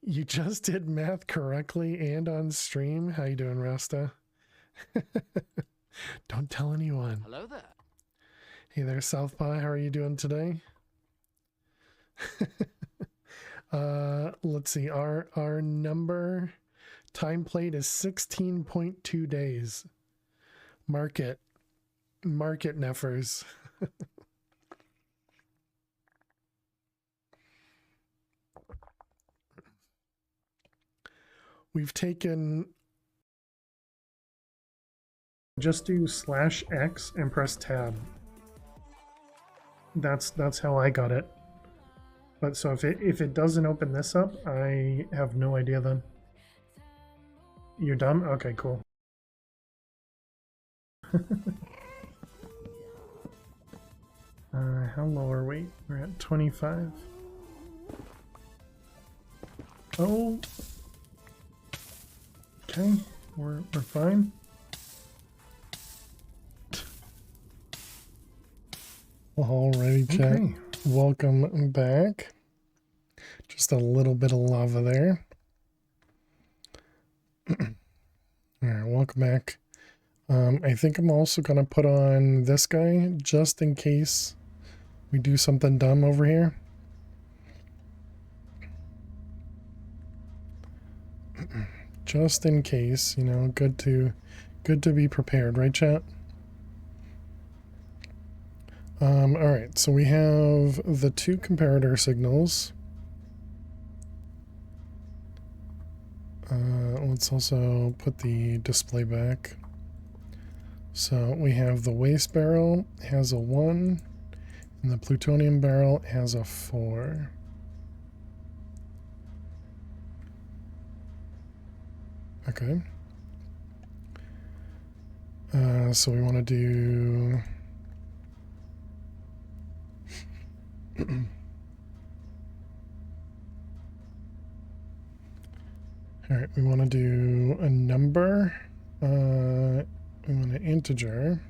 Speaker 1: You just did math correctly and on stream. How you doing, Rasta? Don't tell anyone.
Speaker 3: Hello there.
Speaker 1: Hey there, Southpaw. How are you doing today? Let's see. Our number time played is 16.2 days. Mark it, Neffers. We've taken, just do /X and press tab. That's how I got it. But so if it doesn't open this up, I have no idea then. You're done? Okay, cool. How low are we? We're at 25. Oh. Okay, we're fine. Alrighty, chat. Okay. Welcome back. Just a little bit of lava there. Alright, welcome back. I think I'm also going to put on this guy just in case we do something dumb over here. Just in case, you know, good to be prepared, right, chat? All right, so we have the two comparator signals. Let's also put the display back. So we have the waste barrel has a 1, and the plutonium barrel has a 4. Okay. So we want to do... All right, we want to do a number. We want an integer.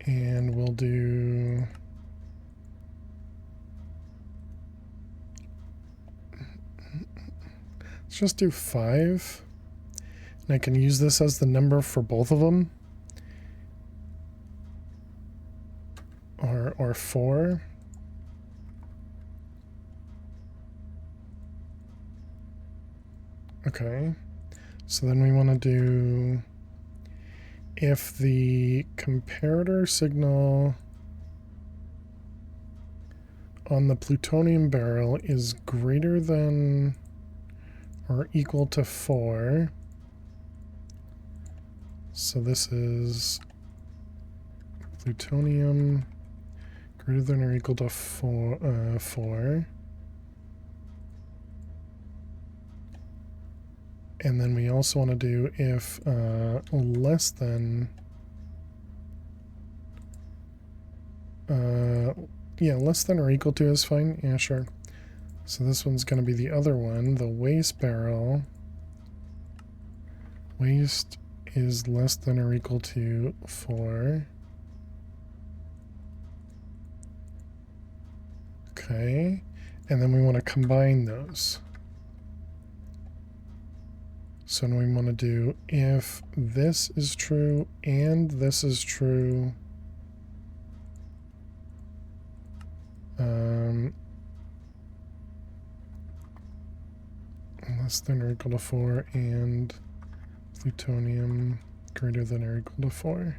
Speaker 1: And we'll do... Let's just do 5. And I can use this as the number for both of them. Or 4. Okay. So then we want to do... If the comparator signal on the plutonium barrel is greater than or equal to 4, so this is plutonium greater than or equal to 4, and then we also want to do if less than yeah, less than or equal to is fine. Yeah, sure. So this one's going to be the other one, the waste barrel. Waste is less than or equal to 4. Okay. And then we want to combine those. So we want to do if this is true and this is true, less than or equal to 4 and plutonium greater than or equal to 4.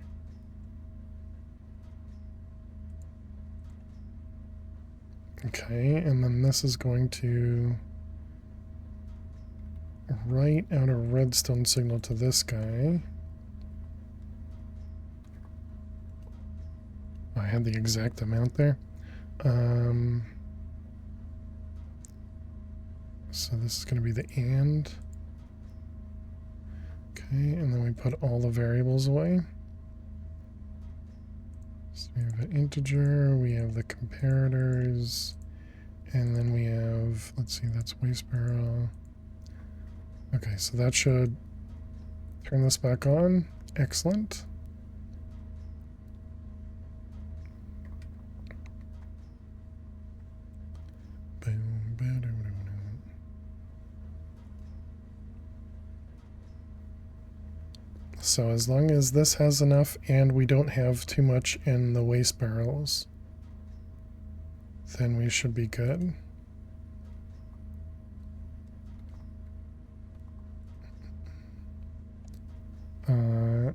Speaker 1: Okay, and then this is going to write out a redstone signal to this guy. I had the exact amount there. So this is going to be the AND. Okay, and then we put all the variables away. So we have an integer, we have the comparators, and then we have, let's see, that's waste barrel. Okay, so that should turn this back on. Excellent. So as long as this has enough and we don't have too much in the waste barrels, then we should be good. How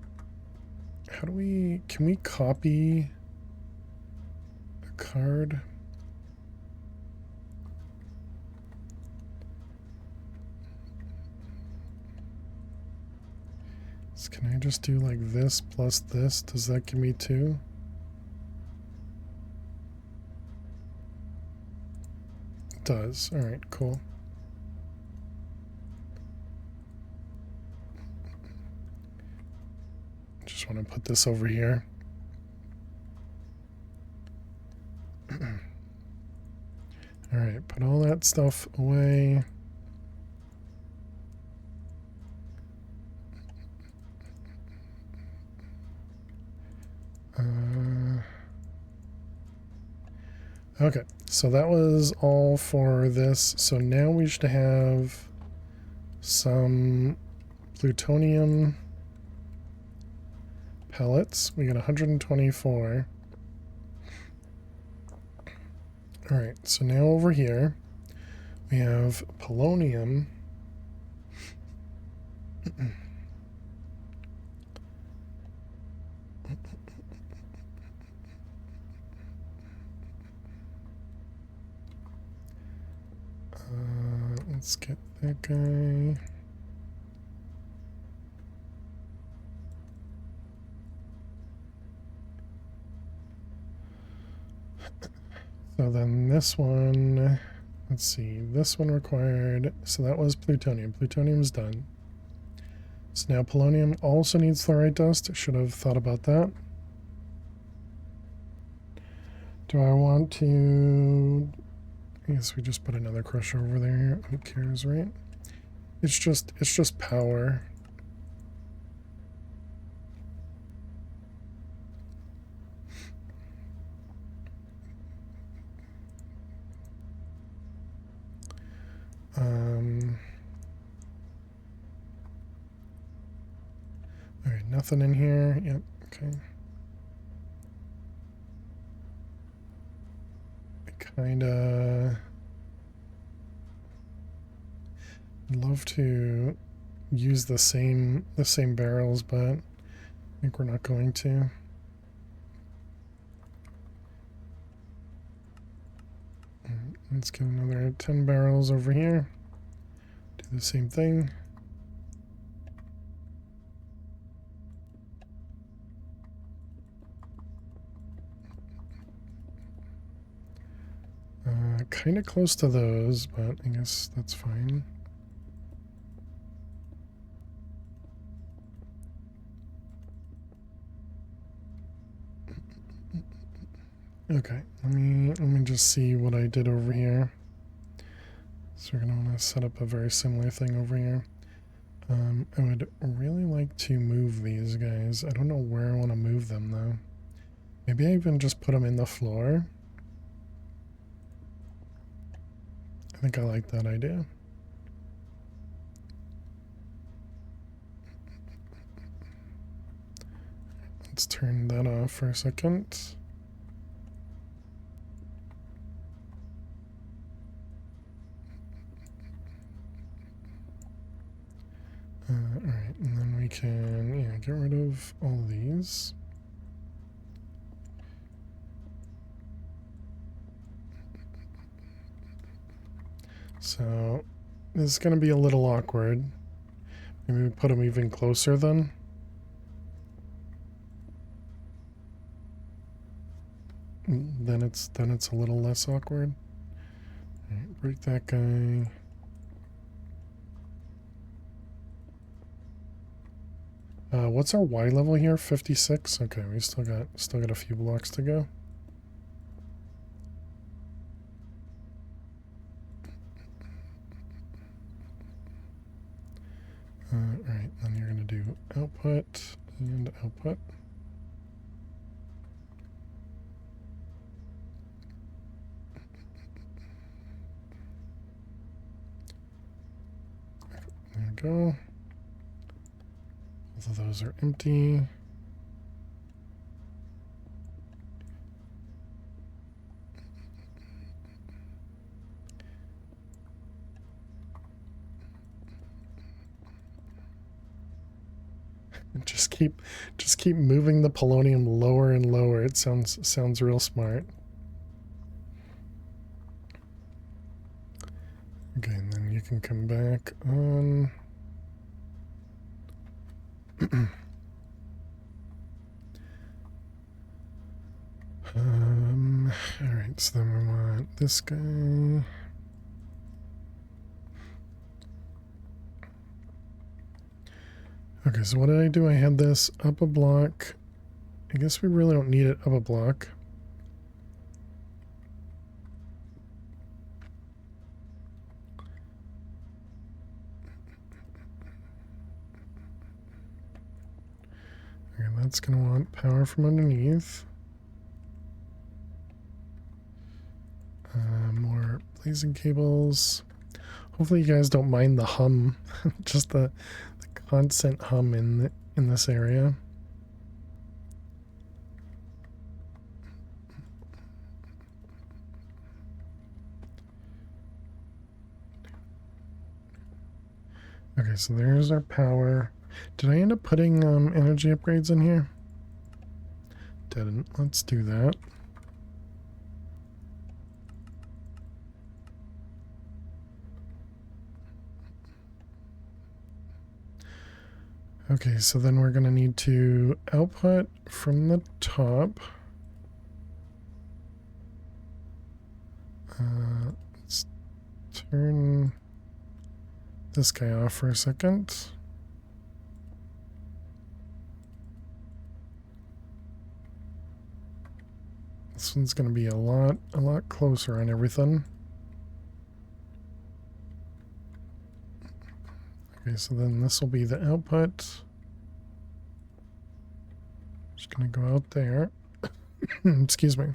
Speaker 1: do we, can we copy a card? So can I just do like this plus this? Does that give me 2? It does. All right, cool. Just want to put this over here. All right, put all that stuff away. Okay, so that was all for this. So now we should have some plutonium pellets. We got 124. Alright, so now over here we have polonium. Let's get that guy. So then this one, let's see, this one required, so that was plutonium. Plutonium's done. So now polonium also needs fluorite dust. Should have thought about that. Do I want to, I guess we just put another crusher over there. Who cares, right? It's just power. All right, nothing in here. Yep, okay. Kinda love to use the same barrels, but I think we're not going to. Let's get another 10 barrels over here. Do the same thing. Kind of close to those, but I guess that's fine. Okay, let me just see what I did over here. So we're gonna want to set up a very similar thing over here. I would really like to move these guys. I don't know where I want to move them though. Maybe I even just put them in the floor. I think I like that idea. Let's turn that off for a second. Alright, and then we can get rid of all these. So this is going to be a little awkward. Maybe we put them even closer then. Then it's a little less awkward. All right, break that guy. What's our Y level here? 56. Okay, we still got a few blocks to go. Alright, then you're going to do output and output. There we go. Both of those are empty. Just keep moving the polonium lower and lower. It sounds real smart. Okay, and then you can come back on. Alright, so then we want this guy. Okay, so what did I do? I had this up a block. I guess we really don't need it up a block. Okay, that's going to want power from underneath. More blazing cables. Hopefully you guys don't mind the hum, just the constant hum in this area. Okay, so there's our power. Did I end up putting energy upgrades in here? Didn't. Let's do that. Okay, so then we're going to need to output from the top. Let's turn this guy off for a second. This one's going to be a lot closer on everything. Okay, so then this will be the output. Just going to go out there. Excuse me.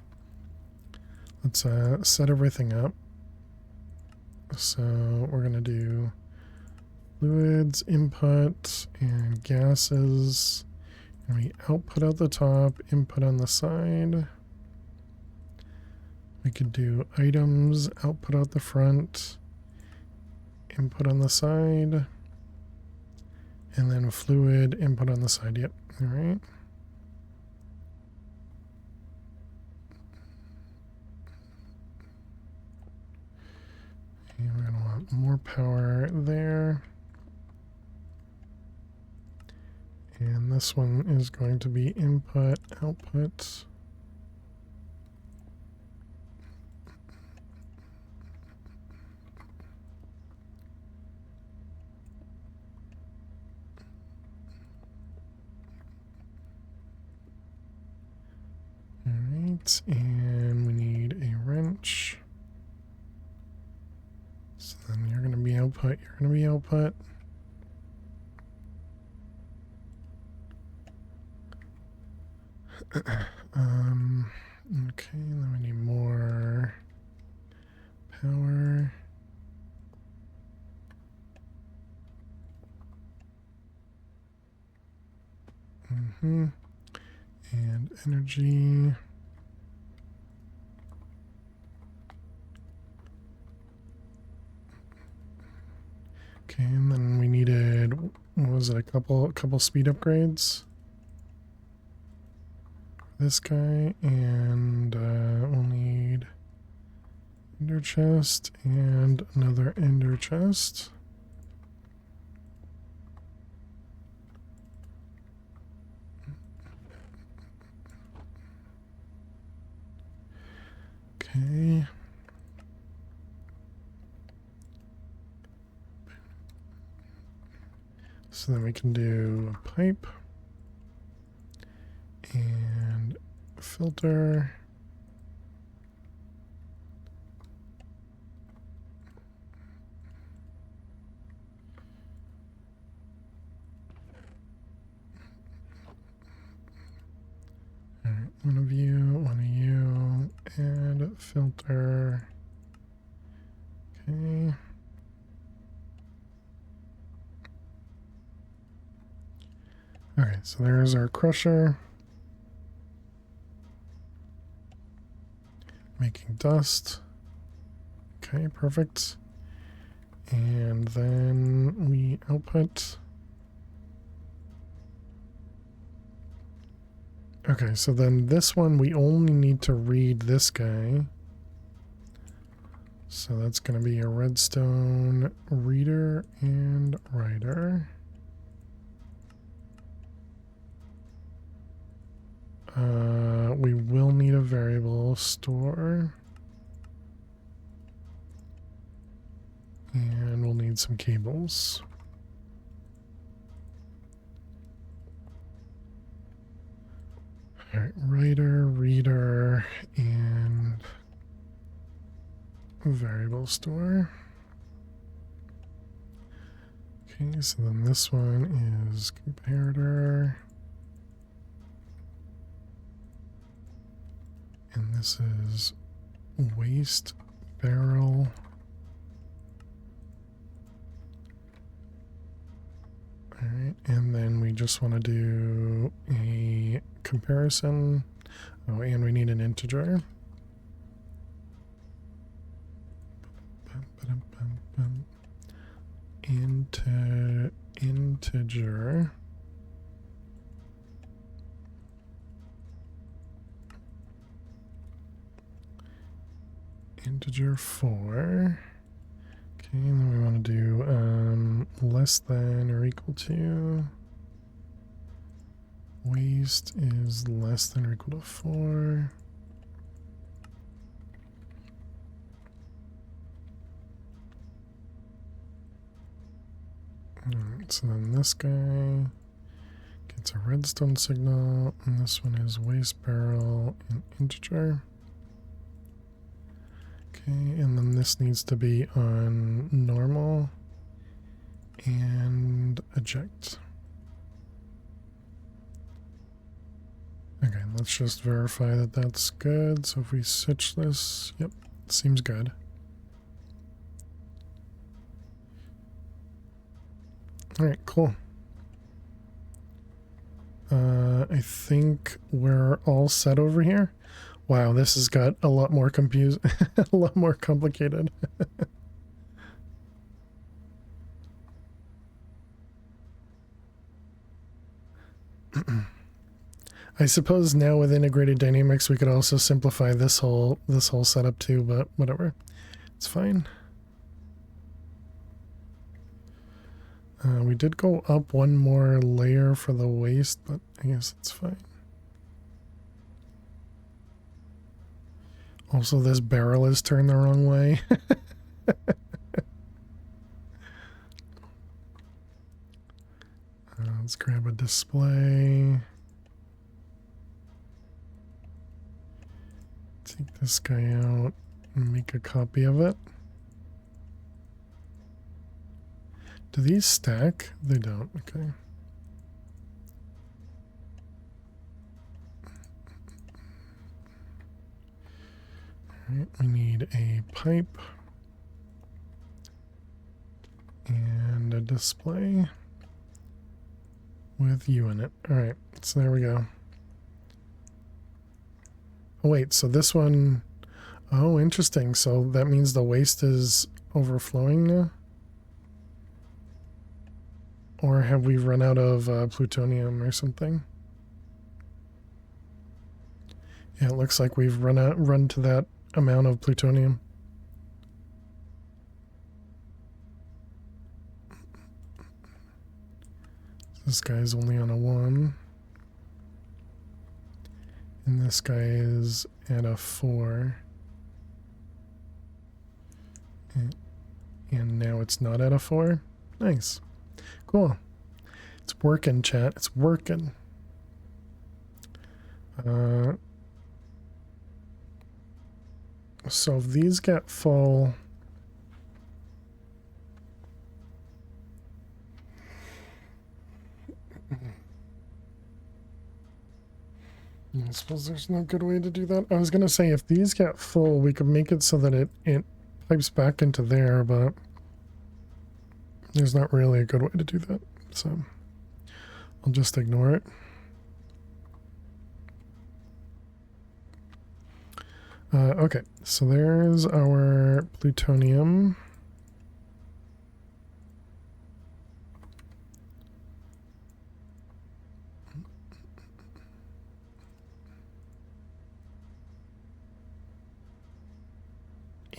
Speaker 1: Let's set everything up. So we're going to do fluids, input, and gases. And we output out the top, input on the side. We could do items, output out the front, input on the side, and then fluid, input on the side. Yep, all right. And we're going to want more power there. And this one is going to be input, output. Alright, and we need a wrench. So then you're going to be output, you're going to be output. Okay, then we need more power. And energy. Okay, and then we needed, what was it, a couple speed upgrades? This guy, and we'll need ender chest and another ender chest. Okay. So then we can do a pipe and a filter. All right, one of you, and a filter. Okay. Okay, so there's our crusher. Making dust. Okay, perfect. And then we output. Okay, so then this one we only need to read this guy. So that's going to be a redstone reader and writer. We will need a variable store. And we'll need some cables. Alright, writer, reader, and variable store. Okay, so then this one is comparator. And this is waste barrel. Alright, and then we just want to do a comparison. Oh, and we need an integer. Integer. Integer 4. Okay, and then we want to do less than or equal to. Waste is less than or equal to 4. Alright, so then this guy gets a redstone signal, and this one is waste barrel and integer. Okay, and then this needs to be on normal and eject. Okay, let's just verify that that's good. So if we switch this, yep, seems good. Alright, cool. I think we're all set over here. Wow, this has got a lot more a lot more complicated. I suppose now with integrated dynamics we could also simplify this whole setup too, but whatever. It's fine. We did go up one more layer for the waste, but I guess it's fine. Also, this barrel is turned the wrong way. Let's grab a display. Take this guy out and make a copy of it. Do these stack? They don't. Okay. Alright, we need a pipe and a display with U in it. Alright, so there we go. Oh wait, so this one... Oh, interesting. So that means the waste is overflowing now? Or have we run out of plutonium or something? Yeah, it looks like we've run to that amount of plutonium. This guy's only on a 1. And this guy is at a 4. And now it's not at a 4. Nice. Cool. It's working, chat. It's working. So if these get full... I suppose there's no good way to do that. I was going to say if these get full, we could make it so that it pipes back into there, but there's not really a good way to do that. So I'll just ignore it. Okay, so there's our plutonium.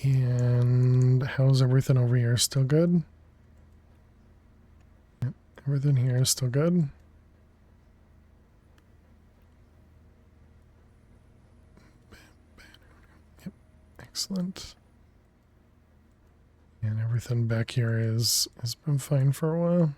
Speaker 1: And how's everything over here? Still good? Yep, everything here is still good. Yep, excellent. And everything back here has been fine for a while.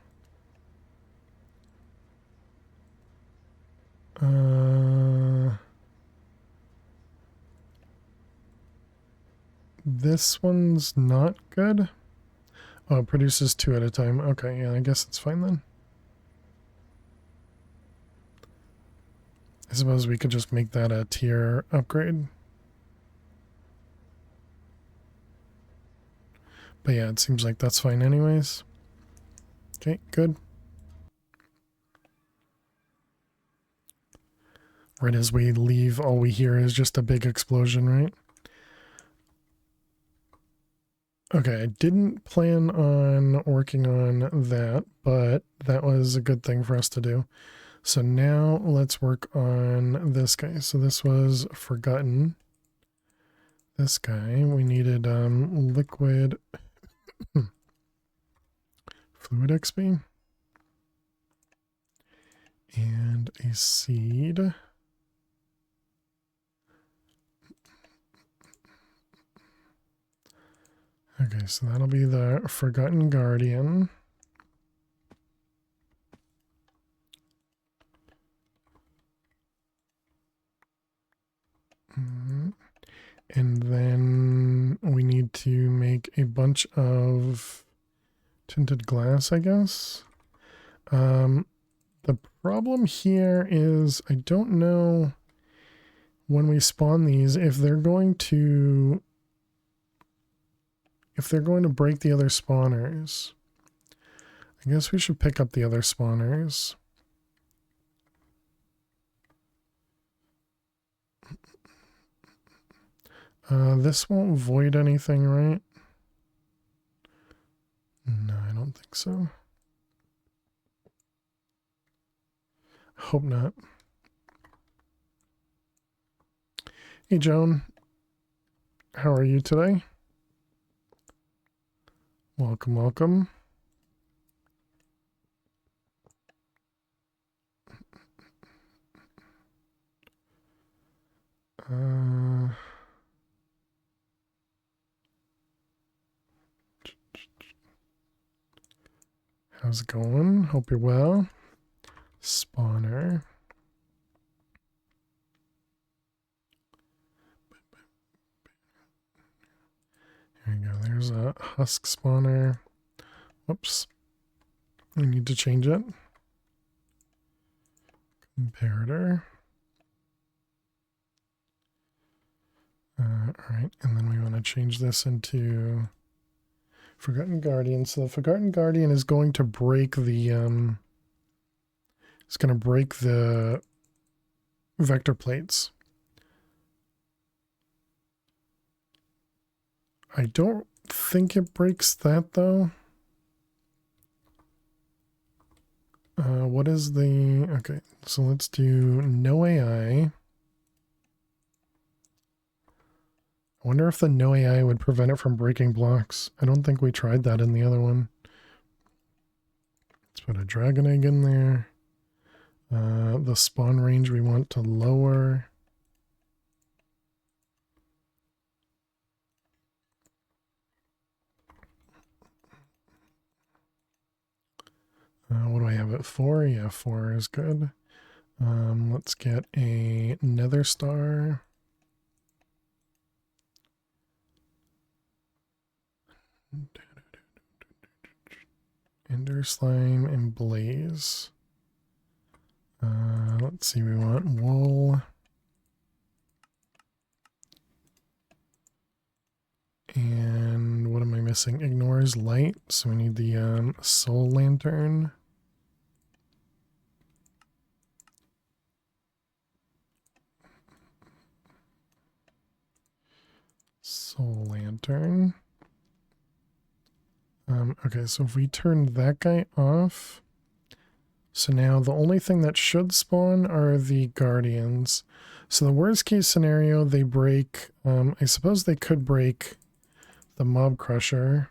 Speaker 1: This one's not good. Oh, it produces 2 at a time. Okay, yeah, I guess it's fine then. I suppose we could just make that a tier upgrade. But yeah, it seems like that's fine anyways. Okay, good. Right as we leave, all we hear is just a big explosion, right? Okay, I didn't plan on working on that, but that was a good thing for us to do. So now let's work on this guy. So this was forgotten. This guy, we needed liquid fluid XP and a seed. Okay, so that'll be the Forgotten Guardian. And then we need to make a bunch of tinted glass, I guess. The problem here is I don't know when we spawn these if they're going to break the other spawners. I guess we should pick up the other spawners. This won't void anything, right? No, I don't think so. Hope not. Hey, Joan. How are you today? Welcome, welcome. How's it going? Hope you're well. Spawner. Here we go. There's a husk spawner. Whoops. I need to change it. Comparator. Alright, and then we want to change this into Forgotten Guardian. So the Forgotten Guardian is going to break the it's going to break the vector plates. I don't think it breaks that though. What is the... Okay, so let's do no AI. I wonder if the no AI would prevent it from breaking blocks. I don't think we tried that in the other one. Let's put a dragon egg in there. The spawn range we want to lower. What do I have it for? Yeah, 4 is good. Let's get a nether star. Ender slime and blaze. Let's see, we want wool. And what am I missing? Ignores light, so we need the soul lantern. Soul lantern. Okay, so if we turn that guy off, so now the only thing that should spawn are the guardians. So the worst case scenario, they break, I suppose they could break the mob crusher.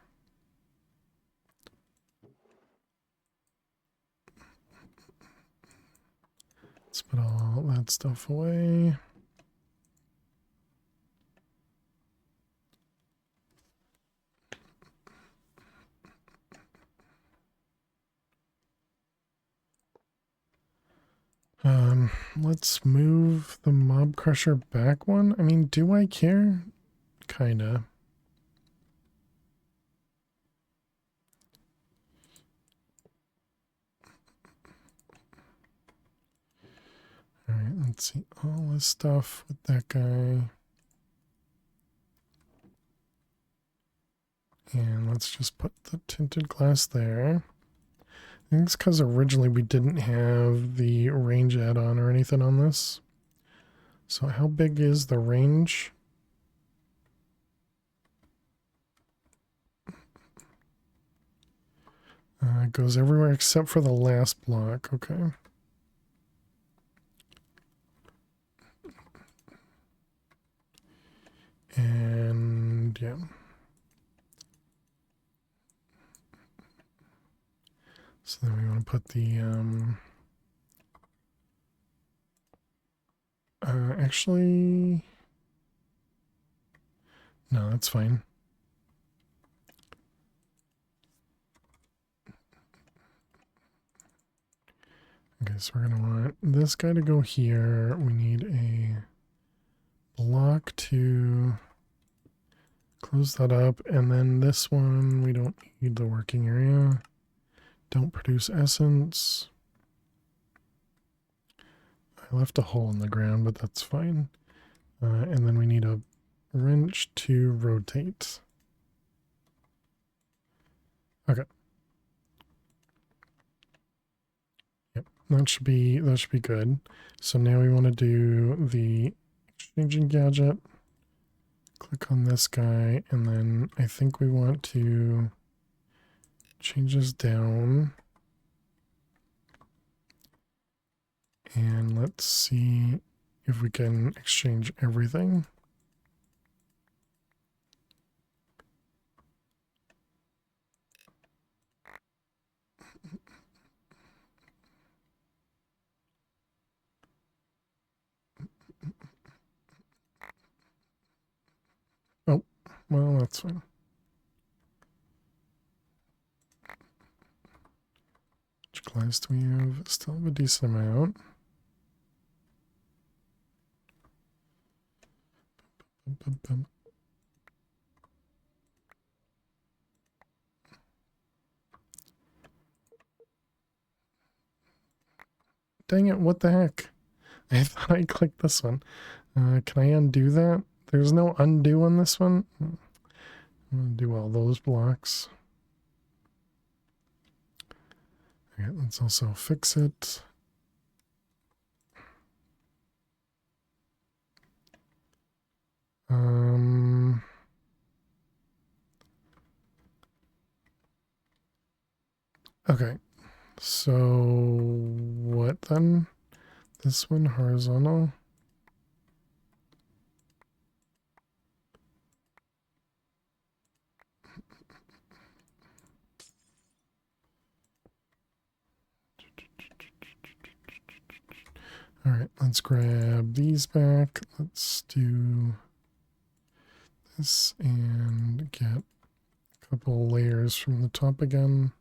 Speaker 1: Let's put all that stuff away. Let's move the mob crusher back one. I mean, do I care? Kinda. Alright, let's see all this stuff with that guy. And let's just put the tinted glass there. I think it's because originally we didn't have the range add-on or anything on this. So how big is the range? It goes everywhere except for the last block. Okay. And yeah. So then we want to put the actually no, that's fine. Okay, so we're gonna want this guy to go here. We need a block to close that up, and then this one we don't need the working area. Don't produce essence. I left a hole in the ground, but that's fine. And then we need a wrench to rotate. Okay. Yep, that should be good. So now we want to do the exchanging gadget. Click on this guy, and then I think we want to change this down. And let's see if we can exchange everything. Oh, well, that's fine. Which class do we have? Still have a decent amount. Dang it, what the heck? I thought I clicked this one. Can I undo that? There's no undo on this one. I'm going to do all those blocks. Okay, let's also fix it. Okay, so what then? This one horizontal. All right, let's grab these back. Let's do this and get a couple layers from the top again.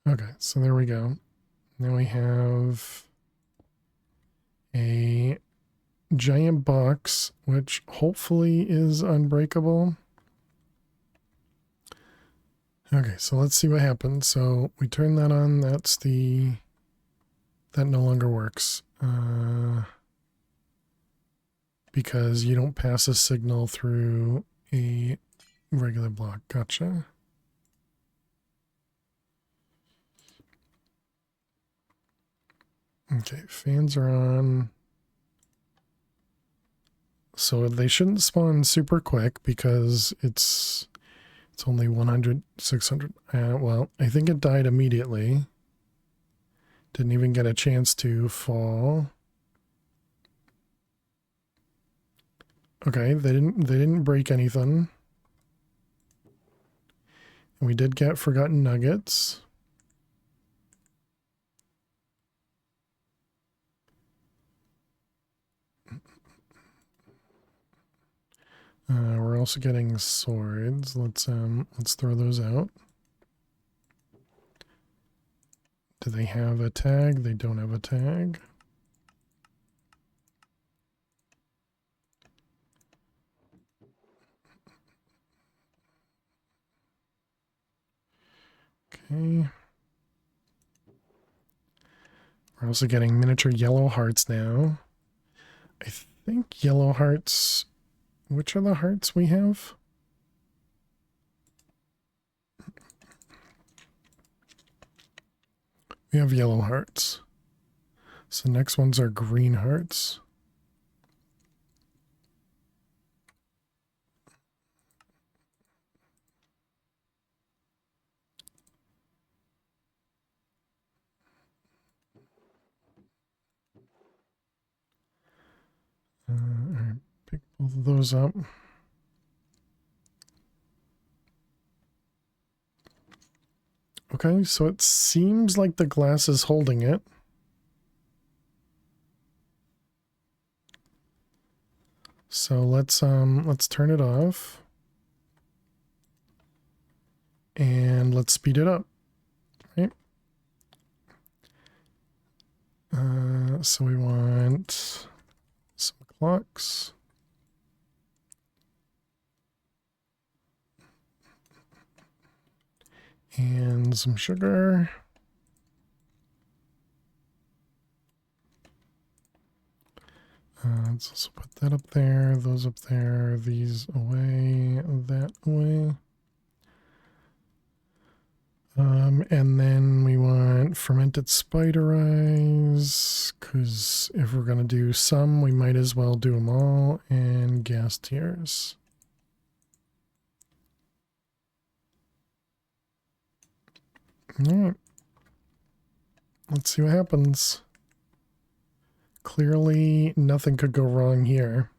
Speaker 1: Okay, so there we go. Now we have a giant box, which hopefully is unbreakable. Okay, so let's see what happens. So we turn that on. That's that no longer works. Because you don't pass a signal through a regular block. Gotcha. Okay, fans are on. So they shouldn't spawn super quick because it's only 100, 600. Well, I think it died immediately. Didn't even get a chance to fall. Okay, they didn't break anything. And we did get forgotten nuggets. We're also getting swords. Let's throw those out. Do they have a tag? They don't have a tag. Okay. We're also getting miniature yellow hearts now. I think yellow hearts which are the hearts we have? We have yellow hearts. So next ones are green hearts. All right, pick both of those up. Okay, so it seems like the glass is holding it. So let's turn it off. And let's speed it up. Right? So we want some clocks. And some sugar. Let's also put that up there, those up there, these away, that away. And then we want fermented spider eyes, because if we're going to do some, we might as well do them all, and gas tears. All right. Let's see what happens. Clearly, nothing could go wrong here.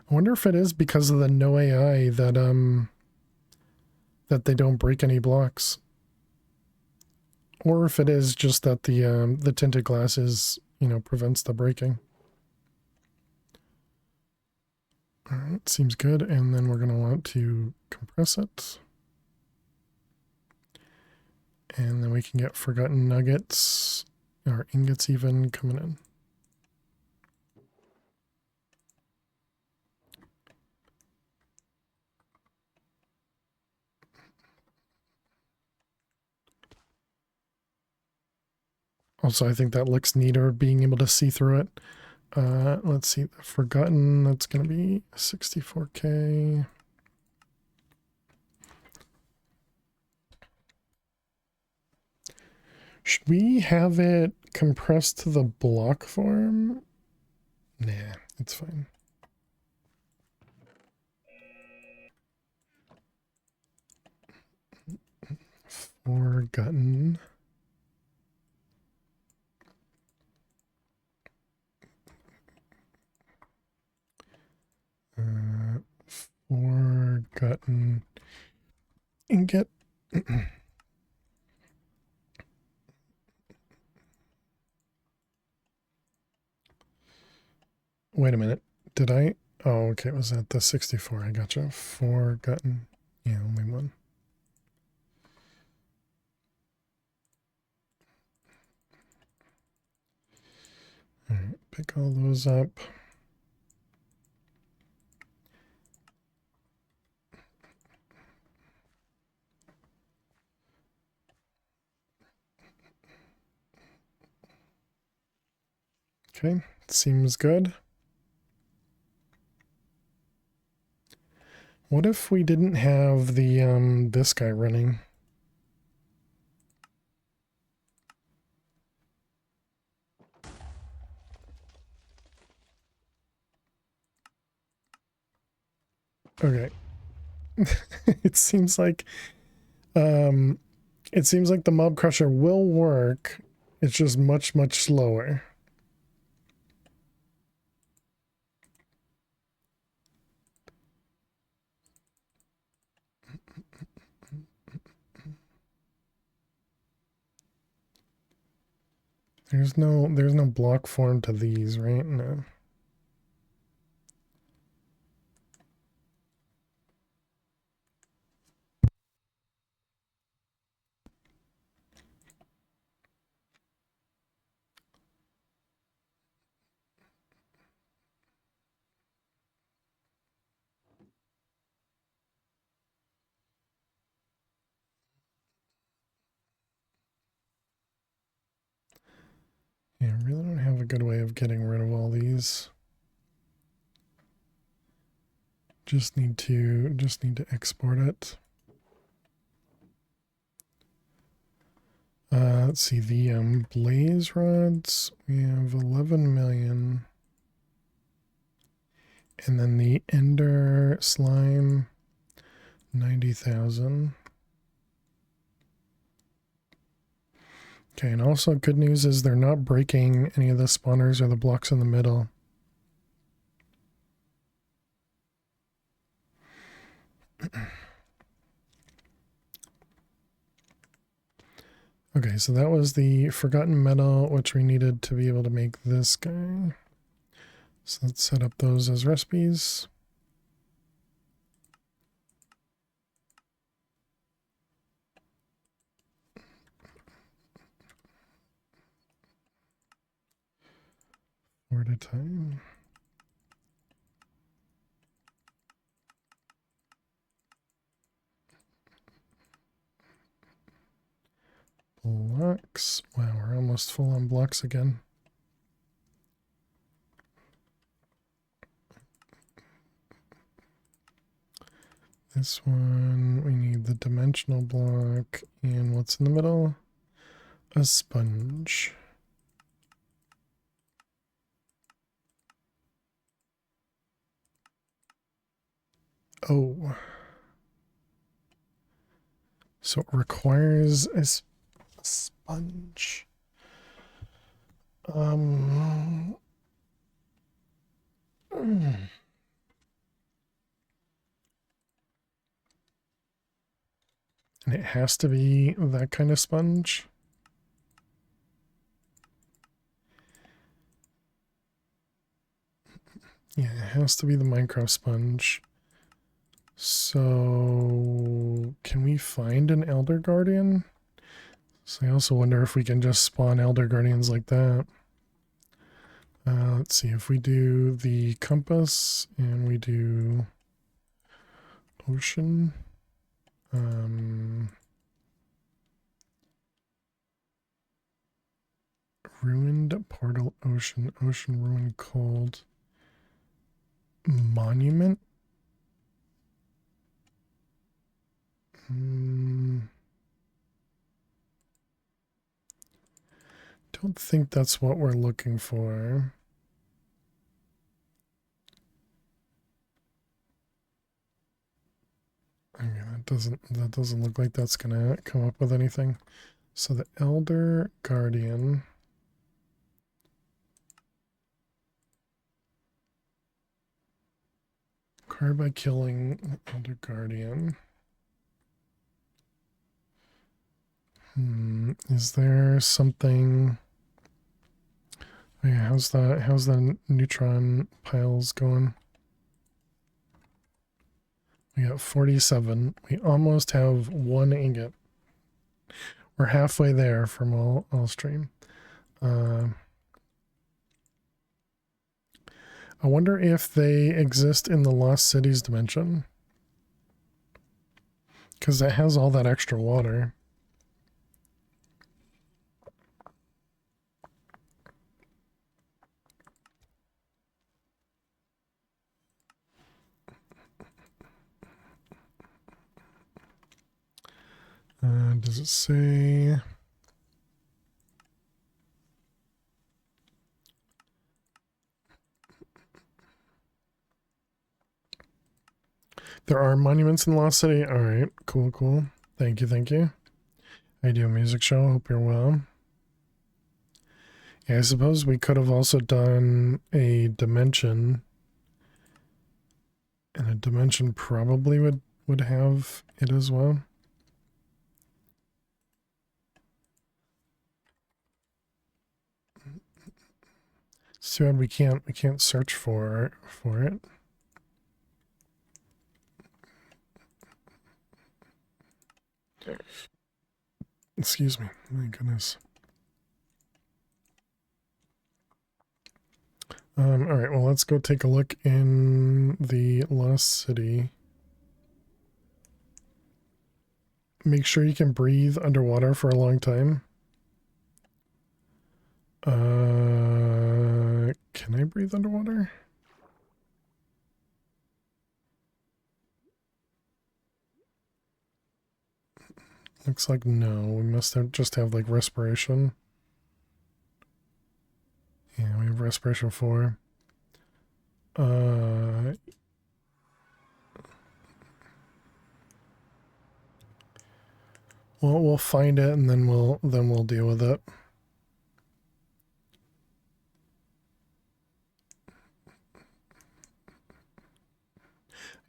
Speaker 1: I wonder if it is because of the no AI that that they don't break any blocks, or if it is just that the tinted glass is, you know, prevents the breaking. All right, seems good. And then we're going to want to compress it. And then we can get forgotten nuggets, or ingots even, coming in. Also, I think that looks neater, being able to see through it. Let's see, the forgotten, that's going to be 64K. Should we have it compressed to the block form? Nah, it's fine. Forgotten. Forgotten ingot. Wait a minute. Did I? Oh, okay. It was at the 64. I gotcha. Forgotten. Yeah, only one. All right. Pick all those up. Okay. Seems good. What if we didn't have the this guy running? Okay. It seems like um the mob crusher will work. It's just much slower. There's no block form to these, right? No. good way of getting rid of all these. Just need to export it. Let's see, the blaze rods, we have 11 million. And then the ender slime, 90,000. Okay, and also good news is they're not breaking any of the spawners or the blocks in the middle. Okay, so that was the forgotten metal, which we needed to be able to make this guy. So let's set up those as recipes. Four at a time. Blocks. Wow, we're almost full on blocks again. This one, we need the dimensional block, and what's in the middle? A sponge. Oh. So it requires a sponge. And it has to be that kind of sponge. Yeah, it has to be the Minecraft sponge. So can we find an Elder Guardian? So I also wonder if we can just spawn Elder Guardians like that. Let's see, if we do the compass and we do ocean, ruined portal, ocean ruined cold, monument. Don't think that's what we're looking for. Okay, that doesn't look like that's gonna come up with anything. So the Elder Guardian. Acquired by killing Elder Guardian. Is there something? Oh yeah, how's the neutron piles going? We got 47. We almost have one ingot. We're halfway there from all stream. I wonder if they exist in the Lost Cities dimension. Because it has all that extra water. Does it say? There are monuments in Lost City. All right, cool. Thank you. I do a music show. Hope you're well. Yeah, I suppose we could have also done a dimension, and a dimension probably would have it as well. It's too bad we can't search for it. Excuse me. My goodness. All right, well, let's go take a look in the Lost City. Make sure you can breathe underwater for a long time. Can I breathe underwater? Looks like no. We must have just have like respiration. Yeah, we have respiration 4. Well, we'll find it and then we'll deal with it.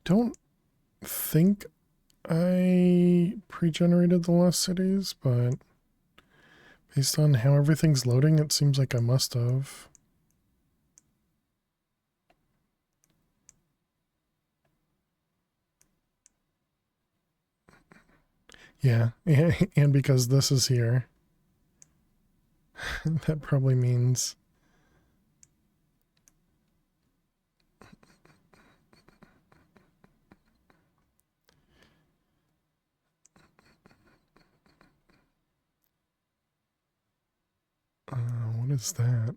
Speaker 1: Don't think I pre-generated the lost cities, but based on how everything's loading, it seems like I must have. Yeah, and because this is here, that probably means... what is that?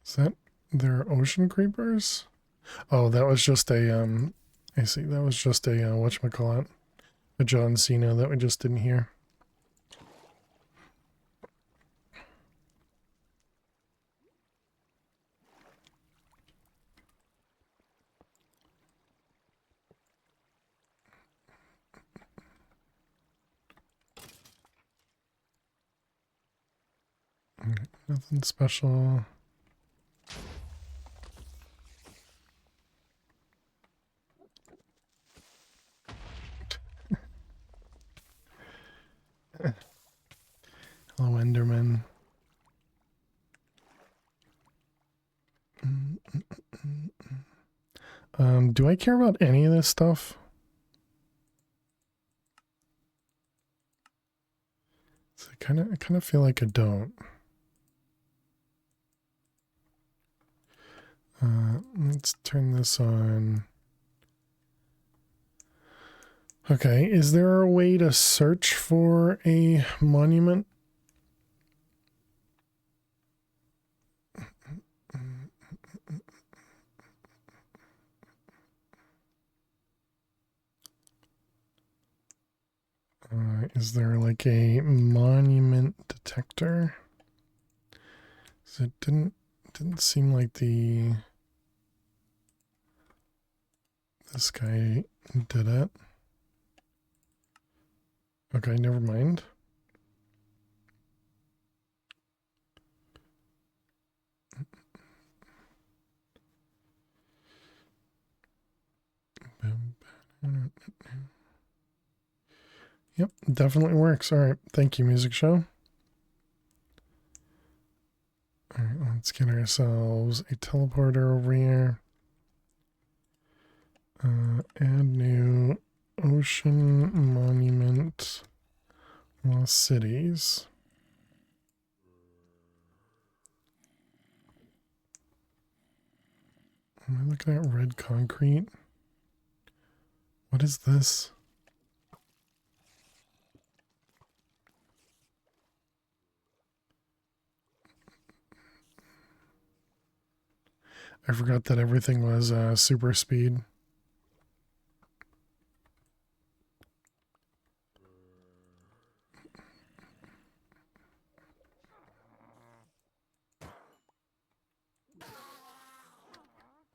Speaker 1: Is that their ocean creepers? Oh, that was just a, I see, that was just a, whatchamacallit, a John Cena that we just didn't hear. Nothing special. Hello, Enderman. Do I care about any of this stuff? So I kind of feel like I don't. Let's turn this on. Okay, is there a way to search for a monument? Is there like a monument detector? So it didn't seem like this guy did it. Okay, never mind. Yep, definitely works. All right, thank you, music show. All right, let's get ourselves a teleporter over here. Add new ocean monument lost cities. Am I looking at red concrete? What is this? I forgot that everything was super speed.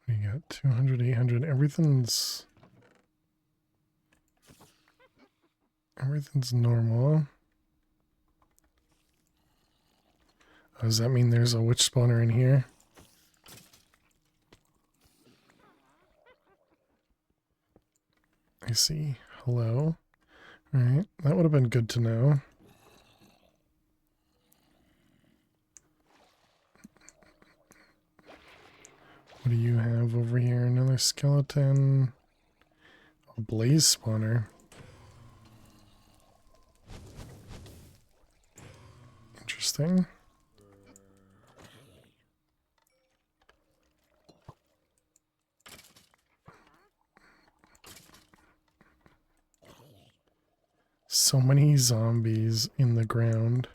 Speaker 1: We got 200, 800. Everything's normal. Oh, does that mean there's a witch spawner in here? I see. Hello. Alright, that would have been good to know. What do you have over here? Another skeleton. A blaze spawner. Interesting. So many zombies in the ground.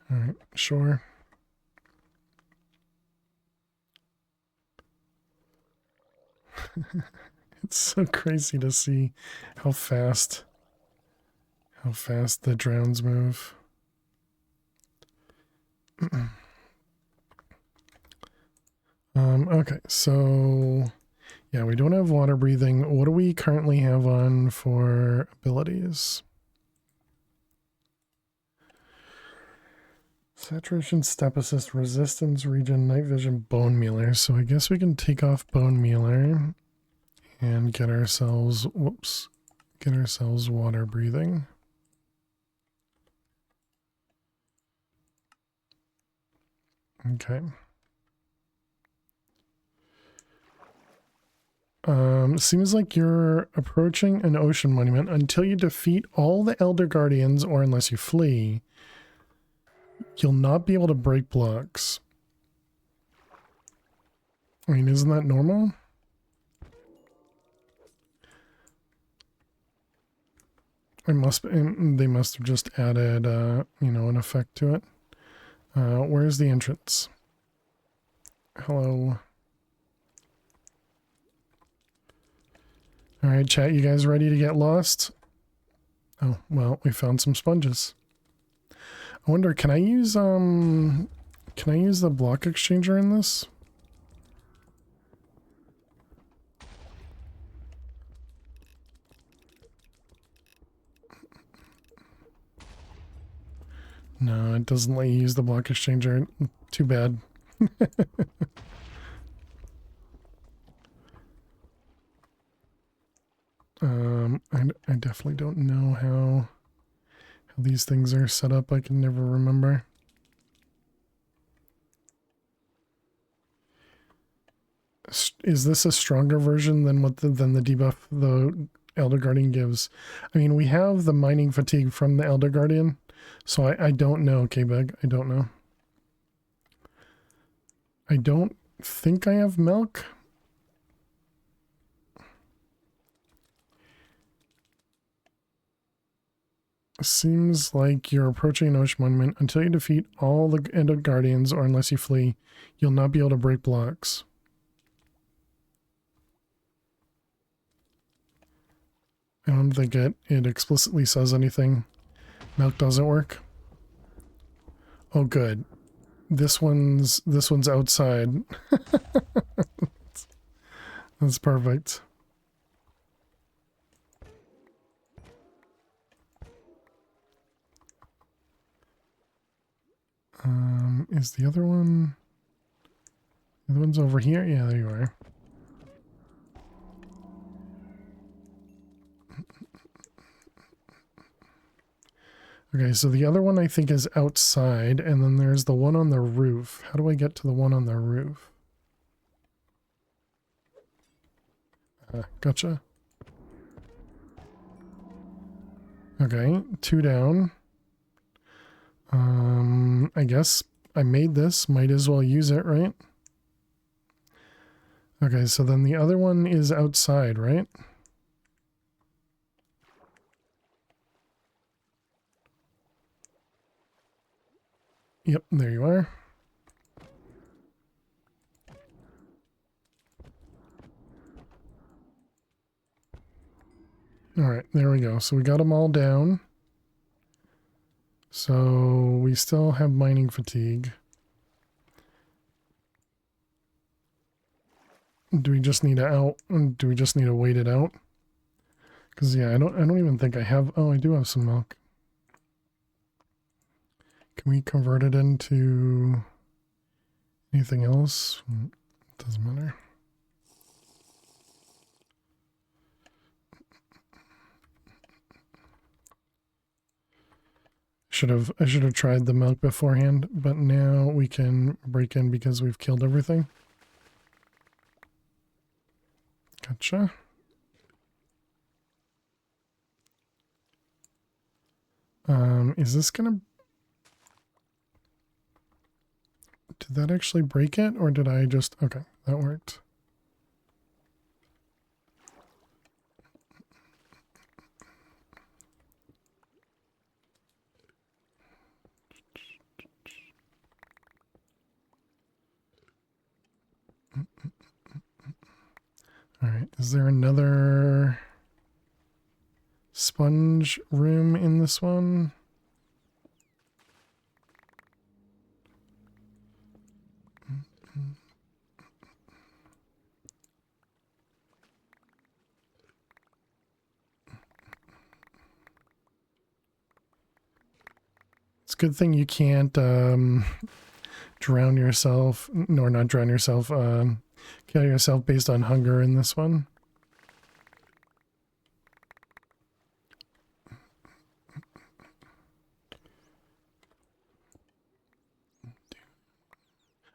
Speaker 1: Alright, sure. It's so crazy to see how fast the drones move. Okay, so yeah, we don't have water breathing. What do we currently have on for abilities? Saturation, step assist, resistance, regen, night vision, bone mealer. So I guess we can take off bone mealer and get ourselves, get ourselves water breathing. Okay. Seems like you're approaching an ocean monument. Until you defeat all the Elder Guardians, or unless you flee, you'll not be able to break blocks. I mean, isn't that normal? They must have just added, you know, an effect to it. Where's the entrance? Hello. All right, chat, you guys ready to get lost? Oh, well, we found some sponges. I wonder, can I use the block exchanger in this? No, it doesn't let you use the block exchanger. Too bad. I definitely don't know how these things are set up. I can never remember. Is this a stronger version than what than the debuff the Elder Guardian gives? I mean, we have the mining fatigue from the Elder Guardian, so I don't know, K-Bug. I don't know. I don't think I have milk. Seems like you're approaching an ocean monument. Until you defeat all the Elder Guardians, or unless you flee, you'll not be able to break blocks. I don't think it explicitly says anything. Milk doesn't work. Oh, good. This one's outside. That's perfect. Is the other one? The other one's over here? Yeah, there you are. Okay, so the other one I think is outside, and then there's the one on the roof. How do I get to the one on the roof? Gotcha. Okay, 2 down. I guess I made this. Might as well use it, right? Okay, so then the other one is outside, right? Yep, there you are. All right, there we go. So we got them all down. So we still have mining fatigue. Do we just need to do we just need to wait it out? Because yeah, I don't even think I have. Oh, I do have some milk. Can we convert it into anything else? Doesn't matter. I should have tried the milk beforehand, but now we can break in because we've killed everything. Gotcha. Is this gonna... Did that actually break it, or did I just... Okay, that worked. All right, is there another sponge room in this one? It's a good thing you can't drown yourself, or not drown yourself, kill yourself based on hunger in this one.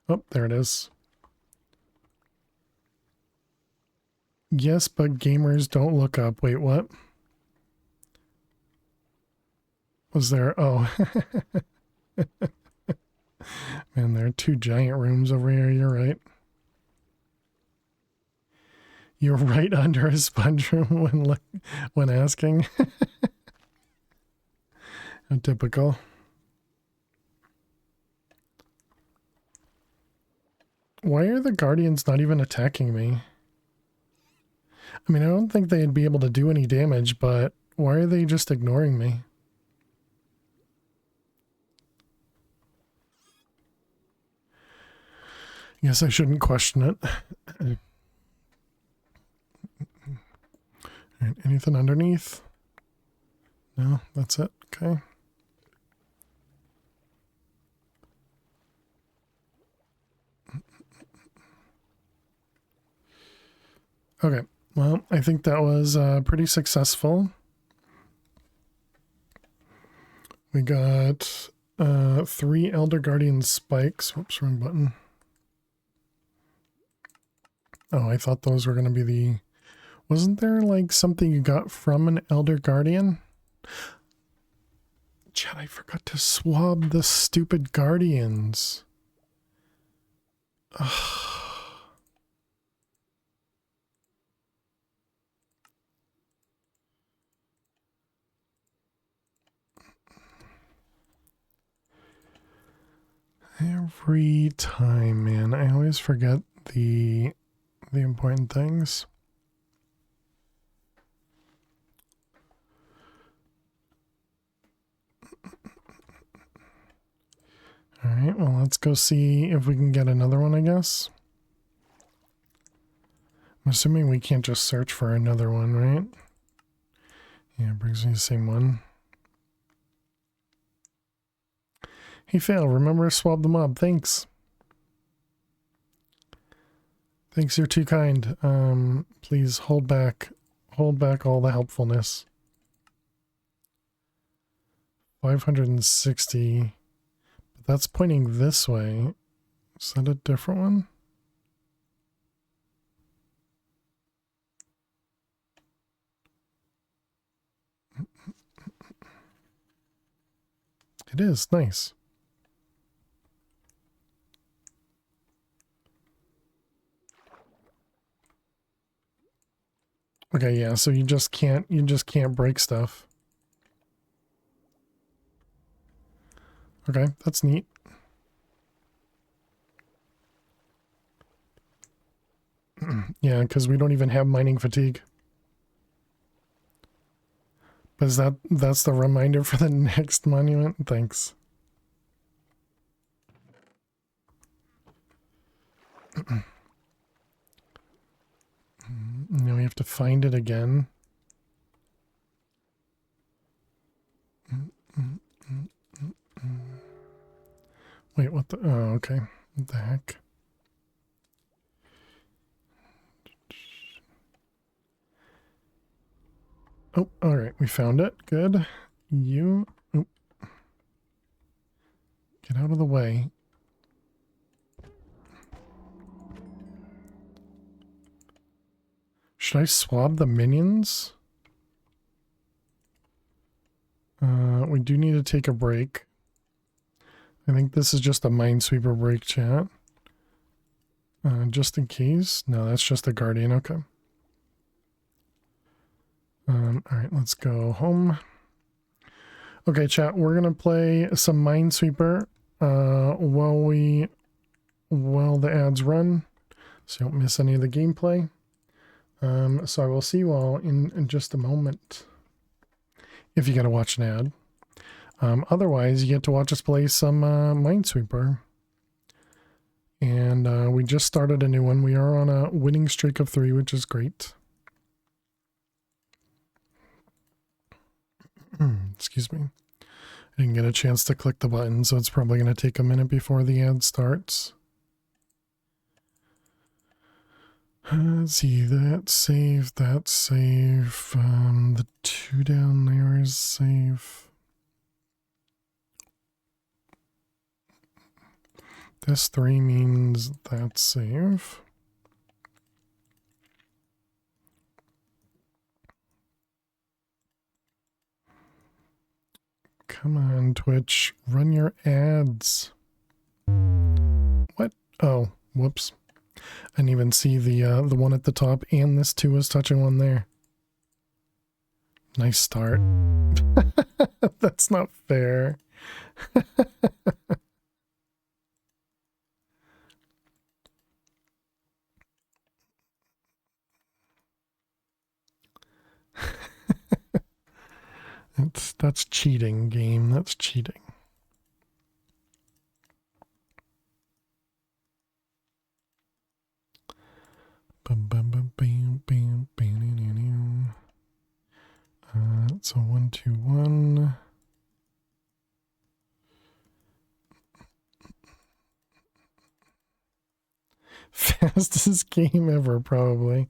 Speaker 1: Oh, there it is. Yes, but gamers don't look up. Wait, what? Was there? Oh. Man, there are two giant rooms over here. You're right. You're right under a sponge room when asking. How typical. Why are the guardians not even attacking me? I mean, I don't think they'd be able to do any damage, but why are they just ignoring me? Guess I shouldn't question it. Alright, anything underneath? No, that's it. Okay. Okay, well, I think that was pretty successful. We got 3 Elder Guardian spikes. Whoops, wrong button. Oh, I thought those were going to be the... Wasn't there like something you got from an Elder Guardian? Chad, I forgot to swab the stupid Guardians. Ugh. Every time, man. I always forget the important things. Alright, well, let's go see if we can get another one, I guess. I'm assuming we can't just search for another one, right? Yeah, it brings me the same one. Hey, Fail, remember to swab the mob. Thanks. Thanks, you're too kind. Please hold back all the helpfulness. 560. But that's pointing this way. Is that a different one? It is. Nice. Okay, yeah, so you just can't break stuff. Okay, that's neat. Yeah, because we don't even have mining fatigue. But is that's the reminder for the next monument? Thanks. Now we have to find it again. Wait, what the... Oh, okay. What the heck? Oh, alright. We found it. Good. You... Oh. Get out of the way. Should I swab the minions? We do need to take a break. I think this is just a Minesweeper break, chat. Just in case. No, that's just a Guardian. Okay. Alright, let's go home. Okay, chat, we're gonna play some Minesweeper while the ads run, so you don't miss any of the gameplay. So I will see you all in just a moment. If you got to watch an ad. Otherwise, you get to watch us play some Minesweeper. And we just started a new one. We are on a winning streak of 3, which is great. Excuse me. I didn't get a chance to click the button, so it's probably going to take a minute before the ad starts. Let's see, that's safe, that's safe. The 2 down there is safe. This 3 means that's safe. Come on, Twitch, run your ads. What? Oh, whoops. I didn't even see the one at the top, and this 2 is touching one there. Nice start. That's not fair. That's cheating, game. That's cheating. It's a 1-2-1. Fastest game ever, probably.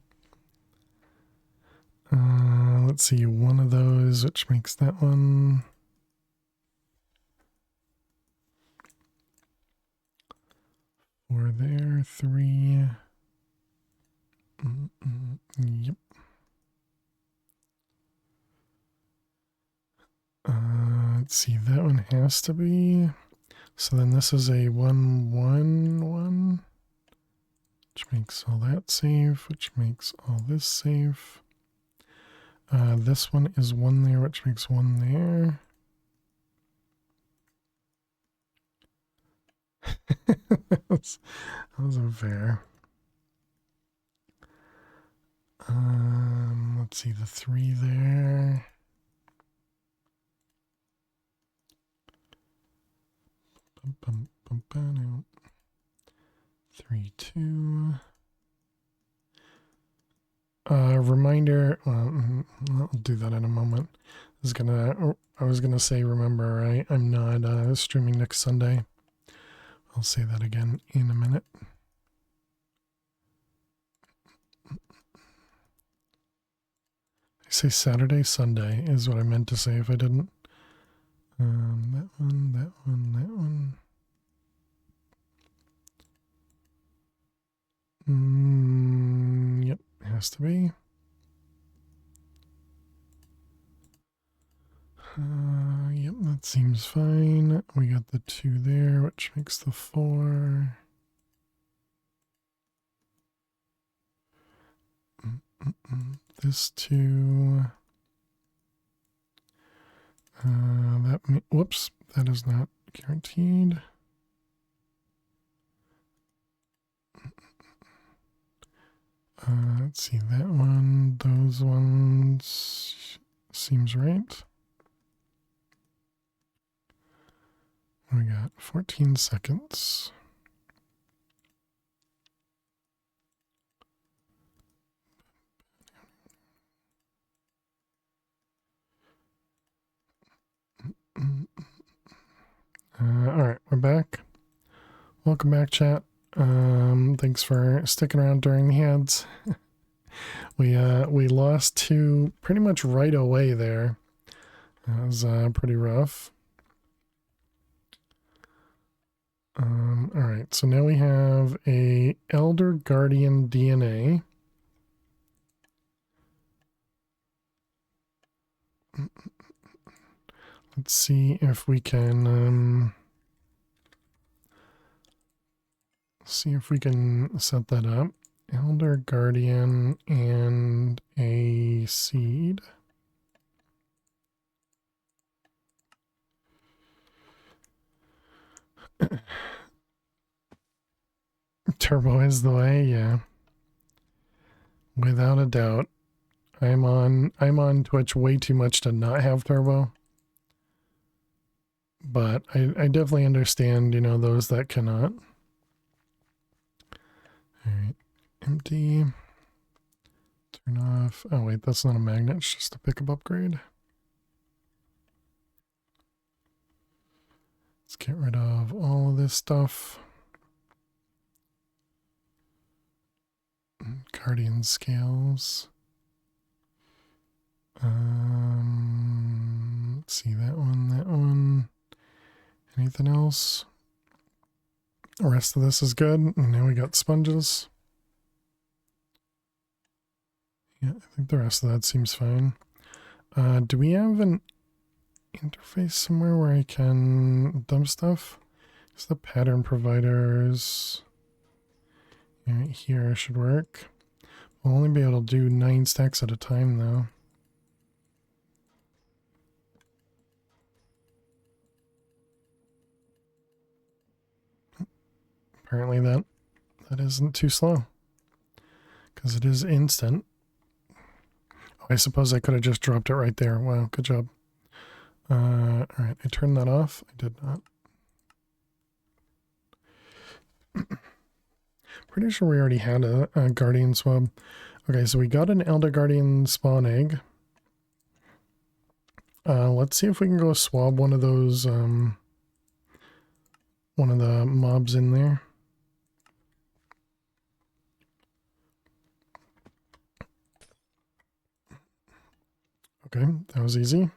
Speaker 1: Let's see, one of those, which makes that one. 4 there, 3. Yep. Let's see, that one has to be. So then this is a 1-1-1, which makes all that safe, which makes all this safe. This one is 1 there, which makes 1 there. that wasn't fair. Let's see, the 3 there. Bum, bum, bum, 3, 2. Reminder. I'll do that in a moment. I was gonna say, remember, I'm not streaming next Sunday. I'll say that again in a minute. I say Saturday, Sunday is what I meant to say if I didn't. That one, that one, that one. Yep, has to be. Yep, that seems fine. We got the 2 there, which makes the 4. This 2. Whoops, that is not guaranteed. Let's see, that one, those ones, seems right. We got 14 seconds. All right, we're back. Welcome back, chat. Thanks for sticking around during the ads. we lost 2 pretty much right away there. That was pretty rough. All right, so now we have a Elder Guardian DNA. Let's see if we can set that up. Elder Guardian and a seed. Turbo is the way, yeah. Without a doubt. I'm on Twitch way too much to not have turbo. But I definitely understand, you know, those that cannot. Alright. Empty. Turn off. Oh wait, that's not a magnet, it's just a pickup upgrade. Let's get rid of all of this stuff. Guardian scales. Let's see, that one. Anything else? The rest of this is good. And now we got sponges. Yeah, I think the rest of that seems fine. Do we have an interface somewhere where I can dump stuff? It's the pattern providers. Right here should work. We'll only be able to do 9 stacks at a time though. Apparently that isn't too slow. Because it is instant. Oh, I suppose I could have just dropped it right there. Wow, good job. Alright, I turned that off. I did not. Pretty sure we already had a Guardian swab. Okay, so we got an Elder Guardian spawn egg. Let's see if we can go swab one of those, one of the mobs in there. Okay, that was easy.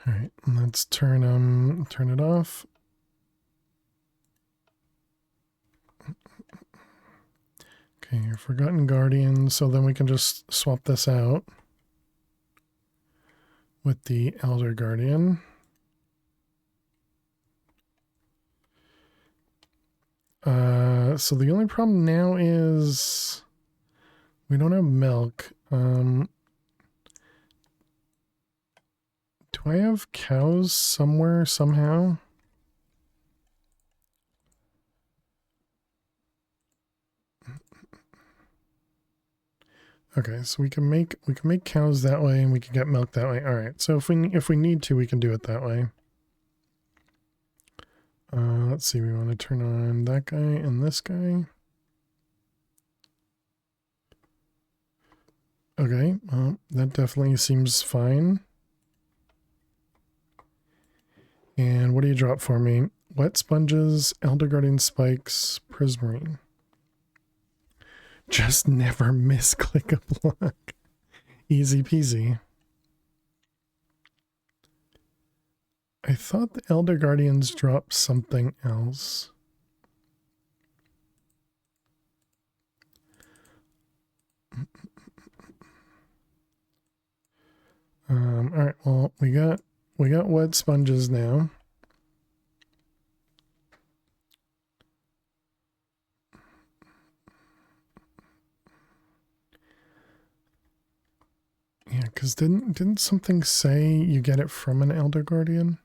Speaker 1: All right, let's turn it off. Okay, Forgotten Guardian, so then we can just swap this out with the Elder Guardian. So the only problem now is we don't have milk. Do I have cows somewhere, somehow? Okay, so we can make cows that way, and we can get milk that way. All right. So if we need to, we can do it that way. Let's see. We want to turn on that guy and this guy. Okay. Well, that definitely seems fine. And what do you drop for me? Wet sponges, Elder Guardian spikes, prismarine. Just never misclick a block. Easy peasy. I thought the Elder Guardians dropped something else. All right. Well, we got wet sponges now. Yeah, because didn't something say you get it from an Elder Guardian?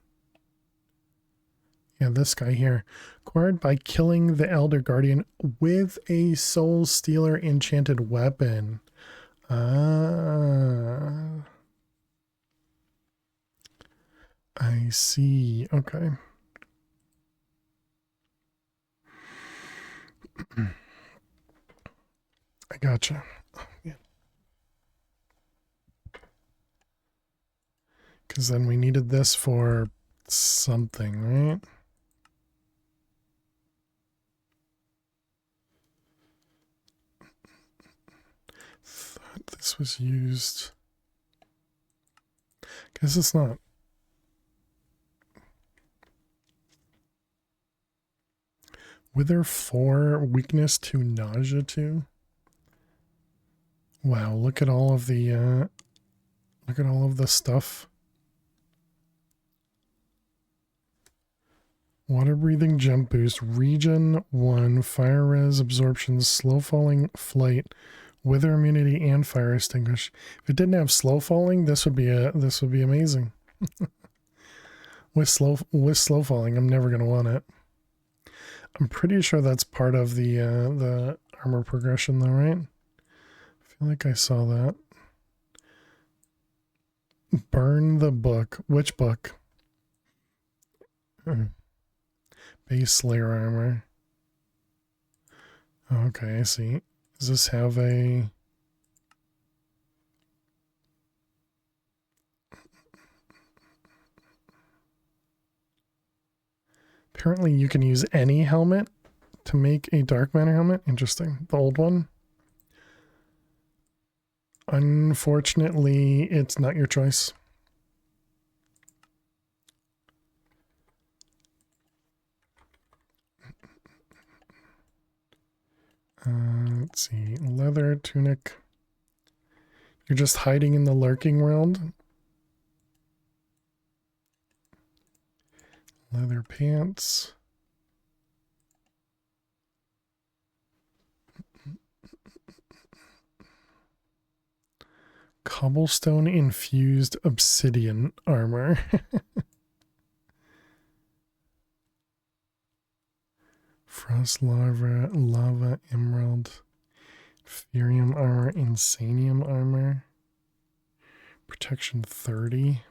Speaker 1: Yeah, this guy here. Acquired by killing the Elder Guardian with a Soul Stealer enchanted weapon. Ah. I see. Okay. I gotcha. Yeah. Because then we needed this for something, right? Thought this was used. Guess it's not. Wither 4, weakness to nausea 2. Wow, look at all of the stuff. Water breathing jump boost, regen 1, fire res, absorption, slow falling, flight, wither immunity, and fire extinguish. If it didn't have slow falling, this would be amazing. With slow falling, I'm never gonna want it. I'm pretty sure that's part of the armor progression though, right? I feel like I saw that. Burn the book. Which book? Base Slayer armor. Okay, I see. Does this have a... Apparently you can use any helmet to make a Dark Matter helmet. Interesting. The old one? Unfortunately, it's not your choice. Let's see. Leather tunic. You're just hiding in the lurking world. Leather pants. Cobblestone infused obsidian armor. Frost lava emerald. Furium armor, insanium armor. Protection 30.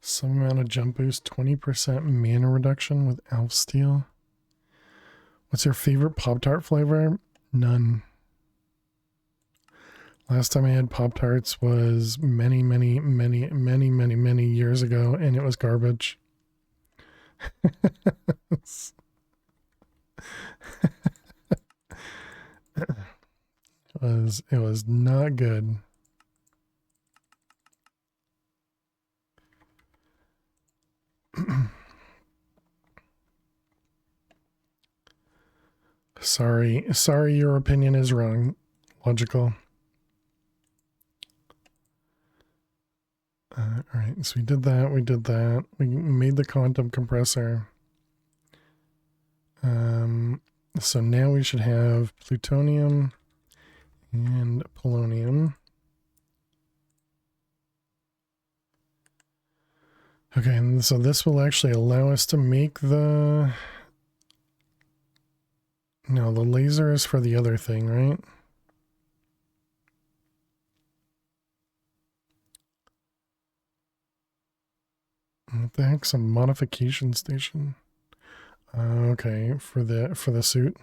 Speaker 1: Some amount of jump boost, 20% mana reduction with elf steel. What's your favorite Pop-Tart flavor? None. Last time I had Pop-Tarts was many years ago, and it was garbage. It was not good. Sorry your opinion is wrong. Logical. Alright, so we did that, we made the quantum compressor. So now we should have plutonium and polonium. Okay, and so this will actually allow us to make the... No, the laser is for the other thing, right? What the heck's a modification station? Okay, for the suit.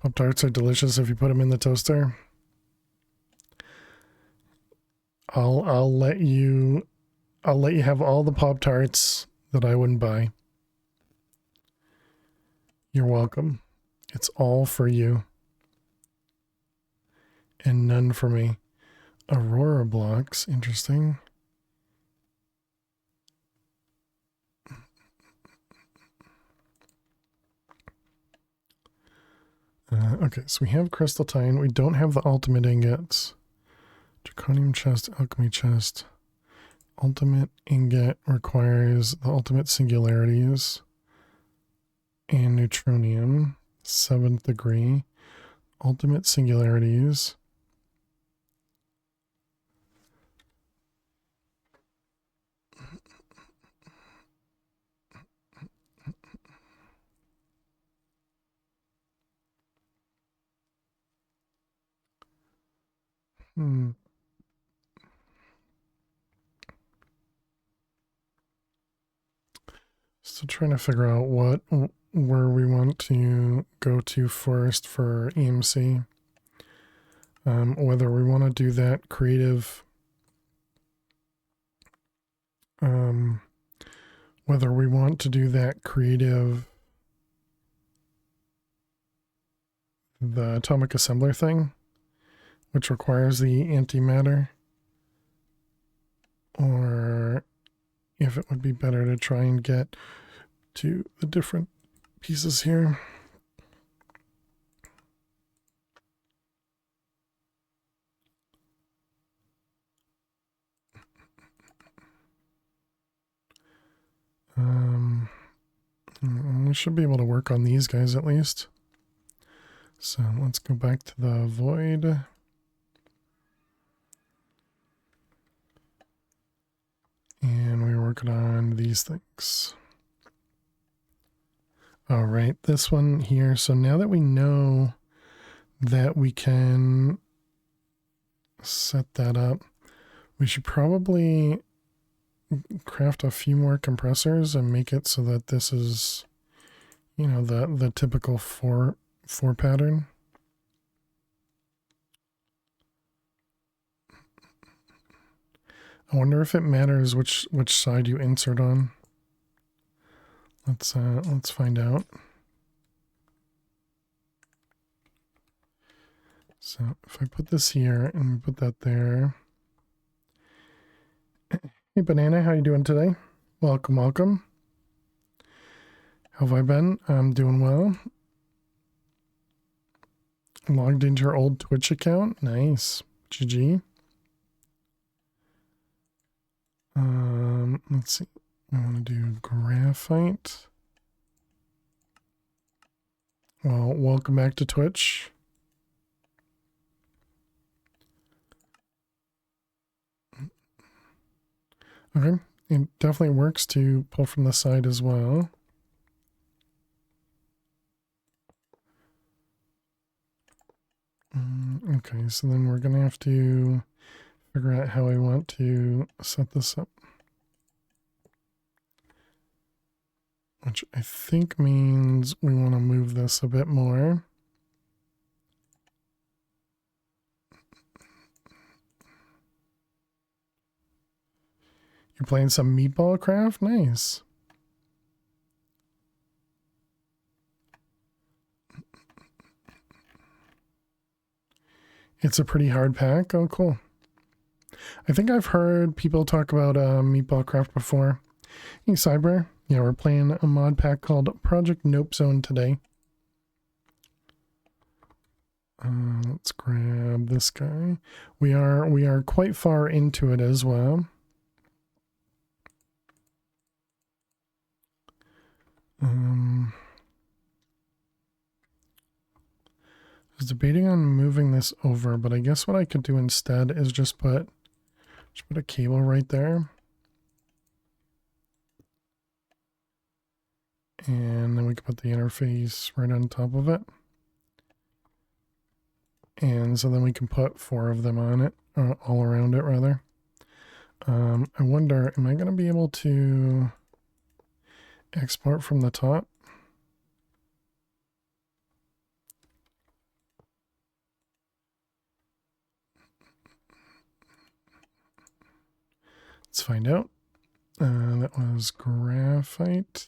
Speaker 1: Pop-Tarts are delicious if you put them in the toaster. I'll let you have all the Pop-Tarts that I wouldn't buy. You're welcome. It's all for you. And none for me. Aurora blocks, interesting. Okay, so we have crystal tine. We don't have the ultimate ingots. Draconium chest, alchemy chest. Ultimate ingot requires the ultimate singularities and neutronium, 7th degree. Ultimate singularities. Still trying to figure out where we want to go to first for EMC. Whether we want to do that creative, whether we want to do that creative, the atomic assembler thing, which requires the antimatter, or if it would be better to try and get to the different pieces here. We should be able to work on these guys at least. So let's go back to the void. And we're working on these things. All right, this one here. So now that we know that we can set that up, we should probably craft a few more compressors and make it so that this is, you know, the typical four pattern. I wonder if it matters which side you insert on. Let's find out. So if I put this here and put that there. Hey Banana, how you doing today? Welcome, welcome. How have I been? I'm doing well. Logged into your old Twitch account. Nice. GG. Let's see. I want to do graphite. Well, welcome back to Twitch. Okay, it definitely works to pull from the side as well. Okay, so then we're going to have to figure out how I want to set this up. Which I think means we want to move this a bit more. You're playing some meatball craft? Nice. It's a pretty hard pack. Oh, cool. I think I've heard people talk about meatball craft before. Hey, Cyber. Yeah, we're playing a mod pack called Project Nope Zone today. Let's grab this guy. We are quite far into it as well. I was debating on moving this over, but I guess what I could do instead is just put a cable right there. And then we can put the interface right on top of it. And so then we can put 4 of them on it, all around it rather. I wonder, am I going to be able to export from the top? Let's find out. That was graphite.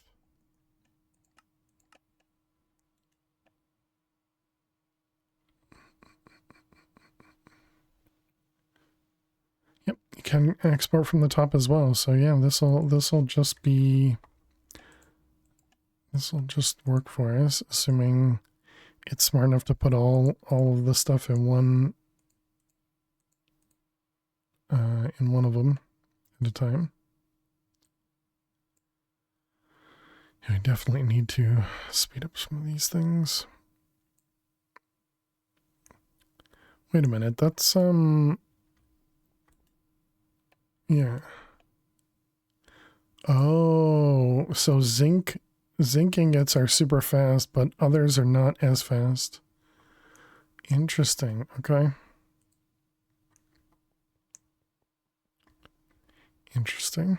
Speaker 1: Yep, you can export from the top as well. So yeah, this'll just work for us, assuming it's smart enough to put all of the stuff in one of them at a time. I definitely need to speed up some of these things. Wait a minute, that's yeah. Oh, so zinc ingots are super fast, but others are not as fast. Interesting. Okay. Interesting.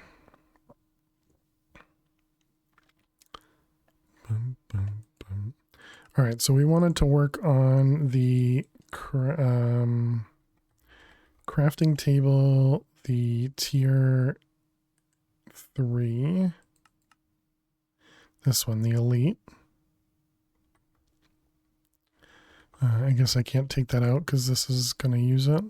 Speaker 1: All right, so we wanted to work on the crafting table, the tier 3. This one, the elite. I guess I can't take that out because this is going to use it.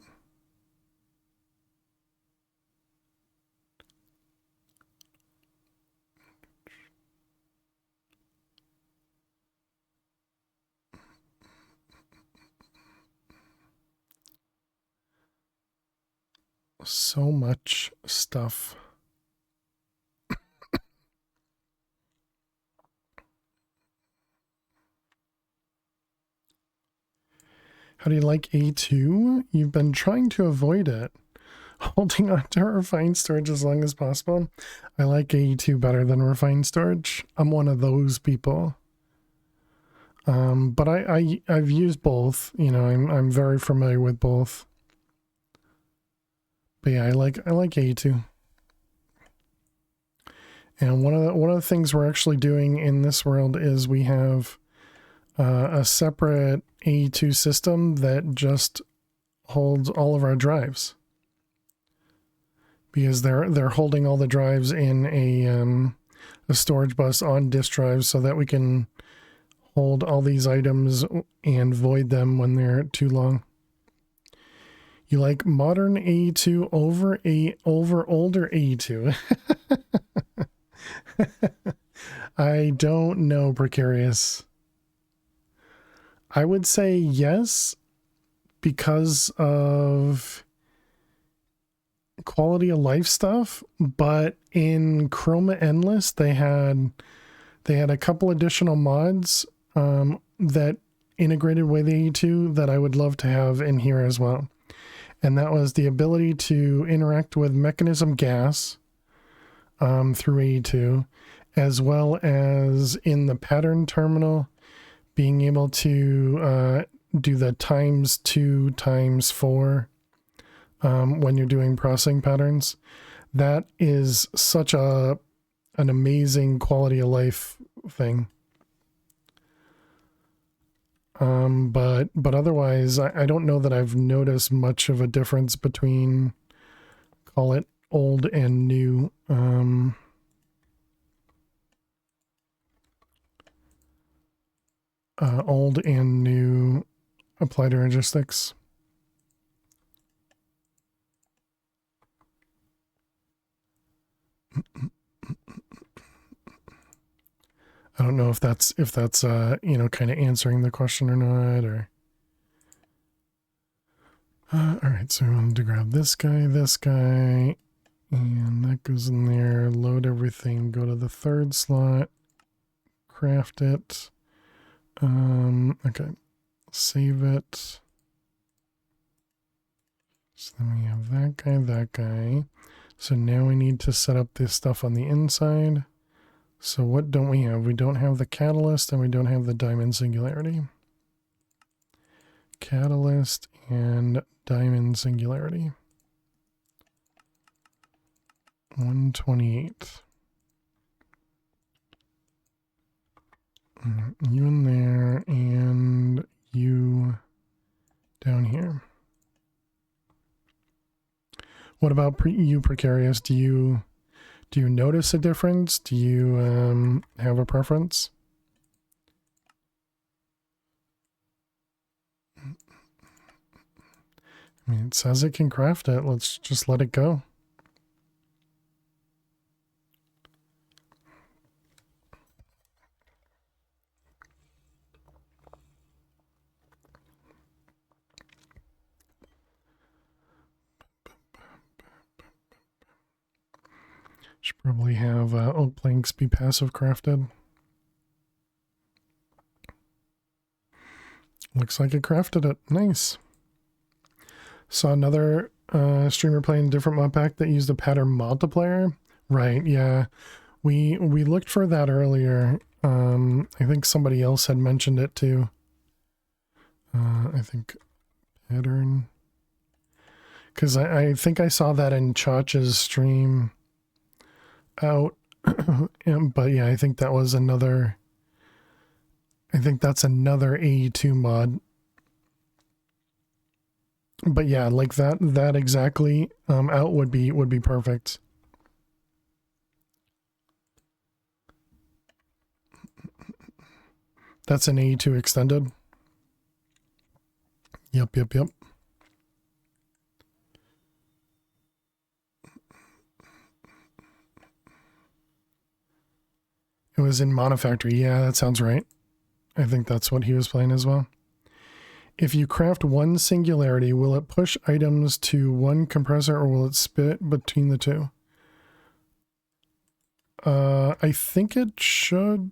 Speaker 1: So much stuff. How do you like A2? You've been trying to avoid it. Holding on to refined storage as long as possible. I like A2 better than refined storage. I'm one of those people. But I've used both. You know, I'm very familiar with both. But yeah, I like A2. And one of the things we're actually doing in this world is we have a separate A2 system that just holds all of our drives, because they're holding all the drives in a storage bus on disk drives so that we can hold all these items and void them when they're too long. You like modern A2 over older A2? I don't know, Precarious. I would say yes, because of quality of life stuff, but in Chroma Endless they had a couple additional mods that integrated with A2 that I would love to have in here as well. And that was the ability to interact with mechanism gas through A2, as well as in the pattern terminal, being able to do the ×2 ×4 when you're doing processing patterns. That is such an amazing quality of life thing. But otherwise, I don't know that I've noticed much of a difference between, call it, old and new. Old and new applied logistics. I don't know if that's you know, kind of answering the question or not, or all right, so we wanted to grab this guy, and that goes in there, load everything, go to the third slot, craft it. Okay, save it. So then we have that guy. So now we need to set up this stuff on the inside. So what don't we have? We don't have the catalyst and we don't have the diamond singularity. Catalyst and diamond singularity. 128. You in there and you down here. What about you, Precarious? Do you notice a difference? Do you have a preference? I mean, it says it can craft it. Let's just let it go. Should probably have oak planks be passive crafted. Looks like it crafted it. Nice. Saw another streamer playing a different mod pack that used a pattern multiplier. Right, yeah. We looked for that earlier. I think somebody else had mentioned it too. I think pattern. Because I think I saw that in Chach's stream out. But yeah, I think that was another. I think that's another A2 mod. But yeah, like that exactly out would be perfect. That's an A2 extended. Yep. It was in Monofactory. Yeah, that sounds right. I think that's what he was playing as well. If you craft one singularity, will it push items to one compressor or will it spit between the two? I think it should.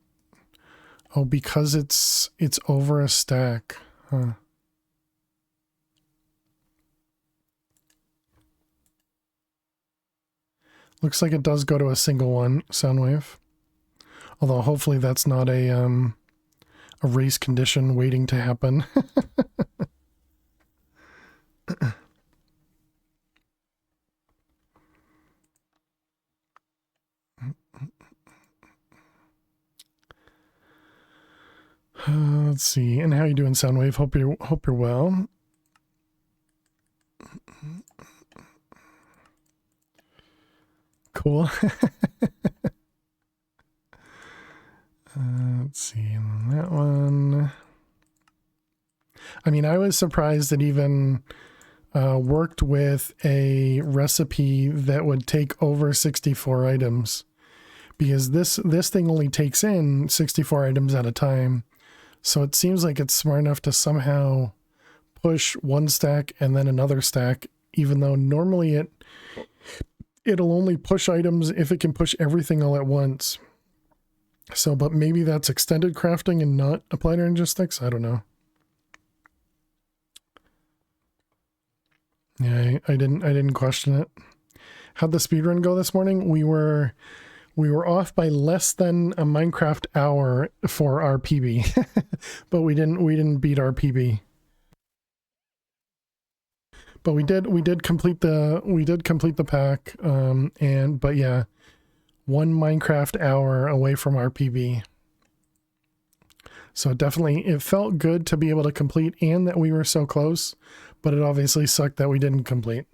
Speaker 1: Oh, because it's over a stack. Huh. Looks like it does go to a single one sound wave. Although hopefully that's not a race condition waiting to happen. Let's see. And how you doing, Soundwave? Hope you're well. Cool. Let's see. And then that one. I mean, I was surprised it even worked with a recipe that would take over 64 items, because this thing only takes in 64 items at a time. So it seems like it's smart enough to somehow push one stack and then another stack, even though normally it'll only push items if it can push everything all at once. So, but maybe that's extended crafting and not applied logistics. I don't know. Yeah, I didn't question it. How'd the speedrun go this morning? We were off by less than a Minecraft hour for our PB, but we didn't beat our PB. But we did complete the pack, but yeah, one Minecraft hour away from our PB. So it felt good to be able to complete and that we were so close, but it obviously sucked that we didn't complete.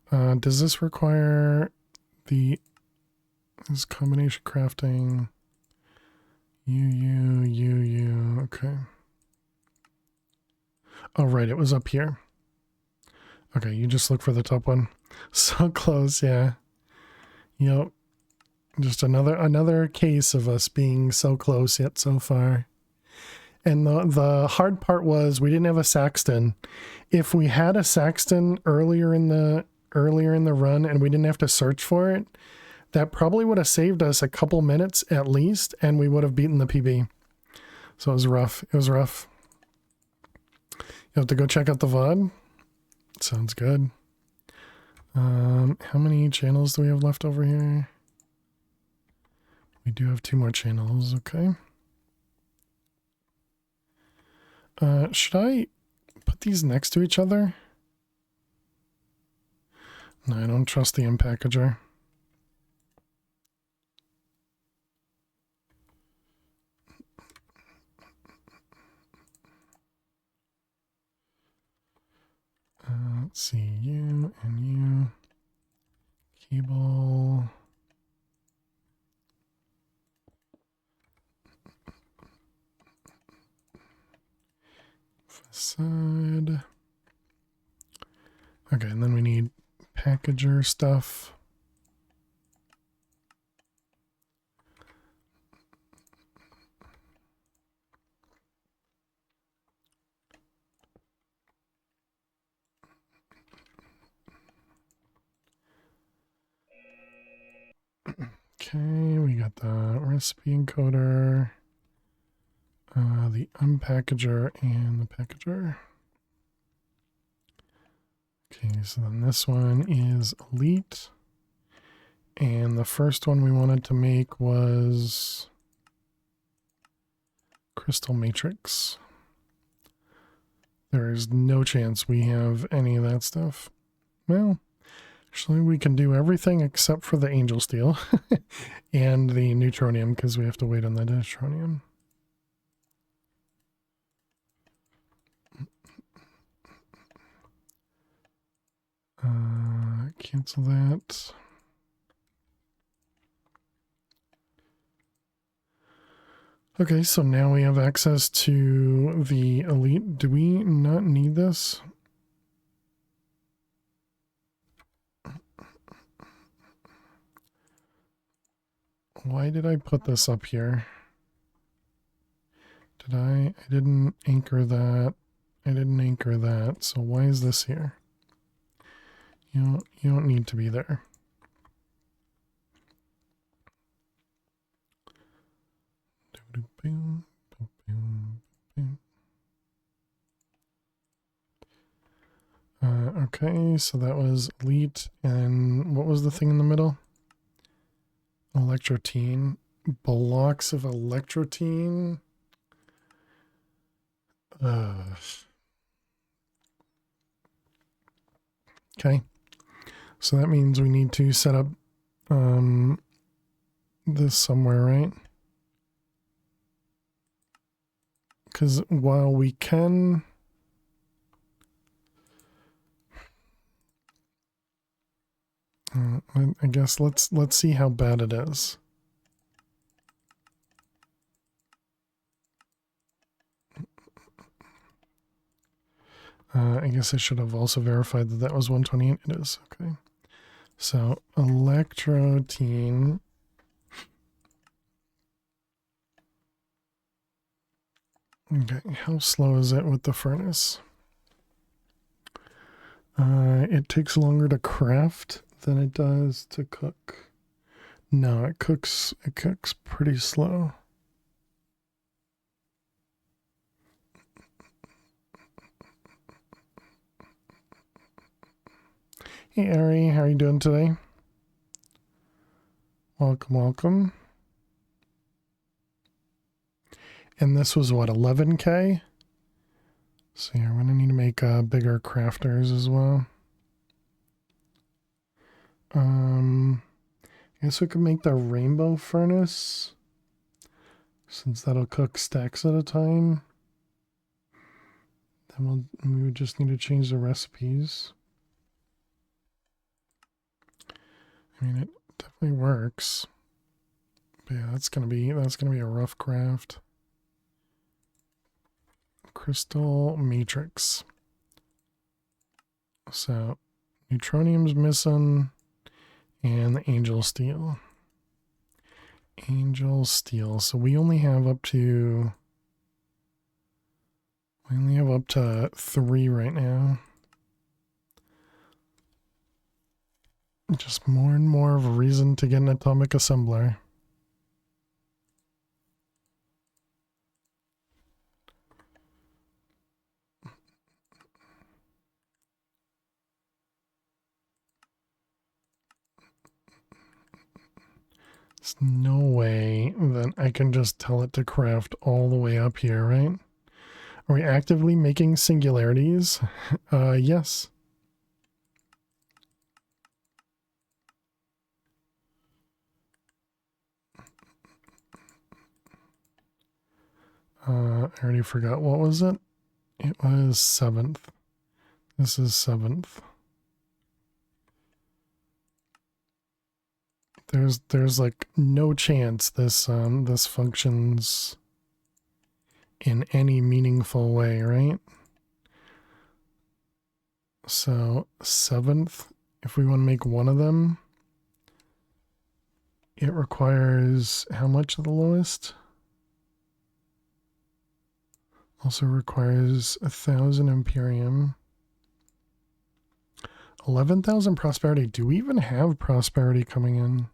Speaker 1: Does this require this combination crafting? You, okay. Oh, right, it was up here. Okay, you just look for the top one. So close, yeah. Yep. Just another case of us being so close yet so far. And the hard part was we didn't have a Saxton. If we had a Saxton earlier in the run and we didn't have to search for it, that probably would have saved us a couple minutes at least, and we would have beaten the PB. So it was rough. It was rough. You have to go check out the VOD. Sounds good. How many channels do we have left over here? We do have 2 more channels, okay. Should I put these next to each other? No, I don't trust the impackager. Let's see, you and you. Cable. Facade. Okay, and then we need packager stuff. Okay, we got the recipe encoder, the unpackager, and the packager. Okay, so then this one is elite. And the first one we wanted to make was crystal matrix. There is no chance we have any of that stuff. Well, actually we can do everything except for the angel steel and the neutronium, because we have to wait on the neutronium. Cancel that. Okay, so now we have access to the elite. Do we not need this? Why did I put this up here? I didn't anchor that. I didn't anchor that. So why is this here? You don't need to be there. Okay, so that was elite. And what was the thing in the middle? Electrotine. Blocks of electrotine. Okay. So that means we need to set up this somewhere, right? Because while we can... I guess let's see how bad it is. I guess I should have also verified that that was 128. It is. Okay. So, electrotine. Okay, how slow is it with the furnace? It takes longer to craft than it does to cook. No, it cooks pretty slow. Hey Ari, how are you doing today? Welcome, welcome. And this was what, 11K? So yeah, we're gonna need to make bigger crafters as well. I guess we could make the rainbow furnace, since that'll cook stacks at a time. Then we would just need to change the recipes. I mean, it definitely works. But yeah, that's gonna be a rough craft. Crystal matrix. So neutronium's missing, and the angel steel. Angel steel. So we only have up to 3 right now. Just more and more of a reason to get an atomic assembler. There's no way that I can just tell it to craft all the way up here, right? Are we actively making singularities? Yes. I already forgot. What was it? It was 7th. This is 7th. There's like no chance this this functions in any meaningful way, right? So 7th, if we want to make one of them, it requires how much of the lowest? Also requires 1,000 Imperium. 11,000 prosperity. Do we even have prosperity coming in?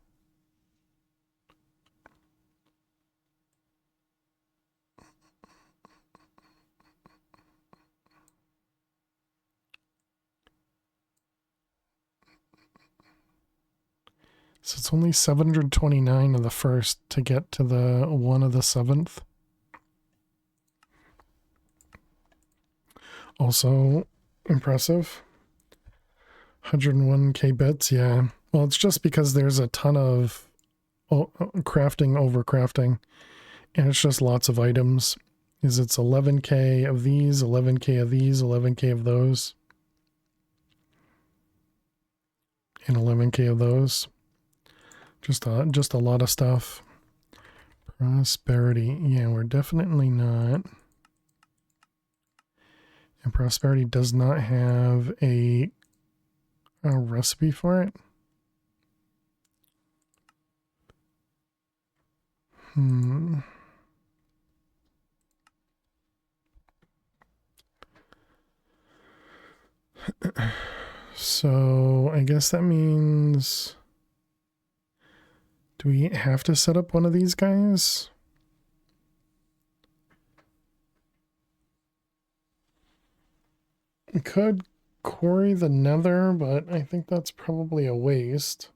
Speaker 1: So it's only 729 of the first to get to the 1 of the 7th. Also impressive. 101k bits, yeah. Well, it's just because there's a ton of crafting over crafting, and it's just lots of items. It's 11k of these, 11k of these, 11k of those, and 11k of those. Just a lot of stuff. Prosperity, yeah, we're definitely not. And prosperity does not have a recipe for it. So I guess that means, do we have to set up one of these guys? We could quarry the nether, but I think that's probably a waste.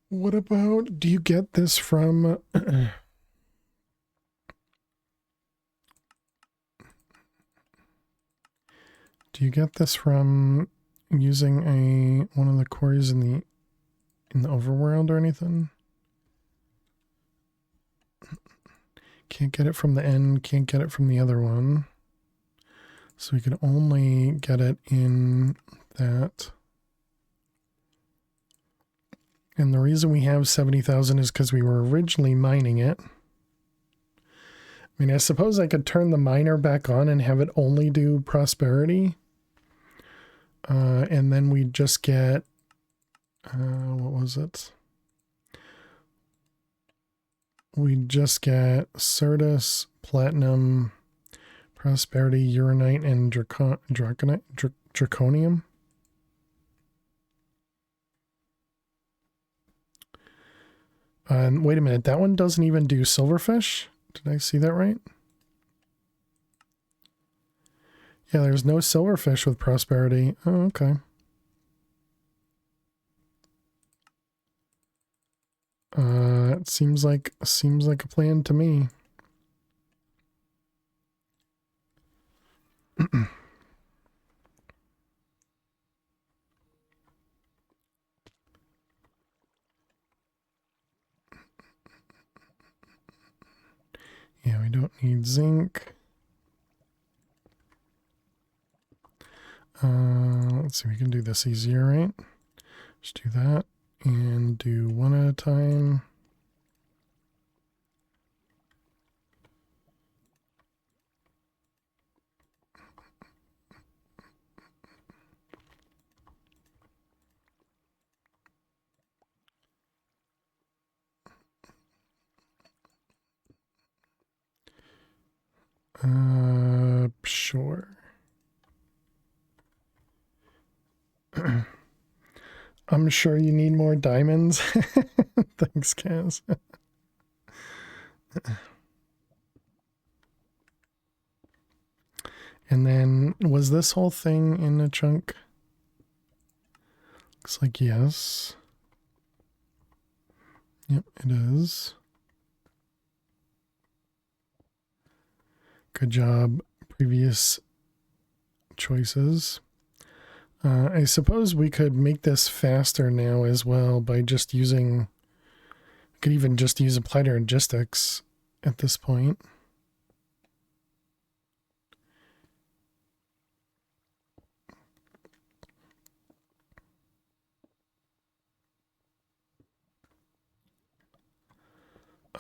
Speaker 1: What about, do you get this from... do you get this from using one of the quarries in the overworld or anything? Can't get it from the end, can't get it from the other one. So we could only get it in that. And the reason we have 70,000 is because we were originally mining it. I mean, I suppose I could turn the miner back on and have it only do prosperity. And then we just get, what was it? We just get Certus, Platinum, Prosperity, Uranite, and Draconium. And wait a minute, that one doesn't even do Silverfish? Did I see that right? Yeah, there's no Silverfish with Prosperity. Oh, okay. It seems like a plan to me. Yeah, we don't need zinc. Let's see, we can do this easier, right? Just do that and do one at a time. Sure. I'm sure you need more diamonds. Thanks, Kaz. And then, was this whole thing in a chunk? Looks like yes. Yep, it is. Good job, previous choices. I suppose we could make this faster now as well by just using... We could even just use applied logistics at this point.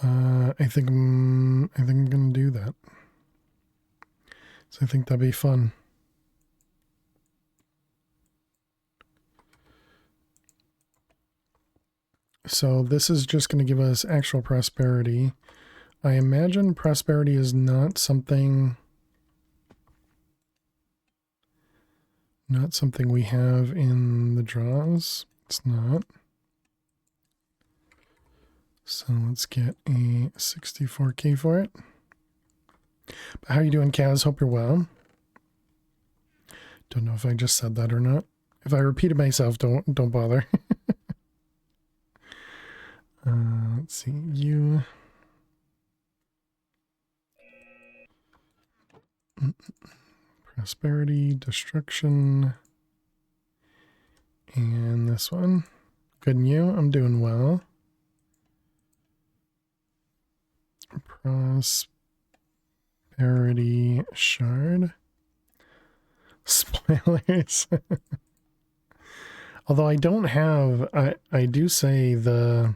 Speaker 1: I think I'm gonna do that. So I think that'd be fun. So this is just going to give us actual prosperity. I imagine prosperity is not something we have in the draws. It's not. So let's get a 64K for it. But how are you doing, Kaz? Hope you're well. Don't know if I just said that or not. If I repeated myself, don't bother. Let's see, you. Prosperity, destruction, and this one. Good and you? I'm doing well. Prosperity shard. Spoilers. Although I don't have, I do say the,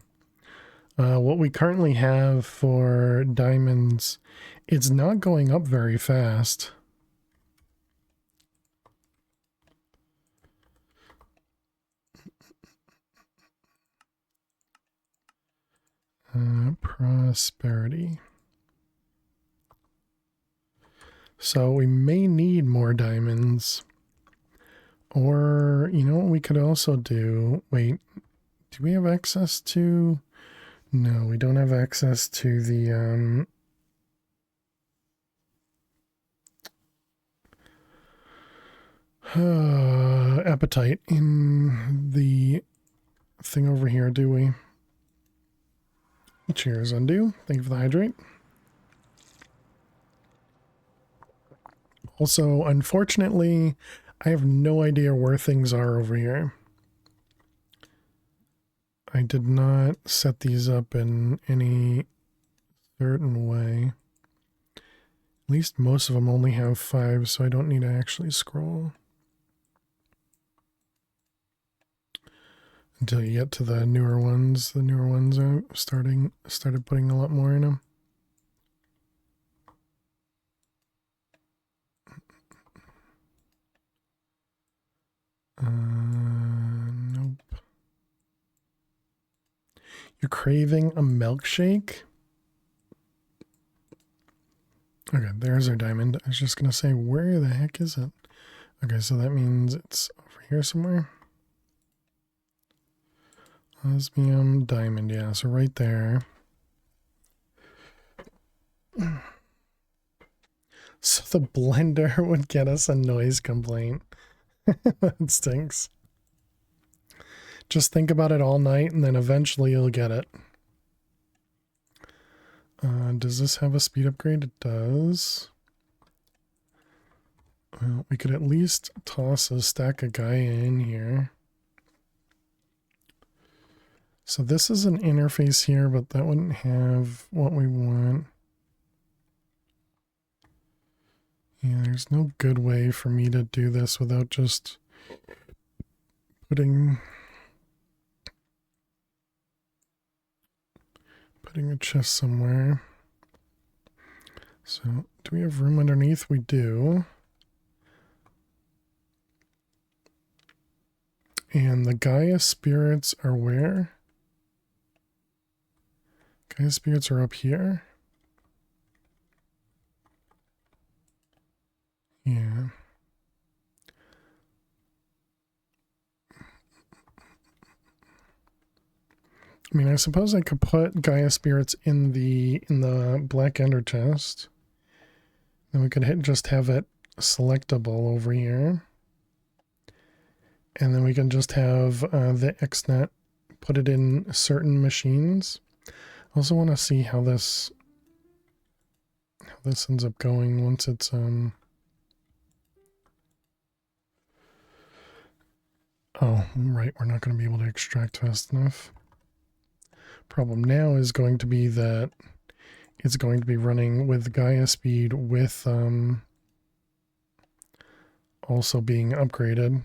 Speaker 1: what we currently have for diamonds, it's not going up very fast. Prosperity. So we may need more diamonds. Or, you know what we could also do? Wait, do we have access to... No, we don't have access to the, appetite in the thing over here, do we? Cheers, undo. Thank you for the hydrate. Also, unfortunately, I have no idea where things are over here. I did not set these up in any certain way. At least most of them only have 5, so I don't need to actually scroll. Until you get to the newer ones. The newer ones are started putting a lot more in them. Nope. You're craving a milkshake? Okay, there's our diamond. I was just gonna say, where the heck is it? Okay, so that means it's over here somewhere. Osmium diamond, yeah, so right there. So the blender would get us a noise complaint. That stinks. Just think about it all night and then eventually you'll get it. Does this have a speed upgrade? It does. Well, we could at least toss a stack of Gaia in here. So this is an interface here, but that wouldn't have what we want. Yeah, there's no good way for me to do this without just putting a chest somewhere. So, do we have room underneath? We do. And the Gaia spirits are where? Gaia spirits are up here. Yeah. I mean, I suppose I could put Gaia spirits in the black ender chest. Then we could just have it selectable over here. And then we can just have the XNet put it in certain machines. I also want to see how this ends up going once it's oh, right, we're not going to be able to extract fast enough. Problem now is going to be that it's going to be running with Gaia speed with also being upgraded.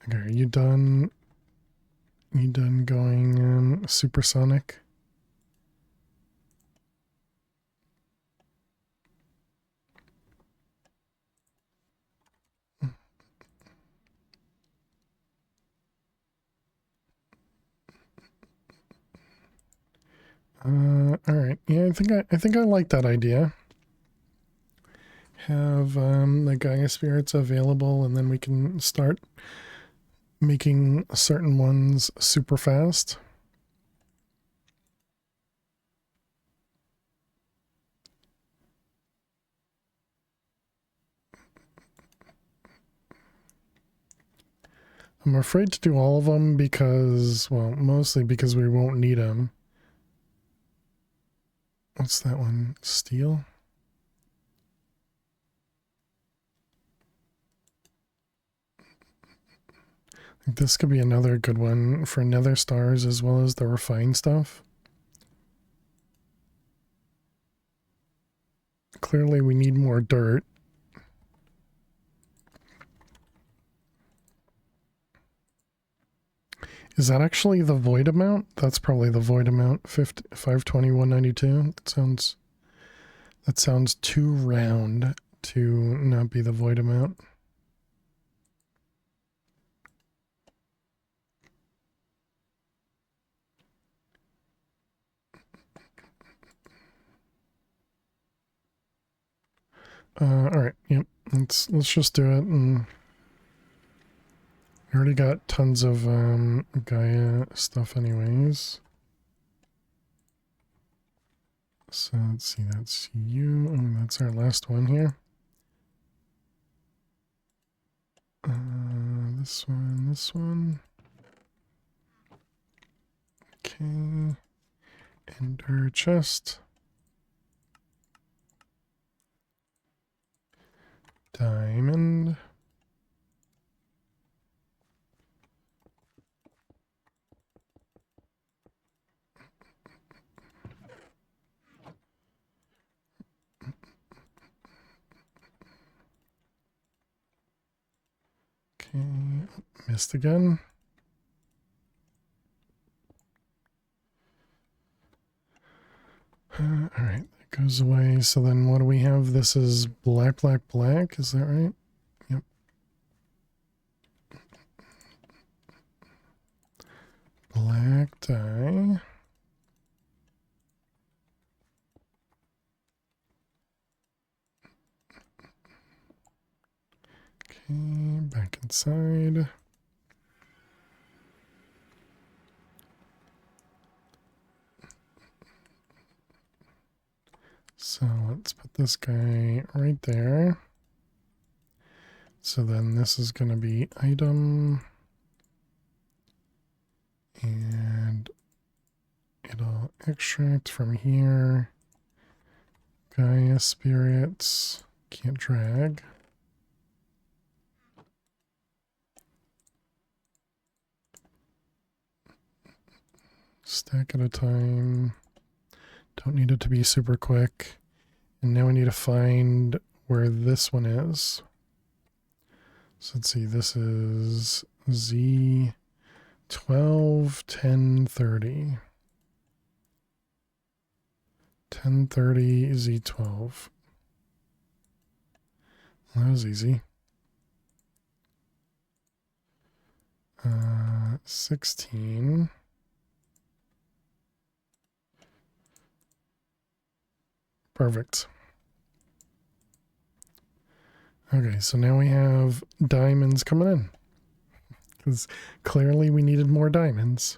Speaker 1: Okay, are you done? You done going supersonic? All right. Yeah, I think I like that idea. Have the Gaia spirits available, and then we can start making certain ones super fast. I'm afraid to do all of them because, well, mostly because we won't need them. What's that one? Steel? I think this could be another good one for nether stars as well as the refined stuff. Clearly we need more dirt. Is that actually the void amount? That's probably the void amount. 520, 192. That sounds too round to not be the void amount. All right. Yep. Let's just do it. And I already got tons of Gaia stuff anyways. So let's see, that's you. Oh, that's our last one here. This one, this one. Okay. Ender chest. Diamond. Okay, missed again. Alright, that goes away. So then what do we have? This is black, black, black. Is that right? Yep. Black dye. Okay, back inside. So let's put this guy right there. So then this is going to be item. And it'll extract from here. Gaia spirits. Can't drag. Stack at a time. Don't need it to be super quick. And now we need to find where this one is. So let's see, this is Z12, 1030. 1030 Z12. Well, that was easy. 16. Perfect. Okay, so now we have diamonds coming in. Because clearly we needed more diamonds.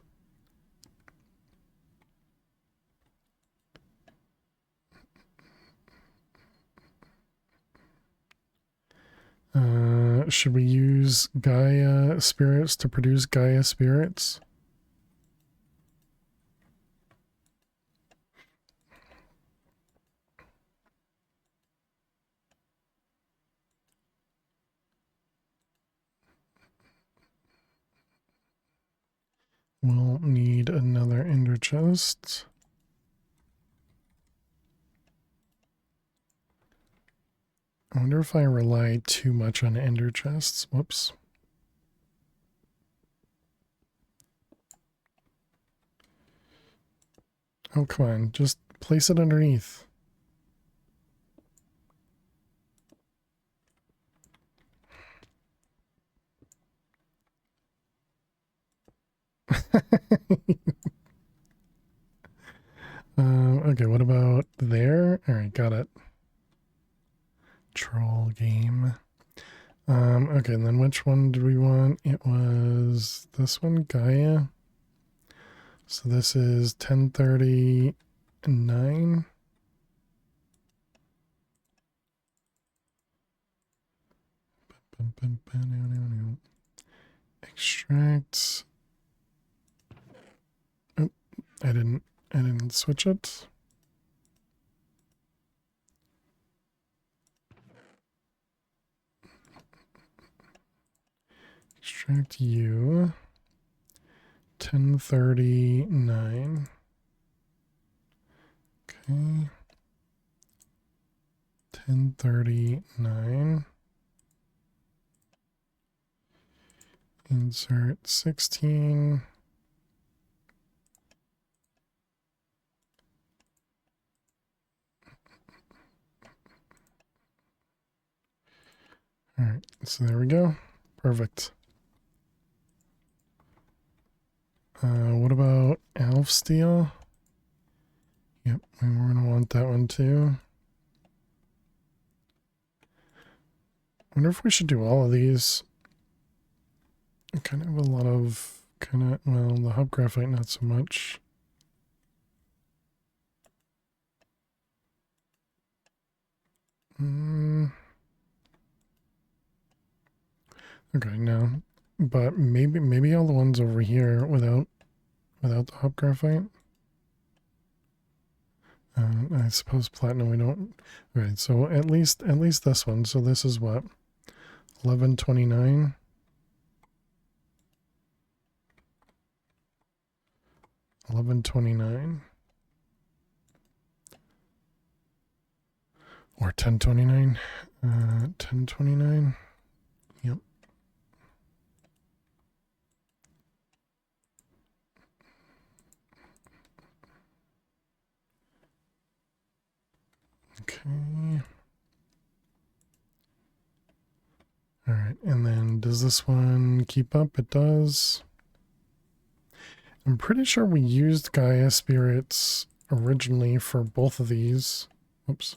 Speaker 1: Should we use Gaia spirits to produce Gaia spirits? We'll need another ender chest. I wonder if I rely too much on ender chests. Whoops. Oh, come on. Just place it underneath. Okay, what about there? All right, got it. Troll game. Okay, and then which one did we want? It was this one, Gaia. So this is 1039. Extract. Oh, I didn't switch it. Extract you. 1039. Okay. 1039. Insert 16. All right, so there we go. Perfect. What about Elf Steel? Yep, and we're going to want that one too. Wonder if we should do all of these. kind of a lot of well, the hub graphite not so much. Okay, no, but maybe all the ones over here without the hub graphite. I suppose platinum we don't. Okay, so at least this one. So this is what 1129. 1129 or 1029. 1029. Yep. Okay. All right, and then does this one keep up? It does. I'm pretty sure we used Gaia spirits originally for both of these. Oops.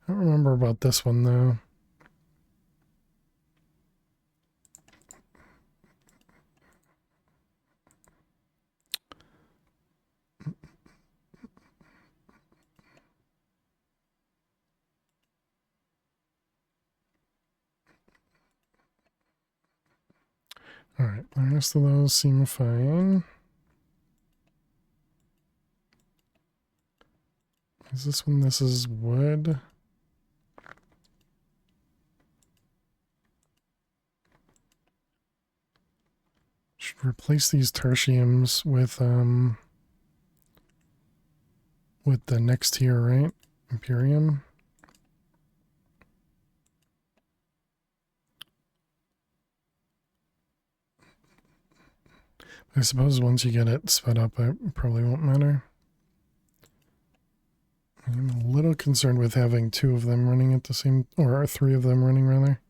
Speaker 1: I don't remember about this one though. All right, the rest of those seem fine. Is this one? This is wood. Should replace these tertiums with the next tier, right? Imperium. I suppose once you get it sped up, it probably won't matter. I'm a little concerned with having two of them running at the same, or three of them running rather.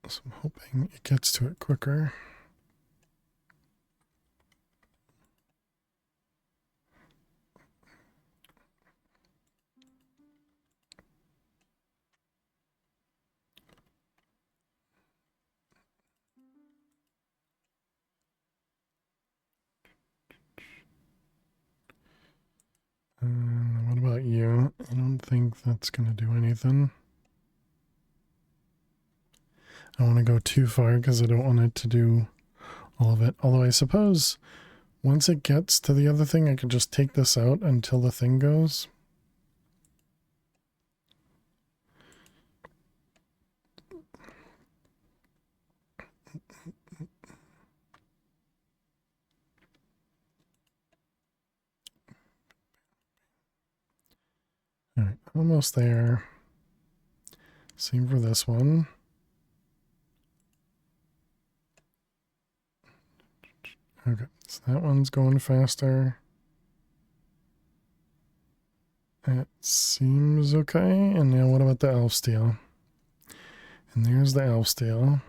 Speaker 1: So I'm hoping it gets to it quicker. What about you? I don't think that's going to do anything. I want to go too far because I don't want it to do all of it. Although I suppose once it gets to the other thing, I could just take this out until the thing goes. All right, almost there. Same for this one. Okay, so that one's going faster. It seems okay. And now what about the elf steel? And there's the elf steel.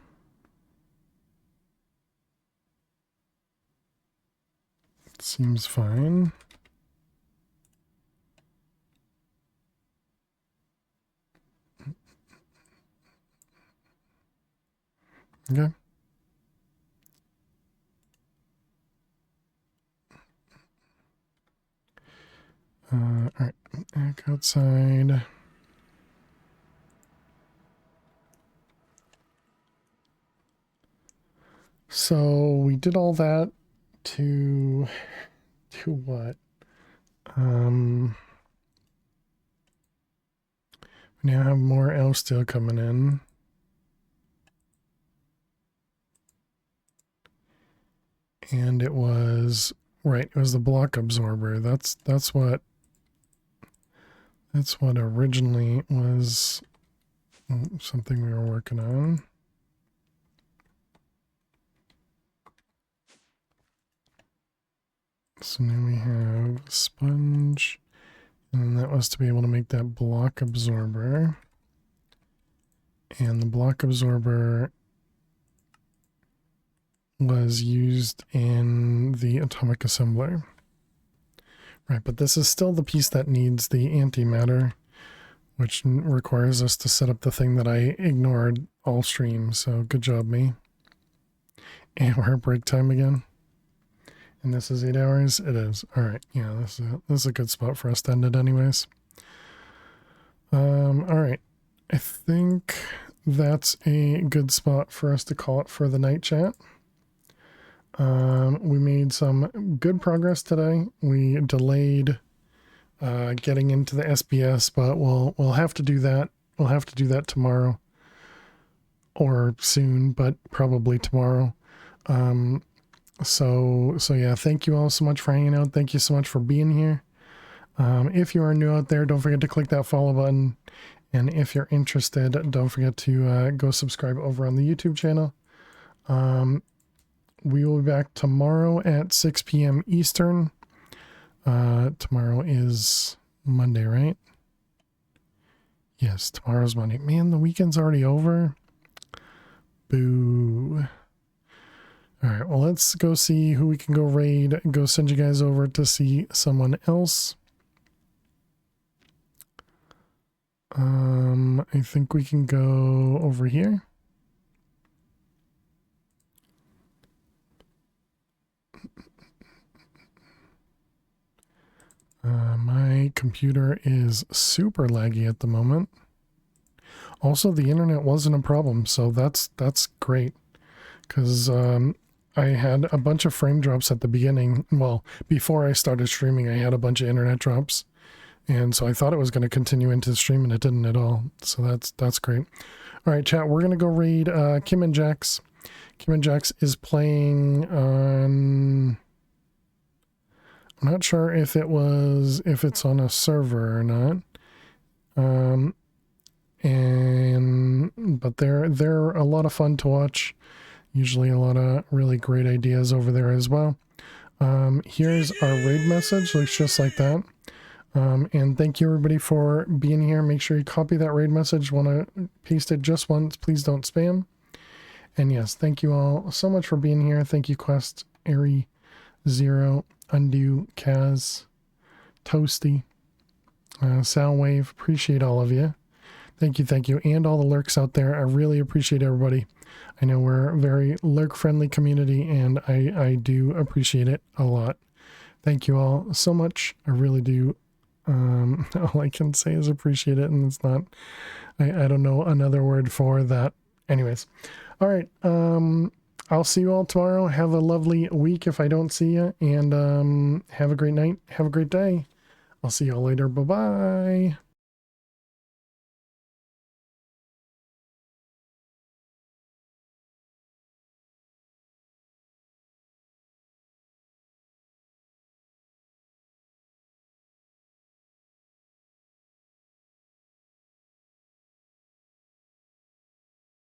Speaker 1: It seems fine. Okay. All right, back outside. So we did all that to what? We now have more elf steel coming in. And it was right, it was the block absorber. That's what originally was something we were working on. So now we have sponge, and that was to be able to make that block absorber. And the block absorber was used in the atomic assembler. Right, but this is still the piece that needs the antimatter, which requires us to set up the thing that I ignored all streams. So good job, me. And we're at break time again. And this is 8 hours? It is. All right. Yeah, this is a good spot for us to end it anyways. All right. I think that's a good spot for us to call it for the night chat. We made some good progress today. We delayed getting into the SBS, but we'll have to do that. We'll have to do that tomorrow or soon, but probably tomorrow. So yeah, thank you all so much for hanging out. Thank you so much for being here. If you are new out there, don't forget to click that follow button. And if you're interested, don't forget to go subscribe over on the YouTube channel. We will be back tomorrow at 6 p.m. Eastern. Tomorrow is Monday, right? Yes, tomorrow's Monday. Man, the weekend's already over. Boo. All right, well, let's go see who we can go raid. Go send you guys over to see someone else. I think we can go over here. My computer is super laggy at the moment. Also, the internet wasn't a problem, so that's great. Because I had a bunch of frame drops at the beginning. Well, before I started streaming, I had a bunch of internet drops. And so I thought it was going to continue into the stream, and it didn't at all. So that's great. All right, chat, we're going to go raid Kim and Jax. Kim and Jax is playing on... I'm not sure if it's on a server or not. But they're a lot of fun to watch. Usually a lot of really great ideas over there as well. Here's our raid message. Looks just like that. And thank you everybody for being here. Make sure you copy that raid message. Want to paste it just once. Please don't spam. And yes, thank you all so much for being here. Thank you, Quest, Airy, Zero, Undo, Kaz, Toasty, Soundwave. Appreciate all of you. Thank you. And all the lurks out there. I really appreciate everybody. I know we're a very lurk-friendly community, and I do appreciate it a lot. Thank you all so much. I really do. All I can say is appreciate it, and it's not... I don't know another word for that. Anyways. All right. I'll see you all tomorrow. Have a lovely week if I don't see you, and have a great night. Have a great day. I'll see you all later. Bye-bye.